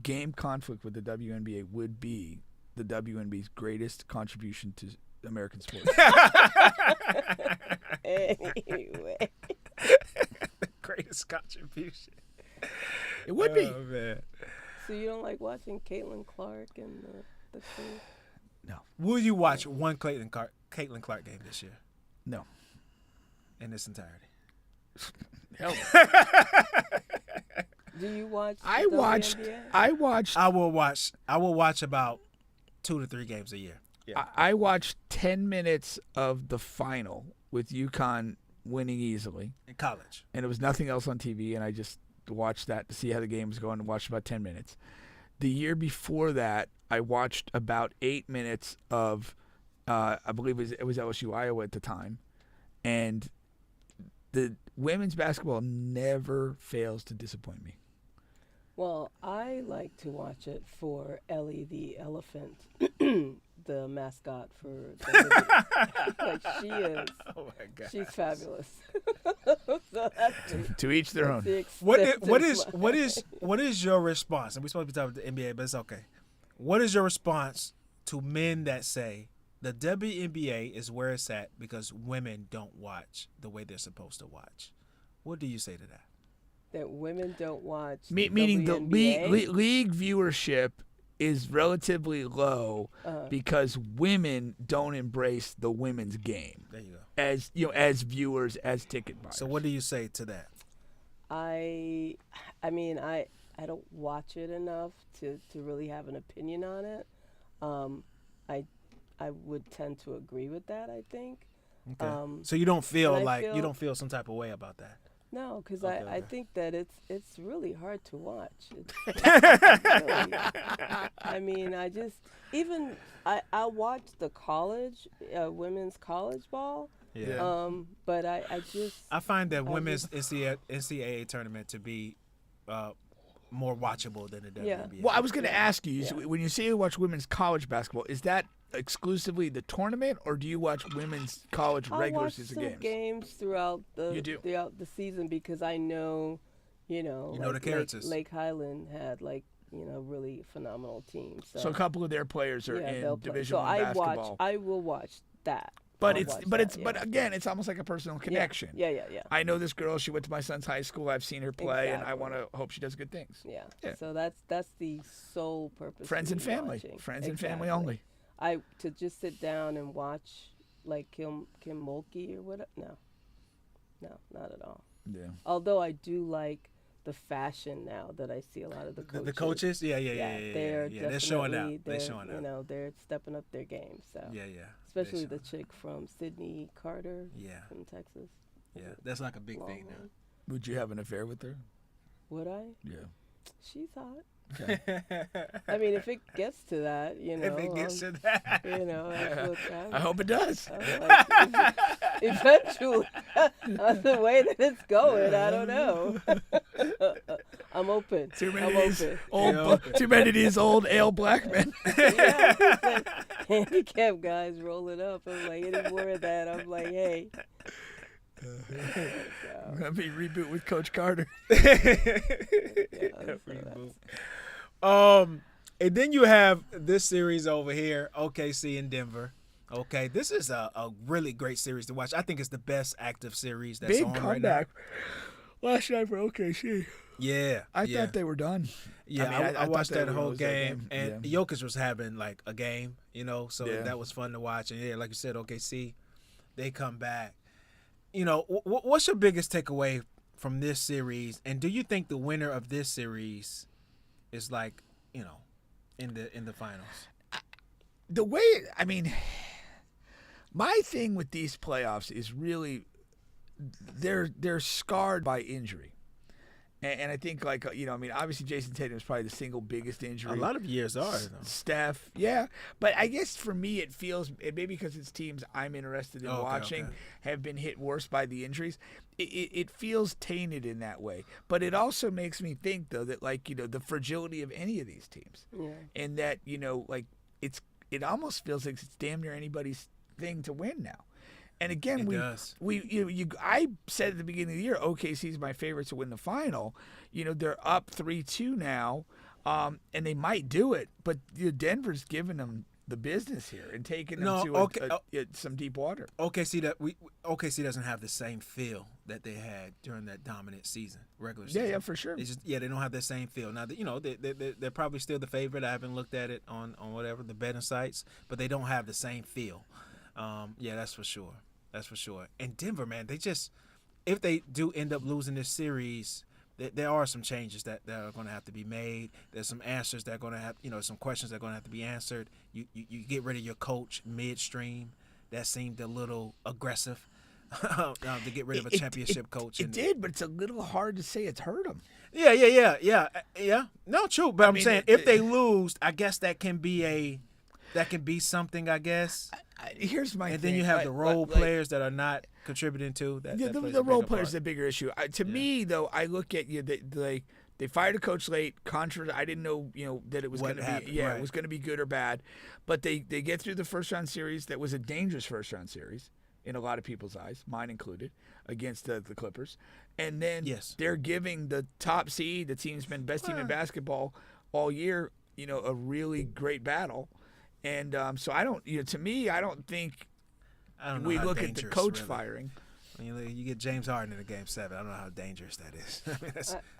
game conflict with the WNBA would be the WNBA's greatest contribution to American sports. Anyway, The greatest contribution. It would be. Oh, man. so you don't like watching Caitlin Clark and the crew? No. Will you watch one Caitlin Clark game this year No. in its entirety? Hell. Do you watch? I the watched. WNBA? I will watch about 2 to 3 games a year. Yeah. I watched 10 minutes of the final with UConn winning easily In college. and there was nothing else on TV, and I just watched that to see how the game was going and watched about 10 minutes. The year before that, I watched about 8 minutes of, I believe it was LSU Iowa at the time, and the women's basketball never fails to disappoint me. Well, I like to watch it for Ellie the elephant, the mascot for the like she is. Oh my God. She's fabulous. So that's To each their own. the What extent is your response? And we're supposed to be talking about the NBA, but it's okay. What is your response to men that say the WNBA is where it's at because women don't watch the way they're supposed to watch? What do you say to that? that women don't watch. Meaning the WNBA? league viewership is relatively low because women don't embrace the women's game. There you go. As viewers, as ticket buyers. So what do you say to that? I mean, I don't watch it enough to really have an opinion on it. I would tend to agree with that, I think. Okay. So you don't feel and I like feel- you don't feel some type of way about that. No, because Okay, I okay. think that it's really hard to watch. Really, I mean, I watch the college, women's college ball. Yeah. But I just I find that I women's just- NCAA tournament to be more watchable than the Yeah. WNBA. Well, I was going to ask you, Yeah. when you say you watch women's college basketball, is that exclusively the tournament, or do you watch women's college I regular watch season some games? games throughout You do? throughout the season because I know, You know like the characters. Lake Highland had really phenomenal teams. So a couple of their players are yeah, in they'll play. Division So I basketball. I will watch that But I'll it's watch but that, it's yeah. but again, it's almost like a personal connection. Yeah. I know this girl. She went to my son's high school. I've seen her play, and I Exactly. want to hope she does good things. Yeah. Yeah. So that's the sole purpose. Friends of and me family. watching. Friends and family Exactly. only. To just sit down and watch like Kim Mulkey or what? No, not at all. Yeah. Although I do like the fashion now that I see a lot of the coaches. The coaches, yeah. They're They're showing out. definitely- They're showing You out. know, they're stepping up their game. So Yeah. especially They're the chick from Sydney Carter. Yeah. From Texas. Yeah, that's like a big thing now. Longhorn. Would you have an affair with her? Would I? Yeah. She's hot. Okay. I mean, if it gets to that, you know. If it gets to that. You know, that's what's I happening. hope it does. Eventually, the way that it's going, I don't know. I'm open. Too many I'm of these open. too many of these old ale black men. Yeah, it's like handicap guys rolling up. I'm like, any more of that? I'm like, hey. Let me reboot with Coach Carter. And then you have this series over here, OKC and Denver. Okay, this is a really great series to watch. I think it's the best active series that's Big on comeback right last night for OKC. now. Yeah, I thought they were done. Yeah, I mean, I thought watched they that would whole lose game, that and Yeah. Jokic was having like a game, you know, so Yeah. that was fun to watch. And yeah, like you said, OKC, they come back. You know, what's your biggest takeaway from this series? And do you think the winner of this series is like, you know, in the finals? The way, I mean, my thing with these playoffs is really they're scarred by injury. And I think, like, you know, I mean, obviously Jason Tatum is probably the single biggest injury. A lot of years are. Though. Steph, yeah. But I guess for me it feels, maybe because it's teams I'm interested in watching have been hit worse by the injuries, it feels tainted in that way. But it also makes me think, though, that, like, you know, the fragility of any of these teams. Yeah. And that, you know, like, it almost feels like it's damn near anybody's thing to win now. And again, I said at the beginning of the year, OKC is my favorite to win the final. You know, they're up 3-2 now, and they might do it. But Denver's giving them the business here and taking them to some deep water. OKC doesn't have the same feel that they had during that dominant season, regular season. Yeah, for sure. It's just, they don't have that same feel. Now, you know, they're probably still the favorite. I haven't looked at it on whatever the betting sites, but they don't have the same feel. Yeah, that's for sure. That's for sure. And Denver, man, they just, if they do end up losing this series, there are some changes that are going to have to be made. There's some answers that are going to have, you know, some questions that are going to have to be answered. You get rid of your coach midstream. That seemed a little aggressive to get rid of a championship coach. It did, but it's a little hard to say it's hurt them. Yeah. No, true. But I'm saying if they lose, I guess that can be something, I guess. Here's my and thing. then you have the role players that are not contributing to that. The role players is a bigger issue. To me, though, I look at they fired a coach late. I didn't know, you know, that it was going to be it was going to be good or bad, but they get through the first round series. That was a dangerous first round series in a lot of people's eyes, mine included, against the Clippers. And then they're giving the top seed, the team's been best team in basketball all year, you know, a really great battle. And so I don't, you know, to me, I don't think we look at the coach firing. You get James Harden in a Game 7. I don't know how dangerous that is. I mean,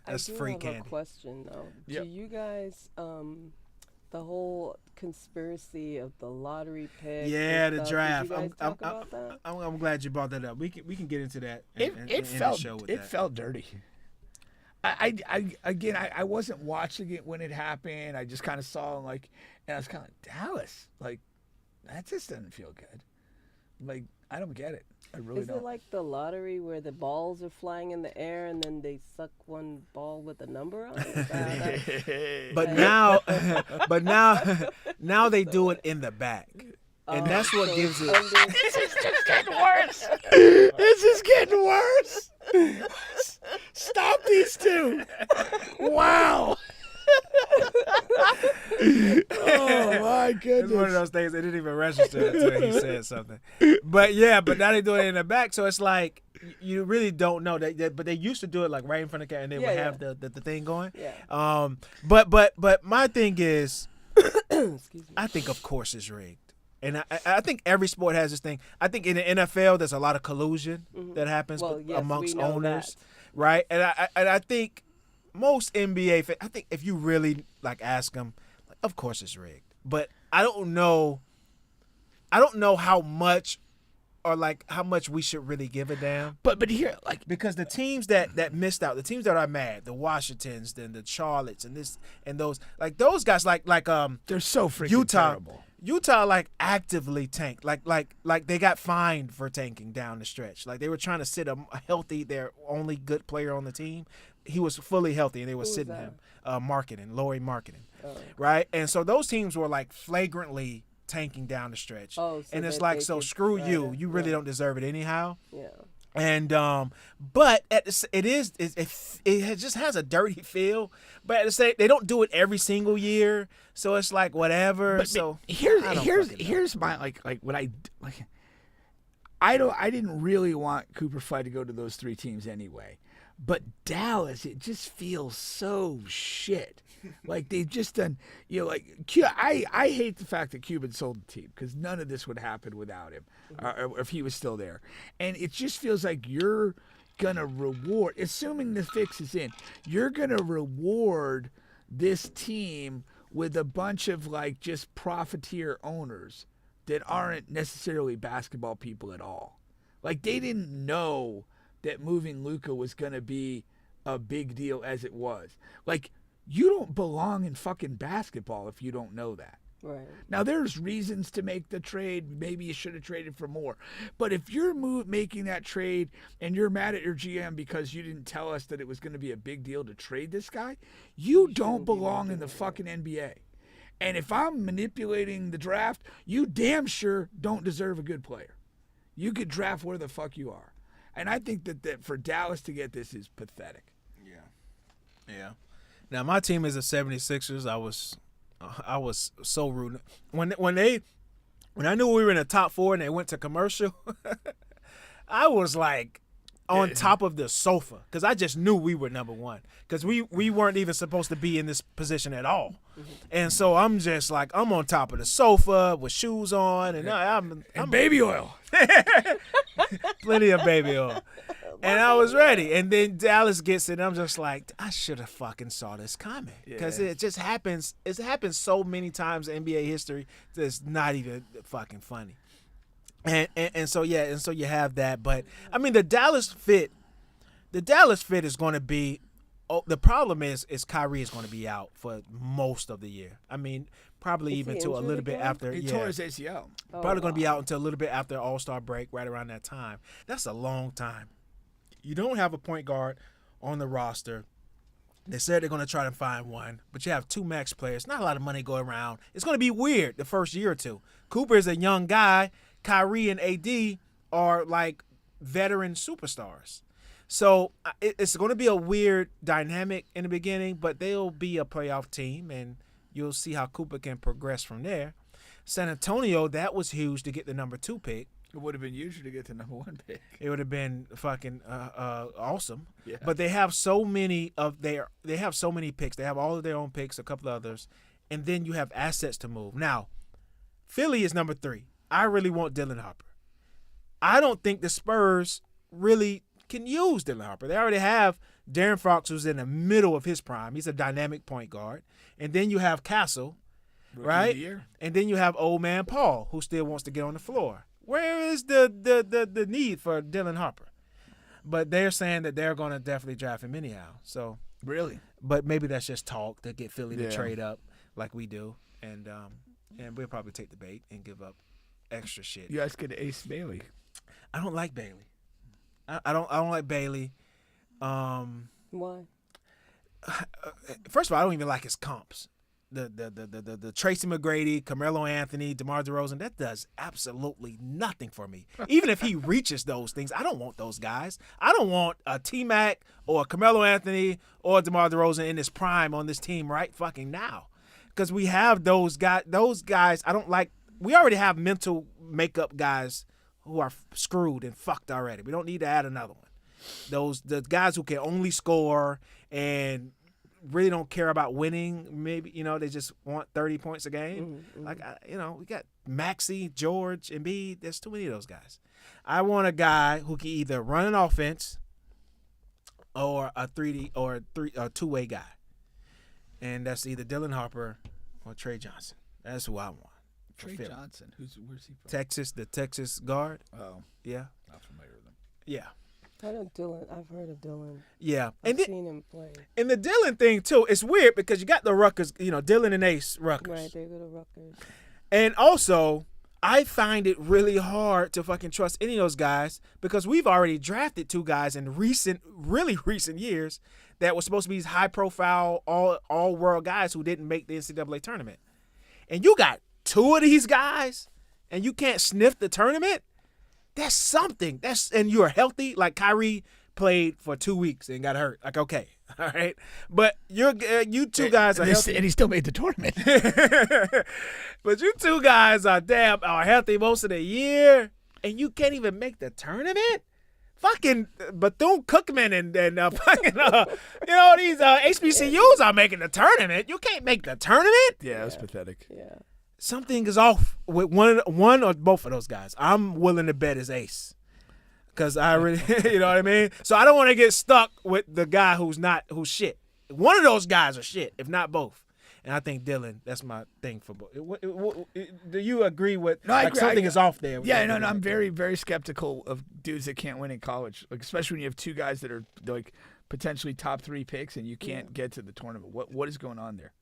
that's free candy. I have a question though. Yep. Do you guys, the whole conspiracy of the lottery pick? Yeah, the draft. Did you guys talk about that? I'm glad you brought that up. We can get into that. It felt dirty. I wasn't watching it when it happened. I just kind of saw and I was kind of like, Dallas, like, that just doesn't feel good. Like, I don't get it. I really don't. Is it like the lottery where the balls are flying in the air and then they suck one ball with a number on it? now they do it in the back. And that's what gives it. This is just getting worse. This is getting worse. Stop these two. Wow. Oh my goodness. It's one of those things that didn't even register until he said something. But now they do it in the back, so it's like you really don't know that. But they used to do it like right in front of the camera, and they would have the thing going. Yeah. But my thing is, I think of course it's rigged. And I think every sport has this thing. I think in the NFL, there's a lot of collusion that happens Well, yes, amongst we know owners, that. right? And I think most NBA fans, I think if you really like ask them, like, of course it's rigged. But I don't know how much or like how much we should really give a damn. But here, like, Because the teams that missed out, the teams that are mad, the Washingtons, then the Charlottes, and those guys, like they're so freaking Utah. terrible. Utah like actively tanked, like they got fined for tanking down the stretch. Like they were trying to sit a healthy, their only good player on the team. He was fully healthy, and they were sitting him. Laurie Marketing, right? And so those teams were like flagrantly tanking down the stretch. Oh, so and it's that like, they so could screw try you. to- You really don't deserve it anyhow. Yeah. And but it just has a dirty feel. But at the same, they don't do it every single year, so it's like whatever. But so here's I don't fucking know. here's my like what I like. I didn't really want Cooper Flight to go to those three teams anyway, but Dallas, it just feels so shit. Like they've just done, I hate the fact that Cuban sold the team because none of this would happen without him, or if he was still there. And it just feels like you're gonna reward, assuming the fix is in, you're gonna reward this team with a bunch of like just profiteer owners that aren't necessarily basketball people at all. Like they didn't know that moving Luka was gonna be a big deal as it was. Like, you don't belong in fucking basketball if you don't know that. Right. Now, there's reasons to make the trade. Maybe you should have traded for more. But if you're making that trade and you're mad at your GM because you didn't tell us that it was going to be a big deal to trade this guy, you don't belong in the fucking NBA. And if I'm manipulating the draft, you damn sure don't deserve a good player. You could draft where the fuck you are. And I think that for Dallas to get this is pathetic. Yeah. Now my team is the 76ers. I was so rude when I knew we were in the top 4 and they went to commercial. I was like on top of the sofa because I just knew we were number 1 because we weren't even supposed to be in this position at all. And so I'm just like, I'm on top of the sofa with shoes on and I'm baby oil. Plenty of baby oil. And I was ready. And then Dallas gets it. And I'm just like, I should have fucking saw this coming. Because it just happens. It's happened so many times in NBA history that it's not even fucking funny. And so you have that. But I mean the Dallas fit is going to be the problem is Kyrie is going to be out for most of the year. I mean, probably even to a little bit after. He tore his ACL. Probably going to be out until a little bit after All-Star break, right around that time. That's a long time. You don't have a point guard on the roster. They said they're going to try to find one, but you have 2 max players. Not a lot of money going around. It's going to be weird the first year or two. Cooper is a young guy. Kyrie and AD are like veteran superstars. So it's going to be a weird dynamic in the beginning, but they'll be a playoff team, and you'll see how Cooper can progress from there. San Antonio, that was huge to get the number 2 pick. It would have been huge to get the number 1 pick. It would have been fucking awesome. Yeah. But they have so many picks. They have all of their own picks, a couple of others, and then you have assets to move. Now, Philly is number 3. I really want Dylan Harper. I don't think the Spurs really can use Dylan Harper. They already have Darren Fox, who's in the middle of his prime. He's a dynamic point guard. And then you have Castle, right? And then you have old man Paul, who still wants to get on the floor. Where is the need for Dylan Harper? But they're saying that they're going to definitely draft him anyhow. So really, but maybe that's just talk to get Philly to trade up like we do, and we'll probably take the bait and give up extra shit. You guys get Ace Bailey. I don't like Bailey. I don't like Bailey. Why? First of all, I don't even like his comps. The Tracy McGrady, Carmelo Anthony, DeMar DeRozan, that does absolutely nothing for me. Even if he reaches those things, I don't want those guys. I don't want a T-Mac or a Carmelo Anthony or DeMar DeRozan in his prime on this team right fucking now. Because we have those guys. Those guys, I don't like. We already have mental makeup guys who are screwed and fucked already. We don't need to add another one. The guys who can only score and really don't care about winning. Maybe, they just want 30 points a game. Like, we got Maxey, George, Embiid. There's too many of those guys. I want a guy who can either run an offense or a two-way guy. And that's either Dylan Harper or Trey Johnson. That's who I want. Trey Johnson. Where's he from? Texas, the Texas guard. Oh. Yeah. Not familiar with him. Yeah. I know Dylan. I've heard of Dylan. Yeah. I've seen him play. And the Dylan thing, too, it's weird because you got the Rutgers, Dylan and Ace Rutgers. Right, they go to Rutgers. And also, I find it really hard to fucking trust any of those guys because we've already drafted 2 guys in really recent years that were supposed to be these high-profile, all-world guys who didn't make the NCAA tournament. And you got 2 of these guys, and you can't sniff the tournament? That's something. And you're healthy. Like Kyrie played for 2 weeks and got hurt. Like, okay, all right. But you 2 guys are healthy. And he still made the tournament. But you 2 guys are healthy most of the year, and you can't even make the tournament? Fucking Bethune-Cookman and fucking, these HBCUs are making the tournament. You can't make the tournament? Yeah, that's pathetic. Yeah. Something is off with one or both of those guys. I'm willing to bet it's Ace. Because I really, you know what I mean? So I don't want to get stuck with the guy who's shit. One of those guys are shit, if not both. And I think Dylan, that's my thing for both. Do you agree with something is off there? Yeah, no, I'm very, very skeptical of dudes that can't win in college, like especially when you have 2 guys that are like potentially top 3 picks and you can't get to the tournament. What is going on there?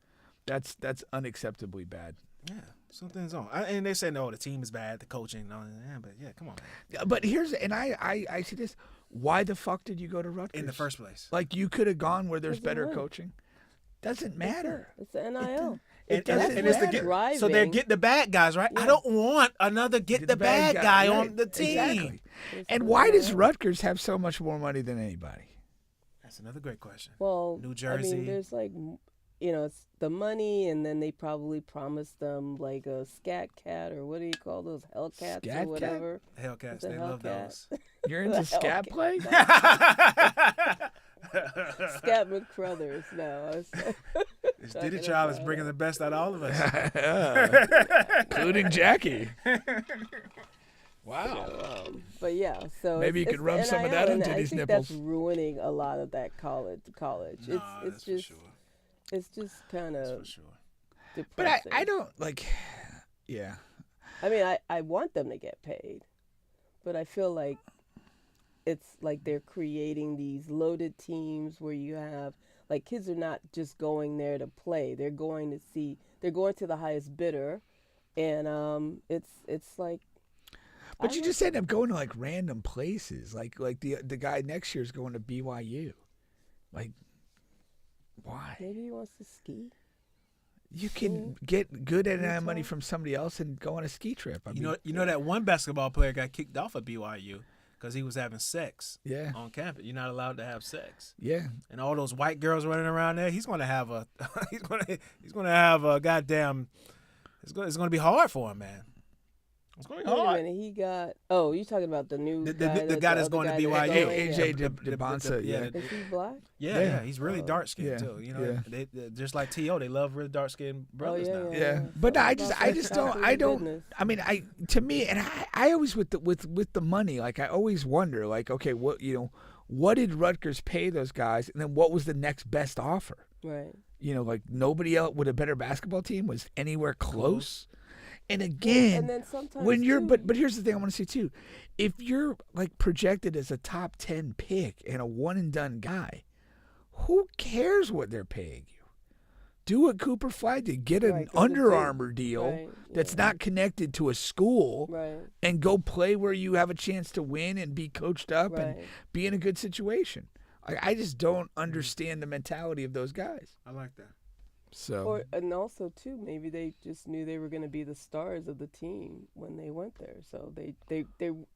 That's unacceptably bad. Yeah, something's on. And they say, no, the team is bad, the coaching, and all that. But yeah, come on, man. But I see this. Why the fuck did you go to Rutgers? In the first place. Like, you could have gone where there's better coaching. Doesn't matter. It's the NIL. It doesn't matter. So they're get the bad guys, right? Yeah. I don't want another get the bad guy on the team. Exactly. And why does Rutgers have so much more money than anybody? That's another great question. Well, New Jersey. I mean, there's like, it's the money, and then they probably promised them like a scat cat, or what do you call those, Hellcats scat or whatever? Hellcats, they love those. You're into scat play? Scat McCruthers now. This Diddy child is bringing the best out of all of us. Including Jackie. Wow. So, but yeah, so maybe you could rub some of that into these nipples. That's ruining a lot of that college. No, it's just, for sure. It's just kind of depressing. But I don't yeah. I mean, I want them to get paid, but I feel like it's like they're creating these loaded teams where you have, like, kids are not just going there to play. They're going to the highest bidder, and it's like. But you just end up going to like random places. Like the guy next year is going to BYU. Like, why? Maybe he wants to ski. You can get good NIL money from somebody else and go on a ski trip. I mean, you know that one basketball player got kicked off at BYU because he was having sex. Yeah. On campus. You're not allowed to have sex. Yeah. And all those white girls running around there, he's going to have a he's going to have a goddamn. It's going to be hard for him, man. It's going to be hard. Wait a minute, he got. Oh, you're talking about the new guy. The guy that's going to BYU. AJ DeBonsa. Yeah. Is he black? Yeah, he's really dark skinned too. You know, they just like T.O., they love really dark skinned brothers now. Yeah. But no, I just don't. I mean, to me, and I always with the money, like I always wonder, like, okay, what did Rutgers pay those guys, and then what was the next best offer? Right. Like nobody else with a better basketball team was anywhere close. And again, and then sometimes when you're, but here's the thing I want to say too, if you're like projected as a top 10 pick and a one and done guy, who cares what they're paying you? Do what Cooper Flag did, get an Under Armour deal that's not connected to a school, and go play where you have a chance to win and be coached up and be in a good situation. I just don't understand the mentality of those guys. I like that. So and also too, maybe they just knew they were going to be the stars of the team when they went there. So they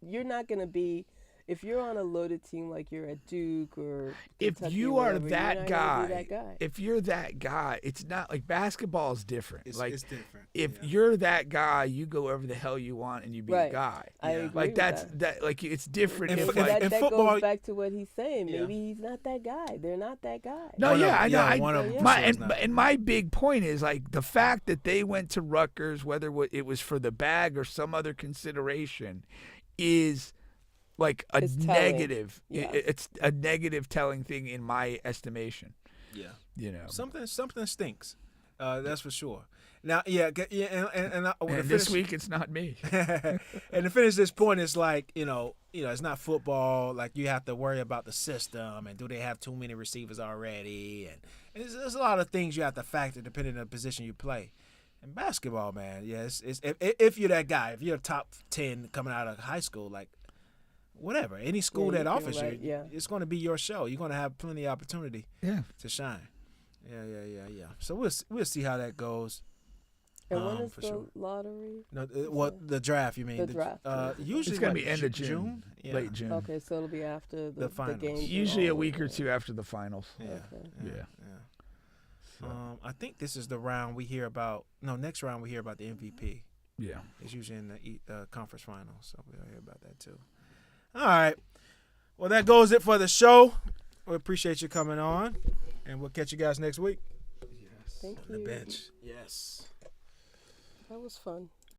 you're not going to be, if you're on a loaded team like you're at Duke or If Kentucky you or are whatever, that you're not guy, gonna be that guy. if you're that guy, it's not like basketball is different. It's different. If Yeah. you're that guy, you go wherever the hell you want and you be a Right. guy. I agree Like with that's that. like it's different. And if for- But like, that football- goes back to what he's saying. Yeah. Maybe he's not that guy. They're not that guy. no, One of yeah, them- I know. yeah, I, one of them my for sure is and, not. and my big point is like the fact that they went to Rutgers, whether it was for the bag or some other consideration, is like a It's telling. negative. Yeah. It's a negative telling thing in my estimation. Yeah. You know. Something stinks. That's for sure. Now, yeah, and I, And this week it's not me. and to finish this point, it's like you know, it's not football. Like you have to worry about the system and do they have too many receivers already, and there's a lot of things you have to factor depending on the position you play. In basketball, man, yes, if you're that guy, if you're top 10 coming out of high school, like whatever, any school Yeah, that you feel offers like, you, yeah. it's going to be your show. You're going to have plenty of opportunity Yeah. to shine. Yeah. So we'll see how that goes. And when is for the sure. lottery? No, what the draft? You mean The draft, yeah. Usually It's gonna what, be end of June, Yeah. late June. Okay, so it'll be after The the finals. games. and Usually a all. week or two after the finals. Yeah. Okay. Yeah. So, I think this is the round we hear about. No, next round we hear about the MVP. yeah. It's usually in the conference finals, so we'll hear about that too. All right. Well, that goes it for the show. We appreciate you coming on, and we'll catch you guys next week. Thank On the you. bench. Yes. That was fun.